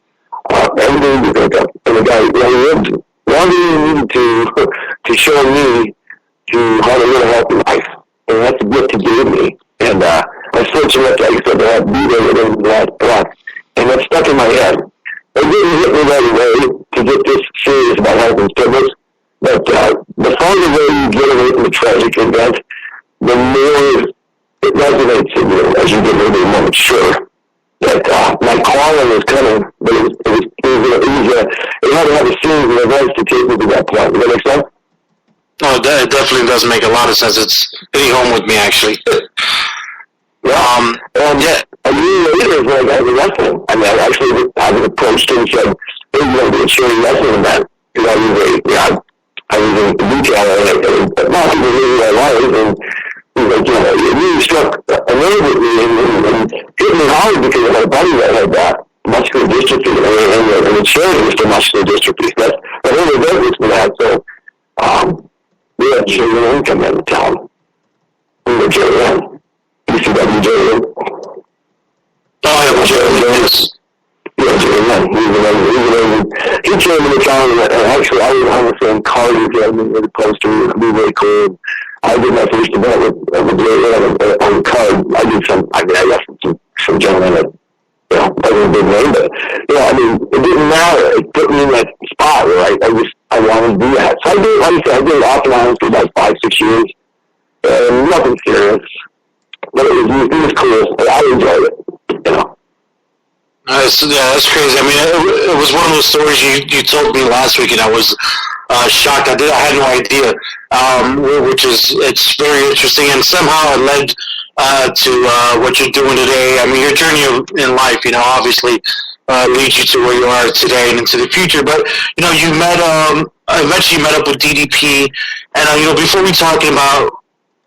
S7: everything you think of. And the guy, you know, he lived longer than he needed to show me how to live a healthy life. And that's a gift he gave me. And I was fortunate, like I said, to have be there with him in the last breath. And that stuck in my head. It didn't hit me right away to get this serious about health and fitness. But the farther away you get away from the tragic event, the more it resonates in you as you get a little bit more mature. That my calling was coming, but it had to have a series of events to take me to that point. Does that make sense?
S5: Oh, it definitely does make a lot of sense. It's hitting home with me, actually.
S7: Yeah. A year later is when I got into wrestling. I mean, I was approached and said, hey, you want to be a charity wrestling event? Because I was a retailer, and not people knew who I was, and he was like, you know, it really struck a nerve with me, and hit me hard because of my buddy that had that muscular dystrophy, and the charity was for muscular dystrophy. That's the whole event was for that, so we had J1 come into town. We were J1. ECW J1.
S5: Oh, yeah, J1.
S7: Yeah, J1. He came into town, and actually I was on the same card with him, with the poster, it would be really cool. I did my first event with J1 on the card. I wrestled some gentlemen that, you know, wasn't a big name, but, you know, I mean, it didn't matter. It put me in that spot where I wanted to do that. So I did, like I said, I did it off and on for about 5-6 years. Nothing serious. But it was cool. I enjoyed it, you know.
S5: That's crazy. I mean, it was one of those stories you told me last week, and I was shocked. I had no idea, it's very interesting, and somehow it led to what you're doing today. I mean, your journey in life, you know, obviously leads you to where you are today and into the future. But you know, you eventually met up with DDP, and you know, before we talking about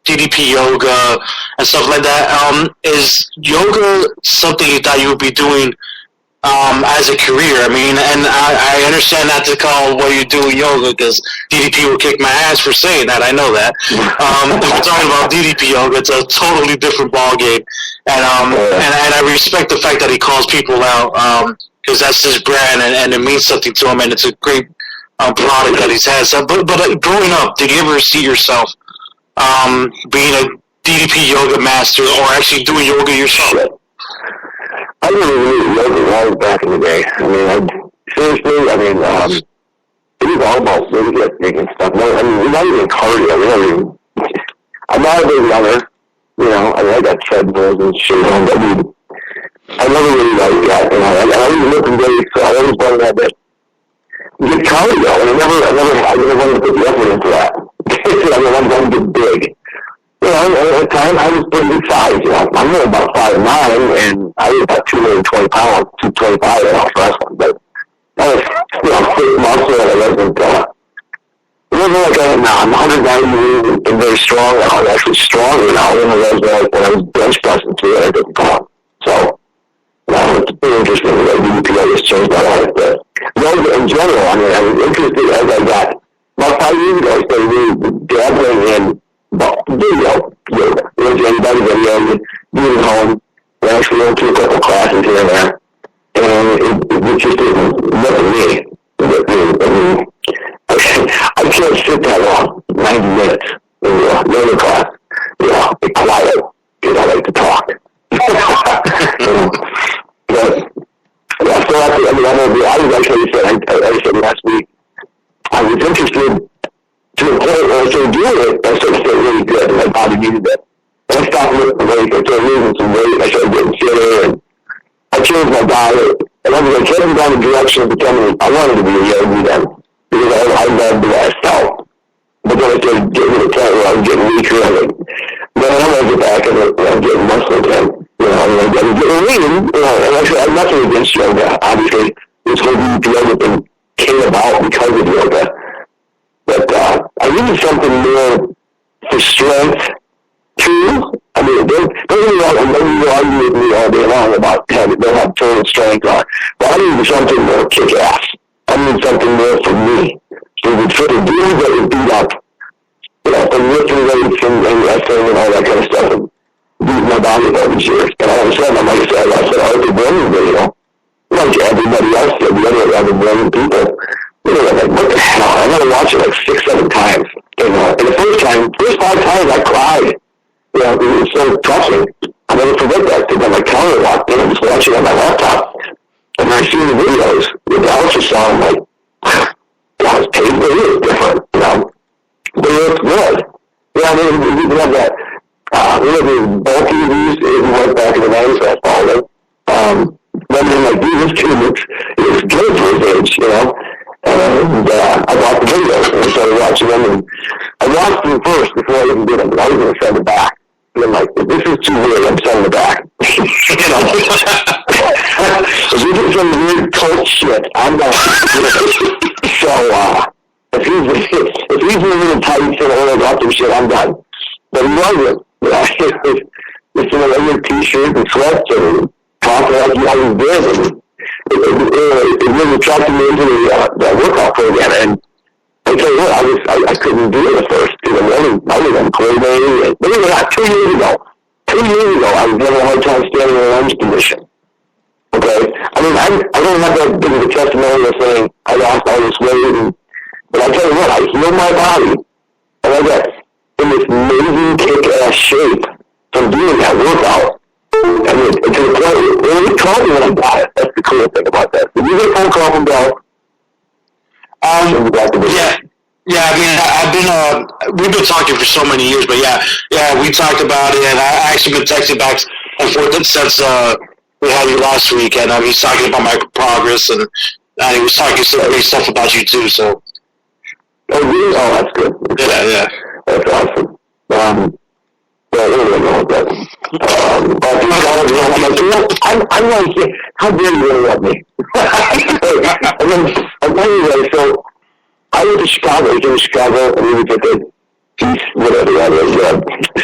S5: DDP yoga and stuff like that, is yoga something you thought you would be doing as a career? I mean, and I understand not to call what you do yoga, because DDP will kick my ass for saying that. I know that. If we're talking about DDP yoga, it's a totally different ballgame, and I respect the fact that he calls people out, because that's his brand, and it means something to him, and it's a great product that he's had. So, but growing up, did you ever see yourself being a DDP yoga master, or actually doing yoga yourself?
S7: I didn't really yoga back in the day. I mean, seriously, it was all about weightlifting and stuff. Not even cardio. I'm not a big runner. You know, I got treadmills and shit on, but I never really liked that. I was looking very, so I always wanted to have that good cardio, and I never wanted to put the effort into that. I wanted to get big. You know, at the time, I was pretty good size. You know, I'm only about 5'9", and I was about 220 pounds, 230 25 and I was wrestling, but I was, 6 months old. I wasn't, it wasn't like I am now. I'm 190 and very strong now. I'm actually stronger now than I was like when I was bench pressing 250 pounds. So, it's pretty interesting that DDP just changed my life. But yoga in general, I mean, I was interested as I got. About 5 years ago, I started really dabbling in video yoga. Anybody video, doing it home. I actually went to a couple classes here and there. And it just wasn't me. I can't sit that long, 90 minutes in a yoga class. Be quiet, because I like to talk. So I was actually said last week, I was interested to the point where I started doing it, I started feeling really good, and my body needed it. And I stopped lifting weight, I started losing some weight, I started getting fitter, and I changed my diet, and I was like heading down the direction of becoming, I wanted to be a yogi then, because I loved the way I felt. But then I started getting to the point where I was getting weaker, and I'm like, man, I want to get back, and I'm getting muscle again. I'm getting lean, and actually I have nothing against yoga, obviously. This whole yoga thing came about because of yoga. But I needed something more for strength, too. I mean, don't get me wrong, I know you argue with me all day long about they'll have total strength on. But I needed something more kick-ass. I needed something more for me. So for the dudes that would beat up, and lifting weights and wrestling and all that kind of stuff, and beat my body all these years. And all of a sudden, I'm like I said, I was a brilliant video. Like everybody else did, the other brilliant people. I'm like, what the hell? I gotta watch it like 6-7 times. And the first 5 times I cried. It was so touching. I'll never forget that because I'm like counter locked in. I'm just watching on my laptop. And I see the videos with the ultrasound, like, that was painful. It was different, But it looked good. I mean, we didn't have that. We had these bulky reviews. It went back in the 90s, so I followed it. Then I'm like, dude, this kid looks good for his age, And I bought the videos and started watching them. And I watched them first before I even did them. I was going to send it back. And I'm like, if this is too weird, I'm sending it back. If we get some weird cult shit, I'm not. So, if he's moving tights and all that other shit, I'm done. But he wasn't. It's in a regular t-shirt and sweats and talking like he always did. And it really attracted me into the workout program. And I tell you what, I couldn't do it at first. I was on coordinating. Believe it or not, 2 years ago, I was having a hard time standing in a lunge position. Okay? I mean, I don't have that big of a testimonial saying I lost all this weight. But I tell you what, I healed my body. And I got in this amazing kick-ass shape from doing that workout. I mean, to the point where he called me when I got it. That's the cool thing about that. Did you get a phone call from Bell?
S5: Yeah, I mean, we've been talking for so many years, but yeah, we talked about it, and I actually been texting back and forth since we had you last week, and he's talking about my progress, and he was talking some great stuff about you too, so.
S7: Oh, really? Oh, that's good.
S5: Yeah.
S7: That's awesome. Well, anyway, I'm like, how dare you really love me? And then, anyway, so I went to Chicago. I came to Chicago, and we would get the whatever that is,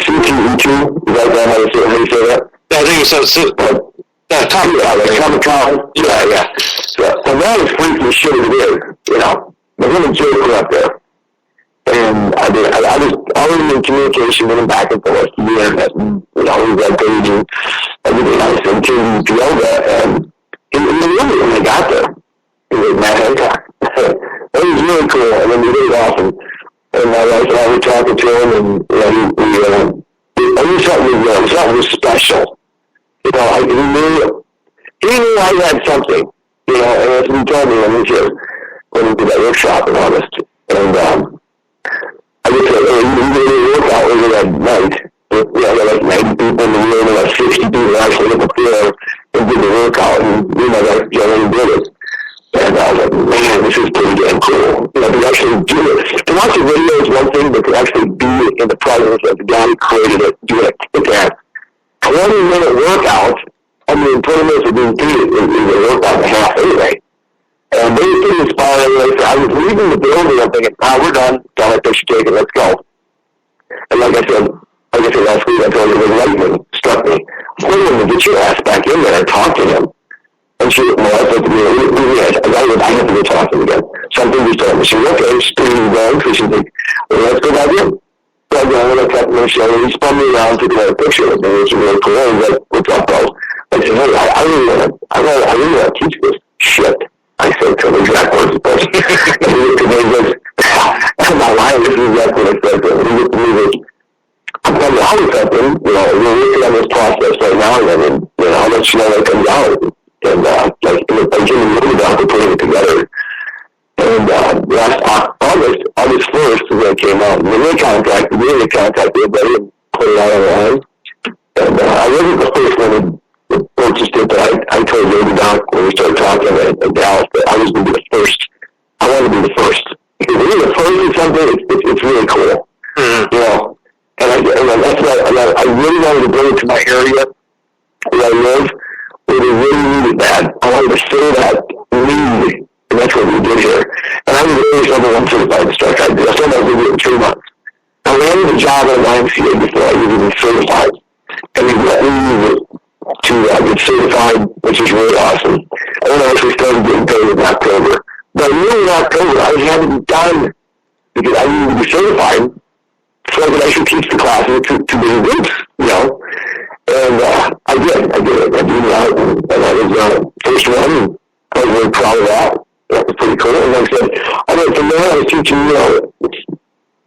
S7: CTE2. Is that how you say that?
S5: Yeah, I think it says
S7: Comic-Con. Yeah. So, and that was freaking shit as it is, But him and Jake were up there. And I was already in communication with him back and forth to the internet. And, we got page and everything else into yoga. And in the room when I got there, it was Matt Hancock. It was really cool. And then we did it awesome. And my wife and I were talking to him, and I knew something was special. He knew I had something. And that's what he told me when we did that workshop in August. And I just said, hey, you did a workout over that night. There were like 90 people in the room, and like 60 people actually at the floor and did the workout, and that gentleman did it. And I was like, man, this is pretty damn cool. To actually do it. To watch a video is one thing, but to actually be in the presence of the guy who created it, doing a kick-ass 20-minute workout I mean, 20 minutes of being paid is a workout and a half anyway. And they were pretty inspiring. Like, I was leaving the building, I'm thinking, we're done. Got my picture taken, let's go. And like I said last week, I told you the lightning struck me. Quinn, get your ass back in there and talk to him. And she, well, I said to me, I have to go talk to him again. Something just told me. She said, okay, she's pretty going. So she's like, well, let's go back in. So I go, I'm going to cut my show. And he spun me around, took a picture with me, which was really cool. And he's like, what's up, bro? I said, hey, I really want to teach this shit. I said to him exact words, of course. And he looked at me and goes, I'm not lying, this is exactly what I said to him. And he looked at me and goes, I'm telling you how it's happening, we're working on this process right now, and I'll let you know when it comes out. And, like Jimmy moved out, we're putting it together. And, last August 1st is when it came out. And they contacted everybody and put it out online. And, I wasn't the first one to purchase it, but I told Lady Doc when we started talking at Dallas that I was going to be the first. I want to be the first. Because when you're the first in something, it's really cool. Mm-hmm. And that's why I really wanted to bring it to my area where I live, where they really needed that. I wanted to say that need, and that's what we did here. And I was the first number one certified instructor. I said I was going to do it in 3 months. I landed a job at YMCA before I was even certified. And they let me to get certified, which is really awesome. And then I actually started getting paid in October. But really in October, I had to be done because I needed to be certified so that I should teach the classes to bigger groups, And I did. I did that, and I was the first one, and I was really proud of that. That was pretty cool. And like I said, from there I was teaching,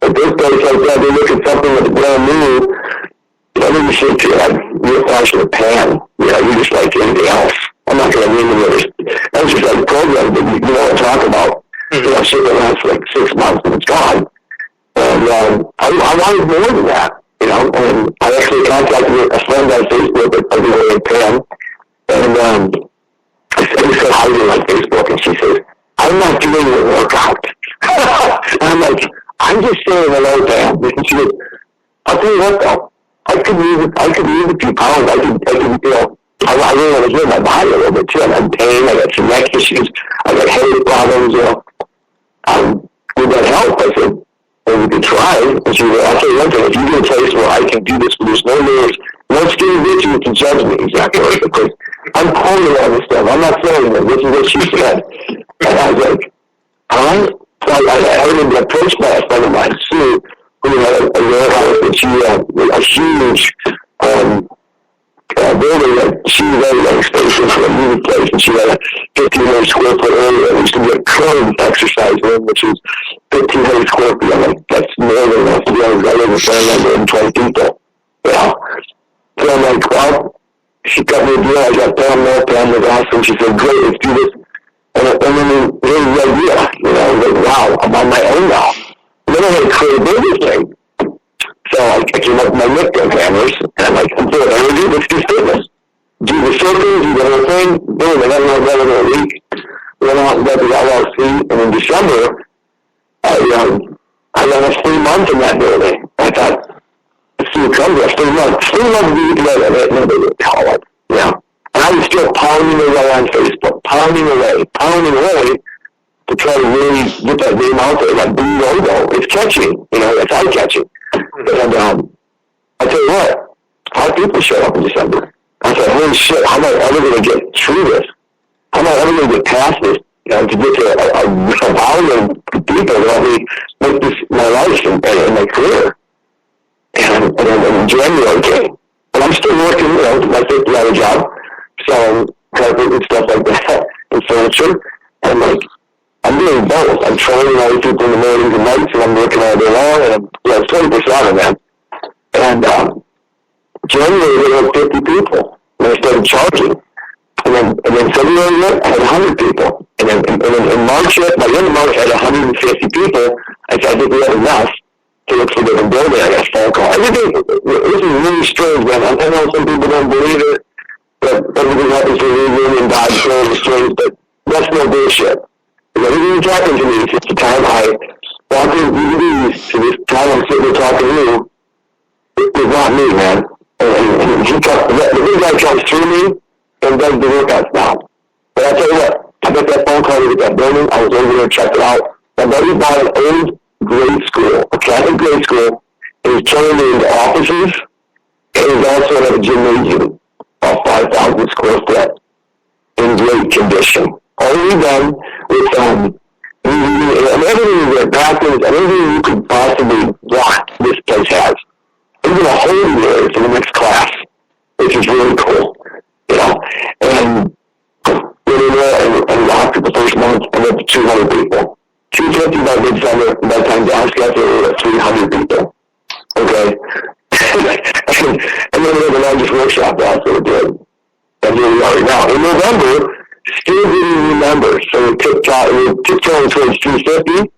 S7: at this place like that, they look at something that's brand new. I think you should too. You're a flash in a pan. You're just like anything else. I'm not going to name the others. That's just like a program that you want to talk about. Mm-hmm. Shit that lasts like 6 months and it's gone. And I wanted more than that, And I actually contacted a friend on Facebook that I do in Pam. And I said hi to her on Facebook, and she says, I'm not doing your workout. And I'm like, I'm just saying hello, Pam. And she goes, I'll tell you what, though. I could use a few pounds. I really want to heal my body a little bit too. I'm in pain. I got some neck issues. I got headache problems. Would that help? I said, well, we could try. And she said, I'll tell you one thing. If you get a place where I can do this, where there's no nerves, no skinny bitches to judge me, exactly right. Because I'm quoting all this stuff. I'm not saying that. This is what she said. And I was like, huh? So I was approached by a friend of mine, Sue, who had a warehouse that she had a huge building that she was ready space for a movie place, and she had a 1,500 square foot area. We used to get curved exercise room, which is 1,500 square feet. I'm like, that's more than enough to be able to go in and 120 people. So I'm like, well, she got me a deal. I got Pam there. Pam was awesome. She said, great, let's do this. And then here's the idea. I was like, wow, I'm on my own now. And then I had to create a business thing. So I came up with my Nicto cameras, and I'm like, I'm full of energy, let's do fitness. Do the circles, do the whole thing, boom, and then I went over a week, went out and got the LLC, and in December, I ran 3 months in that building. I thought, let's see what comes up, 3 months. 3 months to be together, nobody would call it, And I was still pounding away on Facebook, pounding away, to try to really get that name out there, that blue logo. It's catching, it's eye-catching. And I tell you what, 5 people showed up in December. I said, holy shit, how am I ever going to get through this? How am I ever going to get past this? To get to a volume of people that help me make this my life and my career. And then January came. And I'm still working, my $50 job, selling carpet and stuff like that, and furniture. And I'm doing both. I'm training all these people in the mornings and nights, and I'm working all day long, and I'm 24/7, man. And January, there were 50 people, and I started charging. And then February, I had 100 people. And then in March, by the end of March, I had 150 people. I said, I think we have enough to look for different building. I got a phone call. Everything, this is really strange, man. I know some people don't believe it, but everything happens for a reason, and God's plan is strange, but that's no bullshit. Everything that's happened to me since the time I walked in DVDs to this time I'm sitting there talking to you, it was not me, man. And the big guy comes through me, and does the workouts now. But I tell you what, I got that phone call to get that building. I was over there and checked it out. My buddy bought an old grade school, a Catholic grade school, and he's turning it into offices, and he's also at a gymnasium of 5,000 square foot in great condition. Only done with and everything is there, bathrooms, everything you could possibly want, this place has. Even a holding area for the next class, which is really cool, you know. And went in there and locked it the first month, and went to 200 people. 250 by midsummer, by the time downstairs there were 300 people. Okay? And then we had the largest workshop out there did. That's where we are right now. In November, still getting new members. So we're tiptoeing towards 250.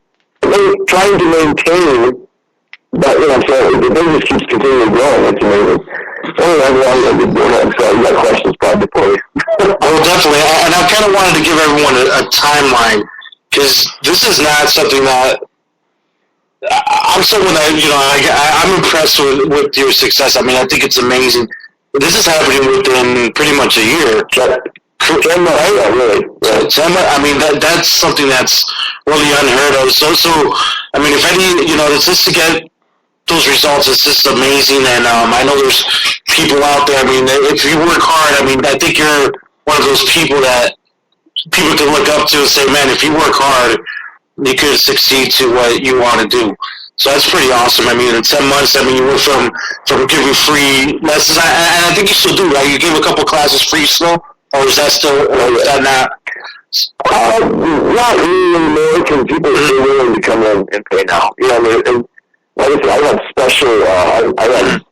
S7: And they're trying to maintain, but you know, so the business keeps continually growing. It's amazing. So you got questions probably for you.
S5: Oh, definitely. And I kind of wanted to give everyone a timeline, because this is not something that I'm someone that, you know, I'm impressed with your success. I mean, I think it's amazing. This is happening within pretty much a year.
S7: Really.
S5: I mean, that's something that's really unheard of. So, I mean, if any, you know, it's just to get those results, it's just amazing. And I know there's people out there. I mean, if you work hard, I mean, I think you're one of those people that people can look up to and say, man, if you work hard, you could succeed to what you want to do. So that's pretty awesome. I mean, in 10 months, I mean, you went from giving free lessons, and I think you still do, right? You gave a couple classes free still, or is that still, or is that not?
S7: Not really anymore, because people are still willing to come in and pay now. You know, I mean, and like I said, I have special,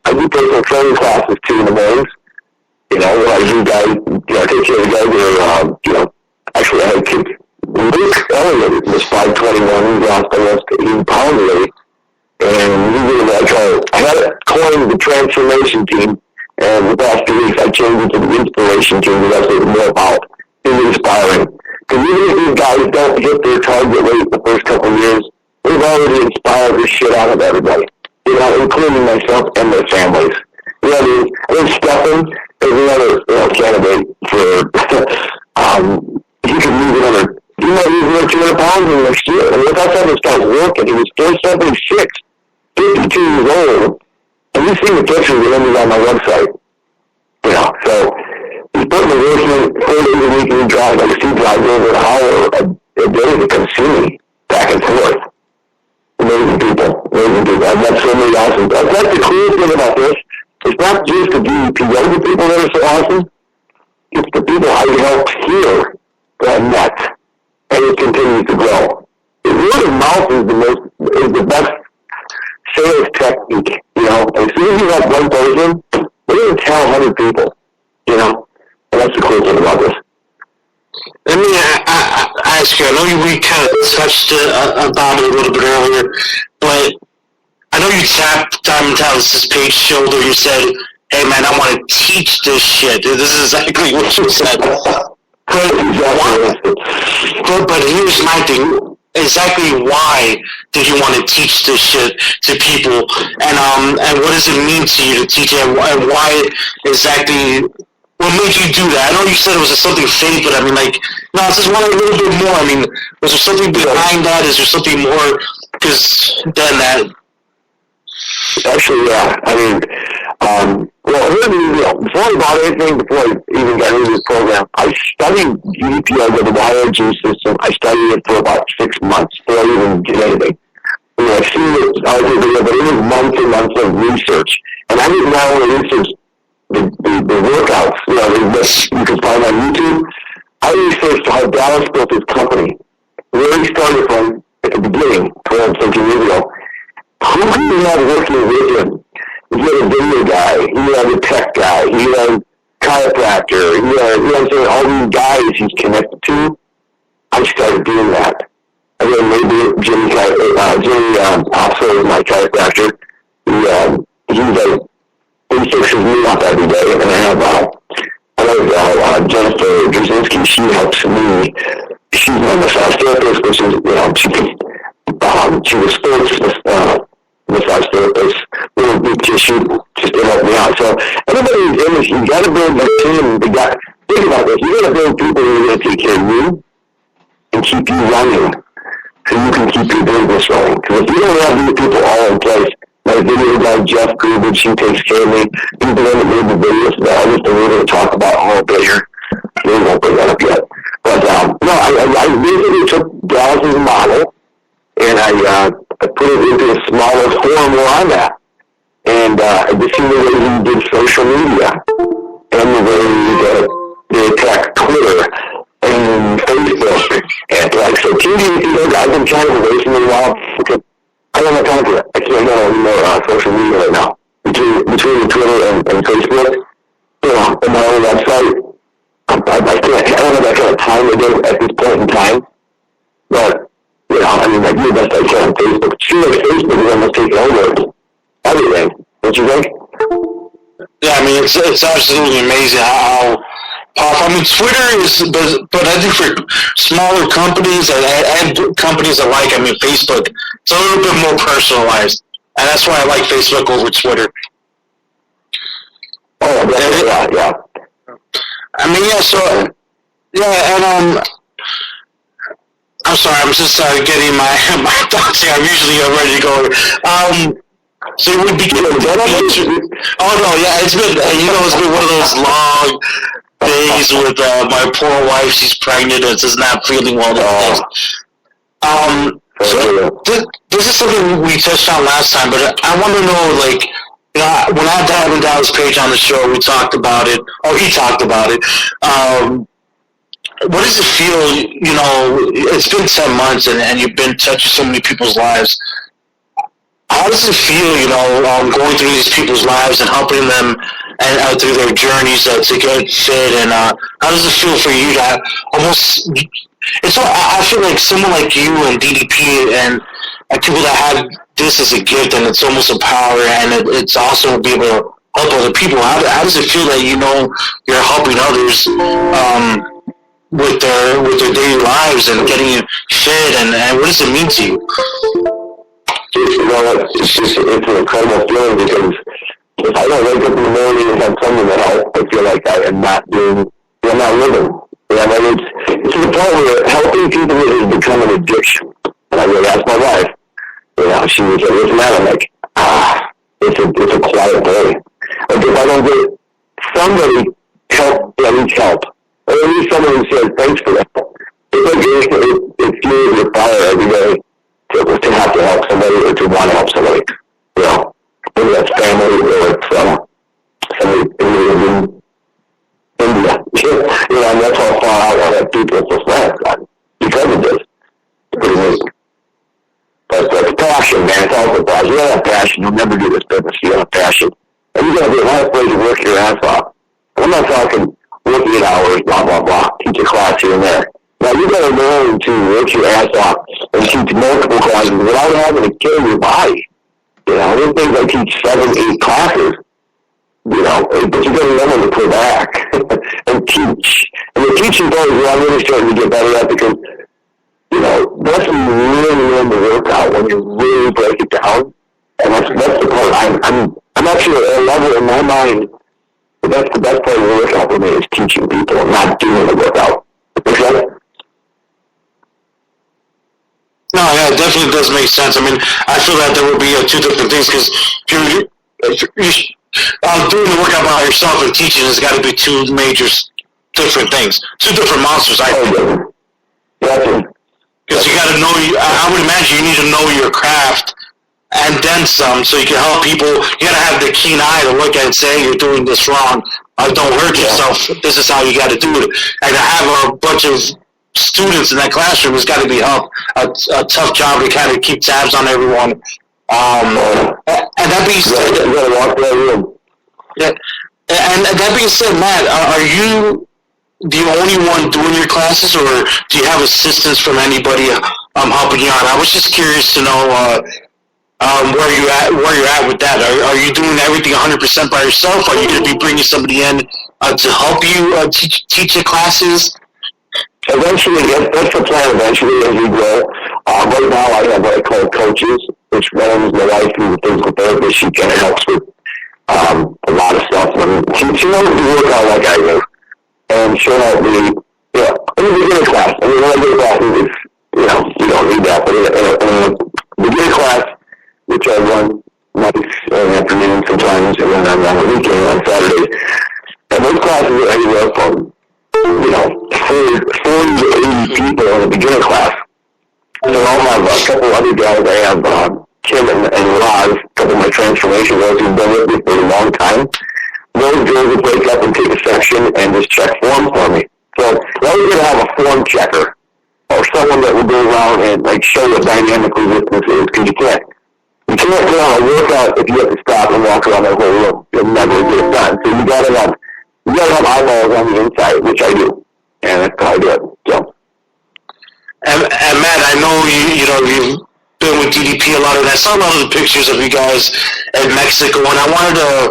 S7: I do personal training classes too in the mornings. You know, where I do guys, you know, I take care of the guys that are, you know, actually I had kids. Luke Elliott was 521, he lost almost 80 pounds already. And he was I had it coined the transformation team, and the past 2 weeks I changed it to the inspiration team, because that's what it's more about. It's inspiring. Because even if these guys don't hit their target rate the first couple of years, we've already inspired the shit out of everybody, you know, including myself and their families. You know what I mean? I think Stephen is another, you know, candidate for, he could lose another, he might lose another 200 pounds in the next year. And look how this guy's working. He was still 76, 52 years old. And you see the pictures of him on my website. You know, so he's putting the work in 4 days a week, and he drives, like, he drives over an hour a day to come see me back and forth. Amazing people. I've met so many awesome people. That's the coolest thing about this. It's not just the DEP yoga people that are so awesome. It's the people I helped here that I met. And it continues to grow. Word of mouth is the best sales technique, you know. As soon as you have one person, they're going to tell 100 people, you know. And that's the cool thing about this.
S5: Let me ask you, I know we kind of touched about it a little bit earlier, but I know you tapped Diamond Talis' page shoulder, you said, hey man, I want to teach this shit. This is exactly what you said. But here's my thing. Exactly why did you want to teach this shit to people? And what does it mean to you to teach it? And why exactly... What made you do that? I know you said it was something fake, but I mean, like, no, I just want a little bit more. I mean, was there something behind that? Is there something more than that?
S7: Actually, yeah. I mean, before I bought anything, before I even got into this program, I studied GDPR with the YRG system. I studied it for about 6 months before I even did anything. You know, I've seen it, but it was months and months of research. And I didn't not only research the workouts, you know, that you can find on YouTube. I researched how Dallas built his company, where he started from at the beginning, 12, 13 years ago. Who he had working with him? He had a video guy, he had a tech guy, he had a chiropractor, he had, you know what I'm saying, all these guys he's connected to. I started doing that. And then maybe Jimmy also is my chiropractor. He fixes me up every day, and I have Jennifer Drzezinski. She helps me. She's my massage therapist, which is, you know, she was sports massage therapist. Just to help me out. So everybody's in this. You got to build a team. think about this. You got to build people who are going to take care of you and keep you running, so you can keep your business running. Because if you don't have these people all in place, my video guy Jeff Goodrich, he takes care of me. He's the one that made the videos that I just we're going to talk about a little bit here. We won't bring that up yet. But no, I basically took Dallas as a model, and I put it into a smaller form where I'm at. And I just seen the way he did social media, and the way they attack Twitter and Facebook. And like, so TV, I've been trying to away from it a while because I don't have time for it. I can't go any more social media right now. Between Twitter and Facebook, and my own website, I don't have that kind of time to do at this point in time. But, I mean, I do the best I can on Facebook. Sure, Facebook is almost taking over everything. Don't you think?
S5: Yeah, I mean, it's absolutely amazing how powerful. I mean, Twitter is, but I think for smaller companies and companies alike, I mean, Facebook, it's a little bit more personalized. And that's why I like Facebook over Twitter.
S7: Oh, yeah.
S5: I mean, and I'm sorry, I'm just getting my thoughts here. I'm usually ready to go. So it would be good. Oh no, yeah, it's been one of those long days with my poor wife. She's pregnant and is not feeling well. So this is something we touched on last time, but I want to know, like, when I had Dallas Page on the show, we talked about it, or he talked about it. What does it feel, it's been 10 months and you've been touching so many people's lives. How does it feel, going through these people's lives and helping them and through their journeys to get fit? And how does it feel for you to almost, I feel like someone like you and DDP and people that have this as a gift, and it's almost a power, and it's also be able to help other people. How does it feel that you're helping others with their daily lives and getting fit, and what does it mean to you?
S7: It's an incredible feeling, because if I don't wake up in the morning and have someone to help, I feel like I am not I'm not living. It's to the point where helping people has become an addiction. And I really asked my wife, she was like, "What's the matter?" I'm like, it's a quiet day. Like, if I don't get somebody help, that needs help, or at least someone who says thanks for that, it fuels your fire every day to have to help somebody or to want to help somebody. Maybe that's family, or it's somebody in India. And that's how far out I have people for friends because of this. But it's passion, man. It's also passion. You don't have passion, you'll never do this business. You don't have passion. And you got to be a lot of places to work your ass off. I'm not talking work 8 hours, blah, blah, blah, teach a class here and there. Now, you got to learn to work your ass off and teach multiple classes without having to kill your body. There's things I teach 7, 8 classes, but you got to learn to pull back and teach. And the teaching part is what I'm really starting to get better at, because that's when you really learn the workout, when you really break it down. And that's the part I'm actually at a level in my mind, but that's the best part of the workout for me, is teaching people and not doing the workout. Okay?
S5: No, yeah, it definitely does make sense. I mean, I feel that there would be two different things, because doing the workout by yourself and teaching has got to be two major different things, two different monsters, I think. Because you got to know, I would imagine you need to know your craft and then some, so you can help people. You got to have the keen eye to look at and say, hey, you're doing this wrong. Don't hurt yourself. This is how you got to do it. And to have a bunch of students in that classroom has got to be a tough job to kind of keep tabs on everyone. And that being said, and that being said, Matt, are you the only one doing your classes, or do you have assistance from anybody helping you out? I was just curious to know where you're at with that. Are you doing everything 100% by yourself? Are you going to be bringing somebody in to help you teach your classes?
S7: Eventually, that's the plan. Eventually, as we grow. Right now, I have what I call coaches, which runs my wife, who's a physical therapist. She kind of helps with a lot of stuff. She knows the workout like I do. and show how the, in the beginner class. I mean, when I go to classes, it's, you don't need that, but in a beginner class, which I run nights and afternoons sometimes, and then I'm on the weekend on Saturdays, and those classes are anywhere from, 40 to 80 people in a beginner class. So I'll have a couple other guys. I have Kim and Roz, a couple of my transformation girls who've been with me for a long time. Those girls will break up and take a section and just check forms for me. So I was going to have a form checker or someone that will go around and show what dynamic resistance is, because you can't go on a workout if you have to stop and walk around the whole room. You'll never get it done. So you gotta have eyeballs on the inside, which I do, and that's how I do it. So.
S5: And Matt, I know you've been with DDP a lot, and I saw a lot of the pictures of you guys in Mexico, and I wanted to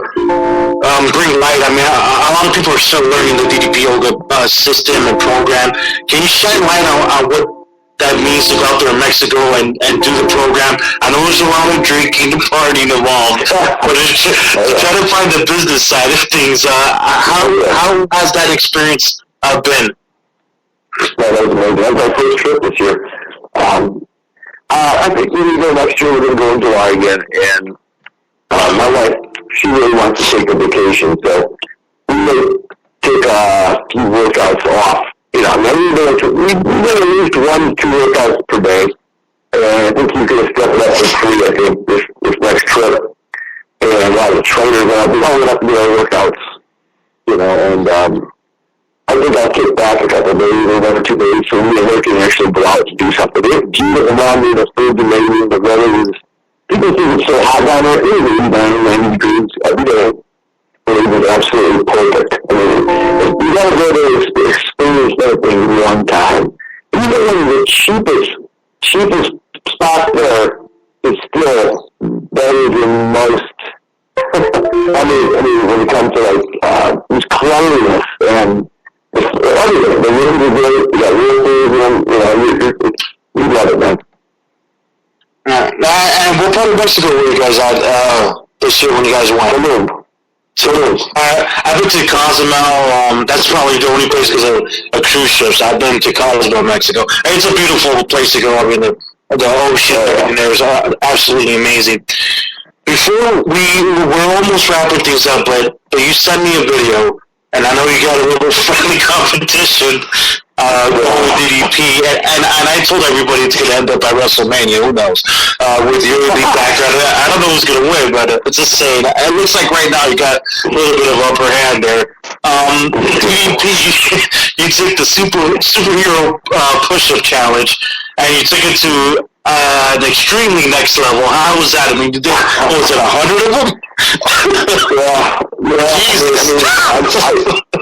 S5: bring light. I mean, a lot of people are still learning the DDP yoga system and program. Can you shine light on what that means to go out there in Mexico and do the program? I know there's a lot of drinking and partying involved, but to try to find the business side of things, how has that experience been?
S7: That was amazing. That was my first trip this year. I think we're going to go next year. We're going to go in July again, and my wife, she really wants to take a vacation, so we may take a few workouts off. We did at least 1 to 2 workouts per day, and I think you can step it up to 3, I think, this next trip. And a lot of the trainers, we all have to do our workouts, and I think I'll kick back a couple of days or 1 or 2 days so we can actually go out to do something. It's beautiful around me, the food's amazing, the weather is, people think it's so hot down there. It is 89, 90 degrees every day. It was absolutely perfect. I mean, you gotta go there to experience everything one time. Even in the cheapest spot there is still better than most. I mean, when it comes to this cleanliness and everything, the rooms are great, you got real food, you love it, man.
S5: And what part of Mexico were you guys at this year when you guys went? I've been to Cozumel. That's probably the only place because of cruise ships. I've been to Cozumel, Mexico. And it's a beautiful place to go. I mean, the ocean in there is absolutely amazing. Before we're almost wrapping things up, but you sent me a video, and I know you got a little friendly competition going with DDP, and I told everybody it's going to end up at WrestleMania. Who knows? With your elite background, I don't know who's going to win, but it's just saying. It looks like right now you got a little bit of upper hand there. DDP, you took the superhero push-up challenge, and you took it to an extremely next level. How was that? I mean, was it 100 of them?
S7: Yeah. Jesus.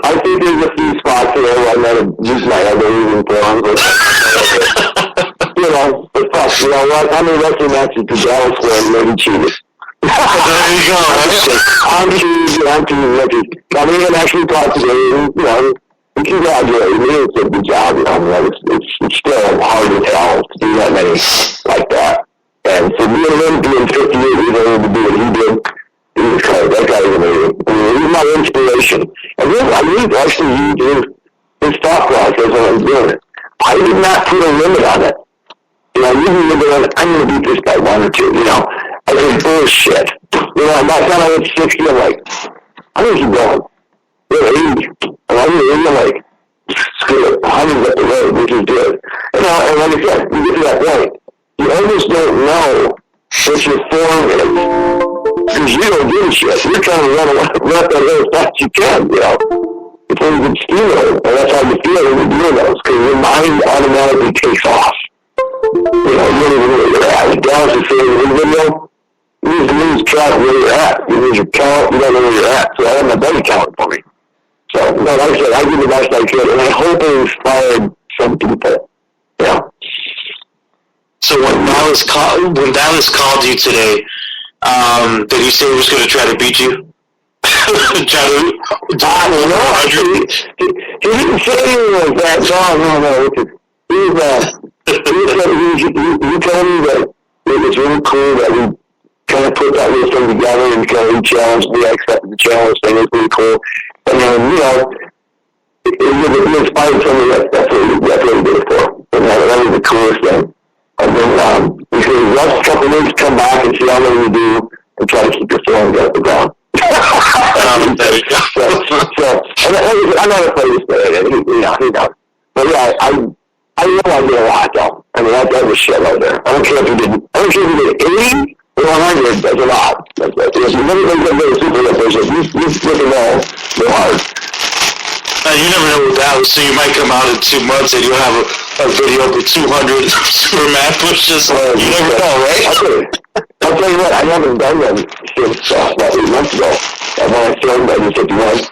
S7: I think there's a few spots there where I might have used my elbow even for them, but but fuck, you know what? How many wrestling matches to Dallas where maybe cheated?
S5: There you go.
S7: I'm cheating. I mean, I actually talked today, and, congratulate me. It's a good job, it's still hard to tell to do that many like that. And for me and him being 58 years old to do what he did, that guy is amazing. I mean, he's my inspiration. And I really actually used his thought process when I was doing it. I did not put a limit on it. Usually I'm going to beat this by 1 or 2, I said, bullshit. By the time I hit 60, I'm like, I'm going to keep going. 80. And I'm like, screw it, 100 up the road, which is good. And like I said, you get to that point, you almost don't know what your form is. Because you don't give a shit. You're trying to run that as fast as you can, It's when you can steal it, and that's how you feel when you're doing those, because your mind automatically takes off. You don't even know where you're at. Dallas is saying in the video, you need to lose track of where you're at. You lose your count, you don't know where you're at. So I have my buddy counting for me. So, like I said, I did the best I could, and I hope it inspired some people.
S5: So when Dallas called you today, did he say he was going to try to beat you?
S7: He didn't say anything like that, so I don't know. He told me that it was really cool that we kind of put that list together and kind of challenged me. I accepted the challenge thing. It was really cool. And then, it inspired somebody that's what he did it for. And that was the coolest thing. And then he said, rest a couple of weeks, come back and see how many you do, and try to keep your feelings off the ground. And I'm not afraid to say it, he knows. But yeah, I know I did a lot though. I mean, that was shit right there. I don't care if you did 80 or 100, that's a lot. If you never think of it super efficient, you freaking know they're hard.
S5: You never know what that was, so you might come out in 2 months and you'll have a video of 200 Superman pushes. You never know, right?
S7: I'll tell you what, I haven't done them since about 8 months ago. When I started in 51.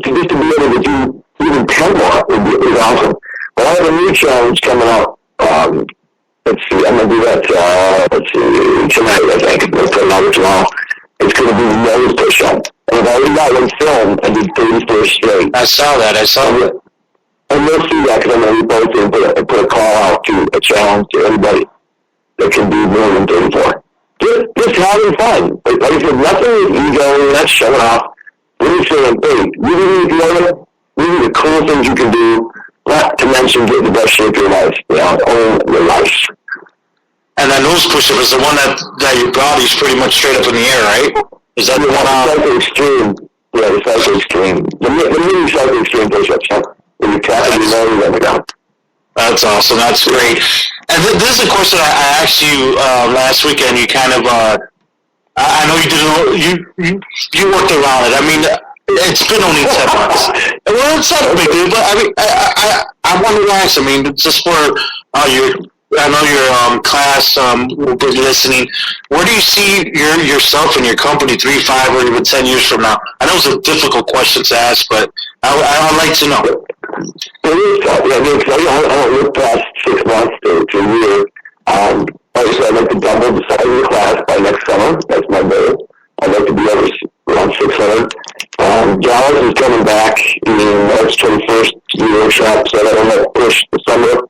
S7: Just to be able to do even 10 more would be awesome. But I have a new challenge coming out. Let's see, I'm going to do that, tonight, I think. We'll put it out tomorrow. It's going to be nose push-up. And I've already got one filmed. I did 34 straight.
S5: I saw that.
S7: And we'll see that because I'm going to repost it and put a call out to a challenge to anybody that can do more than 34. Just having fun. Like I said, nothing is ego, you're not showing off. We're just saying, hey, you really know these are the cool things you can do, not to mention get the best shape of your life, own your life.
S5: And that nose push-up is the one that your body's pretty much straight up in the air, right? Is that the one
S7: Cycle Extreme. Yeah, the Cycle Extreme. The mini Cycle Extreme push-ups, where you tap and you know you're on the ground.
S5: That's awesome. That's great. And this is a question I asked you last weekend. You kind of, I know you worked around it. I mean, it's been only 10 months. Well, it's not a big deal, but I mean, I wanted to ask. I mean, just for I know your class will be listening. Where do you see yourself and your company 3, 5, or even 10 years from now? I know it's a difficult question to ask, but I'd like to know.
S7: It is tough. Yeah, I don't look past 6 months to a year. Like I said, I'd like to double the size of the class by next summer. That's my goal. I'd like to be around 600. Dallas is coming back in March 21st to do workshops, so that'll help push the summer.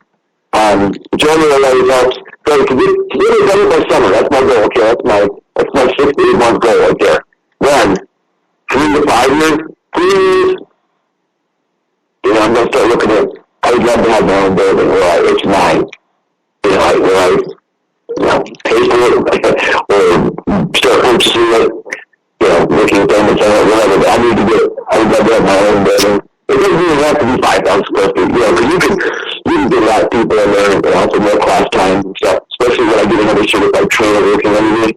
S7: January always helps. So to get it done by summer, that's my goal. Okay, that's my 6 to 8 month goal right there. Then 3 to 5 years, please. I'm going to start looking at, I would love to have my own building where it's mine. Where I pay for it or start purchasing it, looking at them and saying, whatever. I would love to have my own building. It doesn't even have to be 5,000 square feet, because you can get a lot of people in there and also more class time and stuff, especially when I get another certified trainer working under me.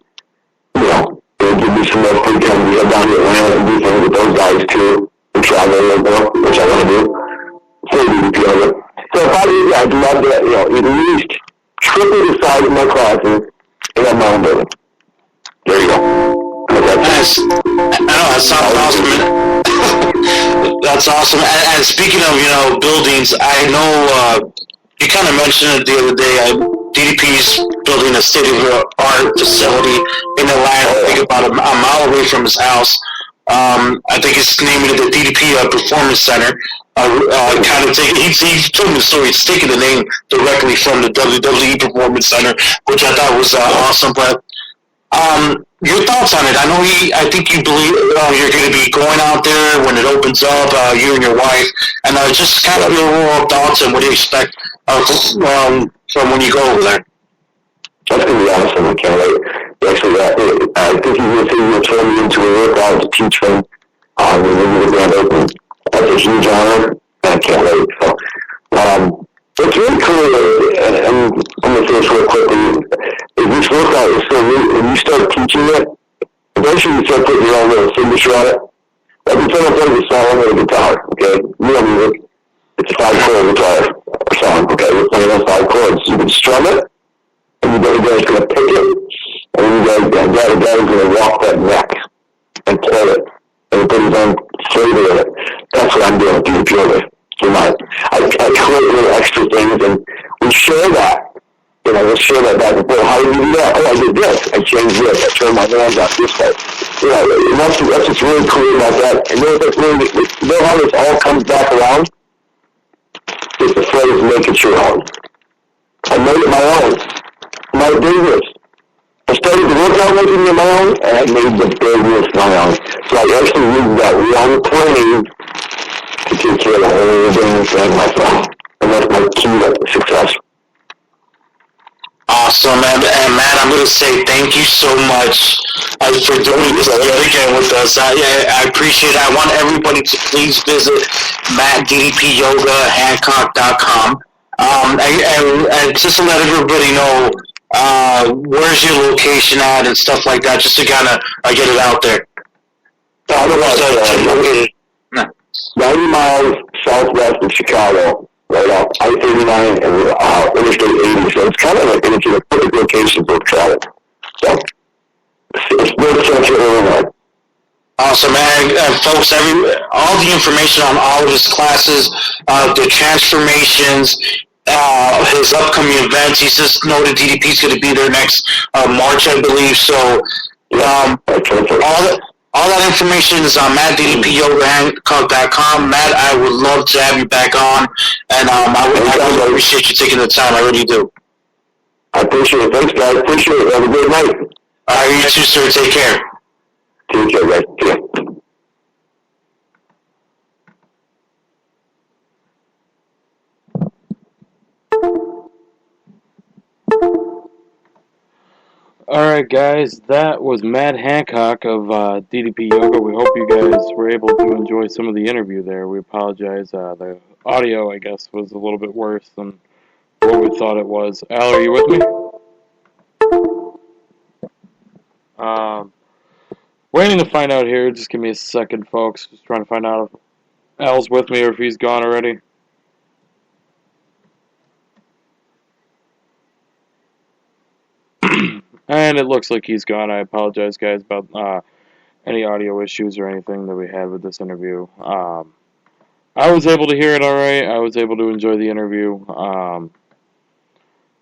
S7: It'll give me some more free time to go down to Atlanta and do things with those guys too, and travel a little more, which I want to do. So if I do that, I'd love to, at least triple the size of my classes and have my own building. There you go.
S5: Nice. I know, that sounds awesome. That's awesome. And speaking of, buildings, I know you kind of mentioned it the other day. DDP's building a state-of-the-art facility in Atlanta, I think about a mile away from his house. I think it's named the DDP Performance Center. He told me the story. It's taking the name directly from the WWE Performance Center, which I thought was awesome. But your thoughts on it? I think you believe you're going to be going out there when it opens up, you and your wife, and just kind of your overall thoughts and what do you expect from when you go over there?
S7: That's going to be awesome. I can't wait. Actually, I think you turn me into a workout to teach them when we were grand open. That's a huge honor, and I can't wait. So, it's really cool, and I'm going to say this real quickly. If this workout is so neat, when you start teaching it, eventually you start putting your own little signature on it. Like if someone plays a song with a guitar, okay? Music, it's a 5-chord guitar or song, okay? We're playing those 5 chords. You can strum it, and you guys going to pick it, and then you guys is going to walk that neck and play it, and put his own flavor in it. That's what I'm doing with DDP over. I create little extra things, and we share that. We'll share that back and forth. How did you do that? Oh, I did this. I changed this. I turned my hands out this way. That's what's really cool about that. And how this all comes back around? It's the phrase, make it your own. I made it my own. My business. I started the workout making it my own, and I made the business my own. So I actually used that one plane to take care of the whole thing, and that's my key to success.
S5: Awesome, and Matt, I'm going to say thank you so much for doing this again with us. I appreciate it. I want everybody to please visit MattDDPYogaHancock.com. And just to let everybody know, where's your location at and stuff like that, just to kind of get it out there.
S7: 90 miles southwest of Chicago, right off I-39 and Interstate 80, so it's kind of like it's in a perfect location for travel. So it's very central Illinois.
S5: Awesome, and folks, all the information on all of his classes, the transformations, his upcoming events. He just noted DDP's going to be there next March, I believe. So all that information is on MattDDPYogaHancock.com. Matt, I would love to have you back on, and I really appreciate you taking the time. I really do.
S7: I appreciate it. Thanks, guys. Appreciate it. Have a good night.
S5: All right, you too, sir. Take care.
S7: Take care, guys. Yeah.
S4: Alright guys, that was Matt Hancock of DDP Yoga. We hope you guys were able to enjoy some of the interview there. We apologize. The audio, I guess, was a little bit worse than what we thought it was. Al, are you with me? Waiting to find out here. Just give me a second, folks. Just trying to find out if Al's with me or if he's gone already. And it looks like he's gone. I apologize, guys, about any audio issues or anything that we had with this interview. I was able to hear it all right. I was able to enjoy the interview.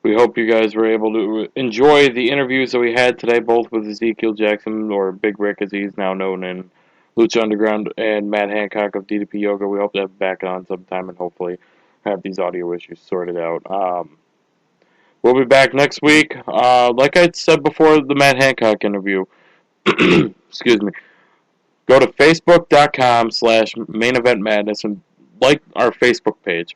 S4: We hope you guys were able to enjoy the interviews that we had today, both with Ezekiel Jackson, or Big Rick as he's now known in Lucha Underground, and Matt Hancock of DDP Yoga. We hope to have back on sometime and hopefully have these audio issues sorted out. We'll be back next week. Like I said before the Matt Hancock interview, excuse me, go to facebook.com/maineventmadness and like our Facebook page.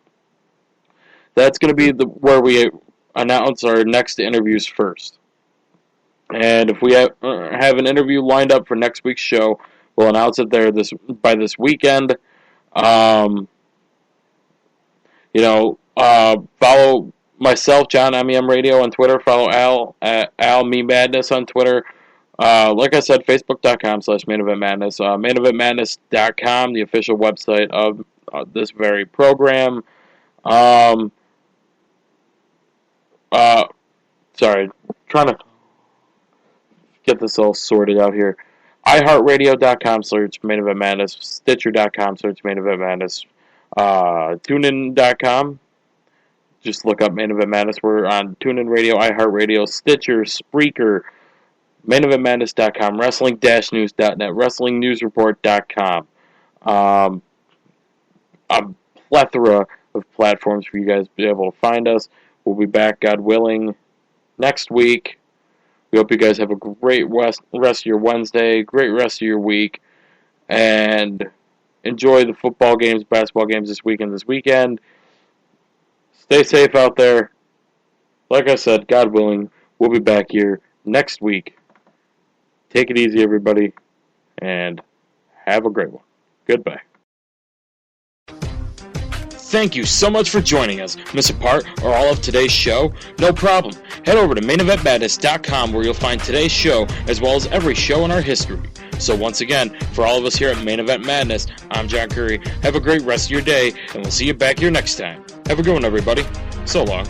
S4: That's going to be where we announce our next interviews first. And if we have an interview lined up for next week's show, we'll announce it there by this weekend. Follow myself, John MEM Radio on Twitter. Follow Al at AlMeMadness on Twitter. Like I said, Facebook.com/MainEventMadness. MainEventMadness.com, the official website of this very program. Sorry, trying to get this all sorted out here. iHeartRadio.com, search Main Event Madness. Stitcher.com, search Main Event Madness. TuneIn.com, just look up Main Event Madness. We're on TuneIn Radio, iHeartRadio, Stitcher, Spreaker, MainEventMadness.com, Wrestling-News.net, WrestlingNewsReport.com. A plethora of platforms for you guys to be able to find us. We'll be back, God willing, next week. We hope you guys have a great rest of your Wednesday, great rest of your week, and enjoy the football games, basketball games this weekend. Stay safe out there. Like I said, God willing, we'll be back here next week. Take it easy, everybody, and have a great one. Goodbye. Thank you so much for joining us. Miss a part or all of today's show? No problem. Head over to MainEventMadness.com where you'll find today's show as well as every show in our history. So once again, for all of us here at Main Event Madness, I'm John Curry. Have a great rest of your day, and we'll see you back here next time. Have a good one, everybody. So long.